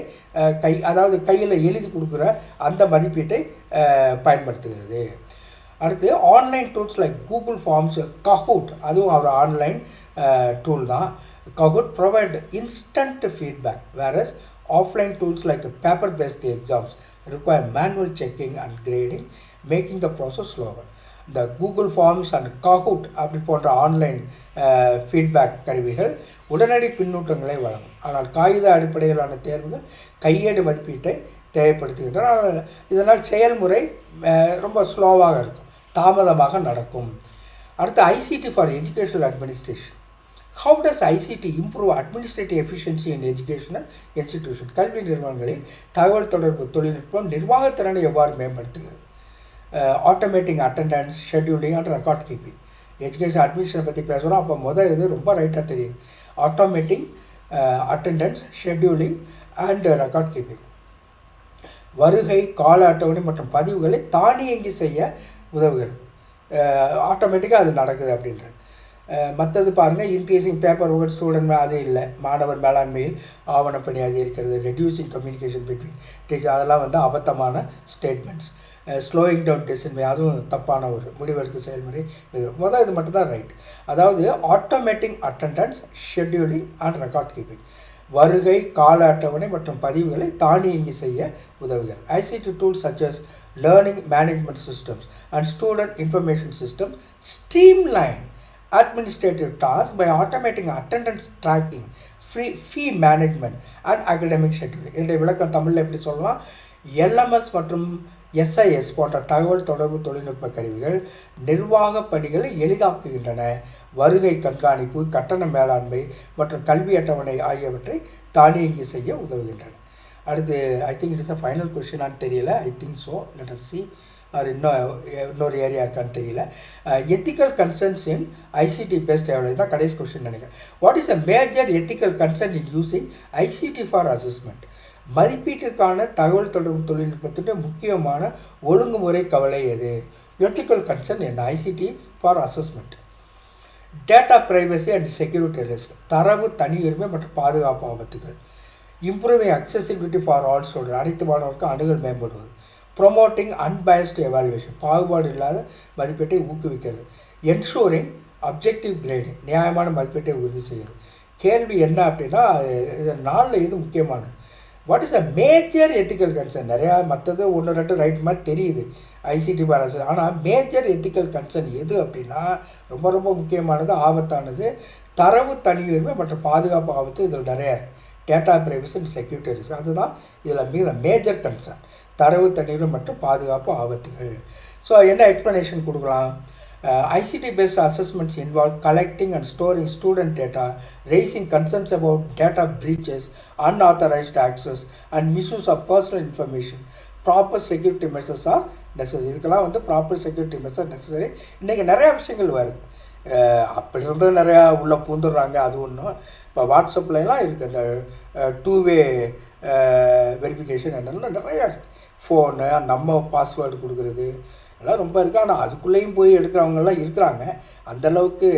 அதாவது கையில் எழுதி கொடுக்குற அந்த மதிப்பீட்டை பயன்படுத்துகிறது. அடுத்து online tools like Google Forms, Kahoot, அதுவும் ஒரு ஆன்லைன் டூல் தான். Kahoot provide instant feedback, whereas Offline tools like paper-based exams require manual checking and grading, making the process slower. The Google Forms and Kahoot அப்படி போன்ற online feedback கருவிகள் உடனடி பின்னூட்டங்களை வழங்கும். ஆனால் காகித அடிப்படையிலான தேர்வுகள் கையேடு மதிப்பீட்டை தேவைப்படுத்துகின்றன. இதனால் செயல்முறை ரொம்ப ஸ்லோவாக இருக்கும், தாமதமாக நடக்கும். அடுத்து ICT for educational administration. How does ICT improve administrative efficiency in educational institution? கல்வி நிறுவனங்களில் தகவல் தொடர்பு தொழில்நுட்பம் நிர்வாகத்திறனை எவ்வாறு மேம்படுத்துகிறது? Automating attendance, scheduling and record keeping. எஜுகேஷன் அட்மினிஸ்ட்ரேஷனை பற்றி பேசுகிறோம். அப்போ முதல் இது ரொம்ப ரைட்டாக தெரியுது. Automating attendance, scheduling and record keeping. வருகை, கால அட்டவணை மற்றும் பதிவுகளை தானியங்கி செய்ய உதவுகிறது. ஆட்டோமேட்டிக்காக அது நடக்குது அப்படின்றது. மற்றது பாருங்கள், இன்க்ரீஸிங் பேப்பர் ஒர்க் ஸ்டூடெண்ட் அது இல்லை, மாணவர் மேலாண்மையில் ஆவணப்பணி அது இருக்கிறது. ரெடியூசிங் கம்யூனிகேஷன் பிட்வீன் டீச்சர், அதெல்லாம் வந்து அபத்தமான ஸ்டேட்மெண்ட்ஸ். ஸ்லோயிங் டவுன் டெசிஷன், அதுவும் தப்பான ஒரு முடிவெடுக்கும் செயல்முறை. முதல் இது மட்டும்தான் ரைட். அதாவது automatic attendance, scheduling and record keeping. வருகை, கால அட்டவணை மற்றும் பதிவுகளை தானியங்கி செய்ய உதவுகிறது. ICT tools such as learning management systems and student information systems streamline administrative tasks by automating attendance tracking, fee management and academic scheduling. இதனுடைய விளக்கம் தமிழில் எப்படி சொல்லலாம்? LMS மற்றும் SIS போன்ற தகவல் தொடர்பு தொழில்நுட்ப கருவிகள் நிர்வாக பணிகளை எளிதாக்குகின்றன. வருகை கண்காணிப்பு, கட்டண மேலாண்மை மற்றும் கல்வி அட்டவணை ஆகியவற்றை தானியங்கி செய்ய உதவுகின்றன. அடுத்து I think it is a final கொஸ்டினான்னு தெரியல. I think so. Let us see. அது இன்னொரு ஏரியா இருக்கான்னு தெரியல. Ethical concerns in ICT based எவ்வளோ, தான் கடைசி கொஸ்டின் நினைக்கிறேன். What is a major ethical concern in using ICT for assessment? மதிப்பீட்டிற்கான தகவல் தொடர்பு தொழில்நுட்பத்தினுடைய முக்கியமான ஒழுங்குமுறை கவலை எது? எத்திக்கல் கன்சர்ன் என்ன? ICT for assessment. Data privacy and security risk, தரவு தனியுரிமை மற்றும் பாதுகாப்பு ஆபத்துகள். Improving accessibility for all student, அனைத்து மாணவர்களுக்கும் அணுகல் மேம்படுவது. ப்ரொமோட்டிங் அன்பயஸ்டு எவாலுவேஷன், பாகுபாடு இல்லாத மதிப்பீட்டை ஊக்குவிக்கிறது. என்ஷூரிங் அப்ஜெக்டிவ் கிரேடிங், நியாயமான மதிப்பீட்டை உறுதி செய்கிறது. கேள்வி என்ன அப்படின்னா, இது 4 இது முக்கியமானது. What is a major ethical concern? நிறையா மற்றது 1-2 ரைட் மாதிரி தெரியுது ஐசிடி பாரஸ். ஆனால் மேஜர் எத்திக்கல் கன்சர்ன் எது அப்படின்னா ரொம்ப ரொம்ப முக்கியமானது, ஆபத்தானது, தரவு தனியுரிமை மற்றும் பாதுகாப்பு ஆபத்து. இதில் நிறையா data privacy and security risk, அதுதான் இதில் மிக மேஜர் கன்சர்ன், தரவு தனியுரிமை மற்றும் பாதுகாப்பு ஆபத்துகள். ஸோ என்ன எக்ஸ்ப்ளனேஷன் கொடுக்கலாம்? ICT based assessments involve collecting and storing student data, raising concerns about data breaches, unauthorized access and misuse of personal information. Proper security measures are necessary. இதுக்கெல்லாம் வந்து ப்ராப்பர் செக்யூரிட்டி மெஷர் நெசசரி. இன்றைக்கி நிறையா விஷயங்கள் வருது, அப்படி வந்து நிறையா உள்ளே பூந்துடுறாங்க. அது ஒன்றும் இப்போ வாட்ஸ்அப்லாம் இருக்குது, அந்த 2-way வெரிஃபிகேஷன் என்னெல்லாம் நிறையா இருக்குது. ஃபோனு நம்ம பாஸ்வேர்டு கொடுக்குறது எல்லாம் ரொம்ப இருக்குது. ஆனால் அதுக்குள்ளேயும் போய் எடுக்கிறவங்கெல்லாம் இருக்கிறாங்க. அந்தளவுக்கு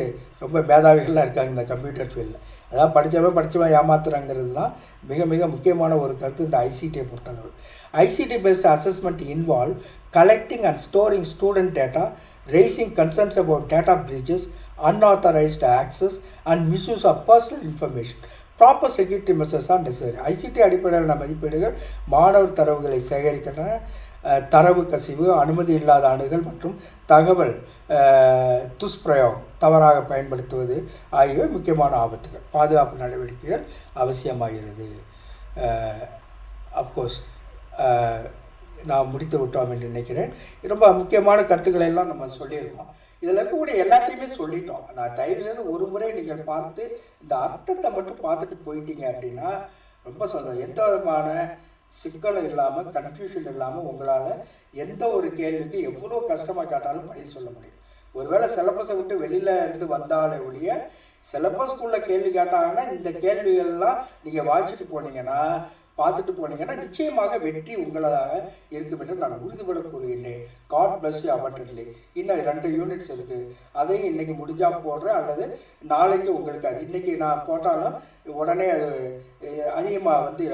ரொம்ப மேதாவிகள்லாம் இருக்காங்க இந்த கம்ப்யூட்டர் ஃபீல்டில். அதாவது படித்தவன் ஏமாத்துறாங்கிறது தான் மிக மிக முக்கியமான ஒரு கருத்து இந்த ஐசிடியை பொறுத்தளவு. ICT based assessment involve collecting and storing student data, raising concerns about data breaches, unauthorized access and misuse of personal information. Proper security measures are necessary. ICT அடிப்படையிலான மதிப்பீடுகள் மாணவர் தரவுகளை சேகரிக்கின்றன. தரவு கசிவு, அனுமதி இல்லாத அணுகல் மற்றும் தகவல் துஷ்பிரயோகம், தவறாக பயன்படுத்துவது ஆகியவை முக்கியமான ஆபத்துகள். பாதுகாப்பு நடவடிக்கைகள் அவசியமாகிறது. அப்கோர்ஸ் நான் முடித்து விட்டோம் என்று நினைக்கிறேன். ரொம்ப முக்கியமான கருத்துக்களை எல்லாம் நம்ம சொல்லியிருக்கோம். இதில் இருக்கக்கூடிய எல்லாத்தையுமே சொல்லிட்டோம். நான் தயவு செய்து ஒரு முறை நீங்கள் பார்த்து இந்த அர்த்தத்தை மட்டும் பார்த்துட்டு போயிட்டீங்க அப்படின்னா ரொம்ப சொல்கிறேன். எந்த விதமான சிக்கலும் இல்லாமல், கன்ஃபியூஷன் இல்லாமல் உங்களால் எந்த ஒரு கேள்விக்கு எவ்வளோ கஷ்டமாக கேட்டாலும் பதில் சொல்ல முடியும். ஒருவேளை சிலபஸை விட்டு வெளியில் இருந்து வந்தாலே ஒழிய சிலபஸ்க்குள்ளே கேள்வி கேட்டாங்கன்னா இந்த கேள்விகள்லாம் நீங்கள் வாசிச்சுட்டு போனீங்கன்னா, பார்த்துட்டு போனீங்கன்னா நிச்சயமாக வெற்றி உங்களதாக இருக்கும் என்று நான் உறுதிபட கூறுகின்றேன். God bless you abundantly. இன்னும் 2 யூனிட்ஸ் இருக்குது, அதையும் இன்றைக்கி முடிஞ்சால் போடுறேன், அல்லது நாளைக்கு உங்களுக்கு அது இன்றைக்கி நான் போட்டாலும் உடனே அது அதிகமாக வந்து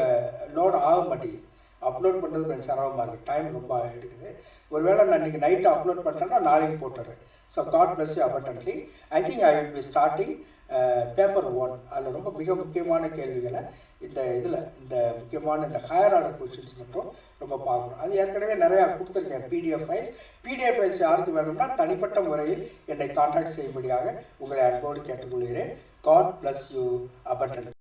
லோட் ஆக மாட்டேங்குது. அப்லோட் பண்ணுறது கொஞ்சம் சிரமமாக இருக்குது, டைம் ரொம்ப எடுக்குது. ஒருவேளை நான் இன்றைக்கி நைட்டு அப்லோட் பண்ணுறேன்னா நாளைக்கு போட்டுறேன். So God bless you abundantly. I think I will be starting paper 1. அதில் ரொம்ப மிக முக்கியமான கேள்விகளை இந்த முக்கியமான இந்த ஹையர் ஆர்டர் கொஷின்ஸ் மட்டும் ரொம்ப பார்க்கணும். அது ஏற்கனவே நிறையா கொடுத்துருக்கேன் பிடிஎஃப் ஃபைல்ஸ் யாருக்கு வேணும்னா தனிப்பட்ட முறையில் என்னை கான்டாக்ட் செய்யும்படியாக உங்களை அன்போடு கேட்டுக்கொள்கிறேன். God bless you abundantly.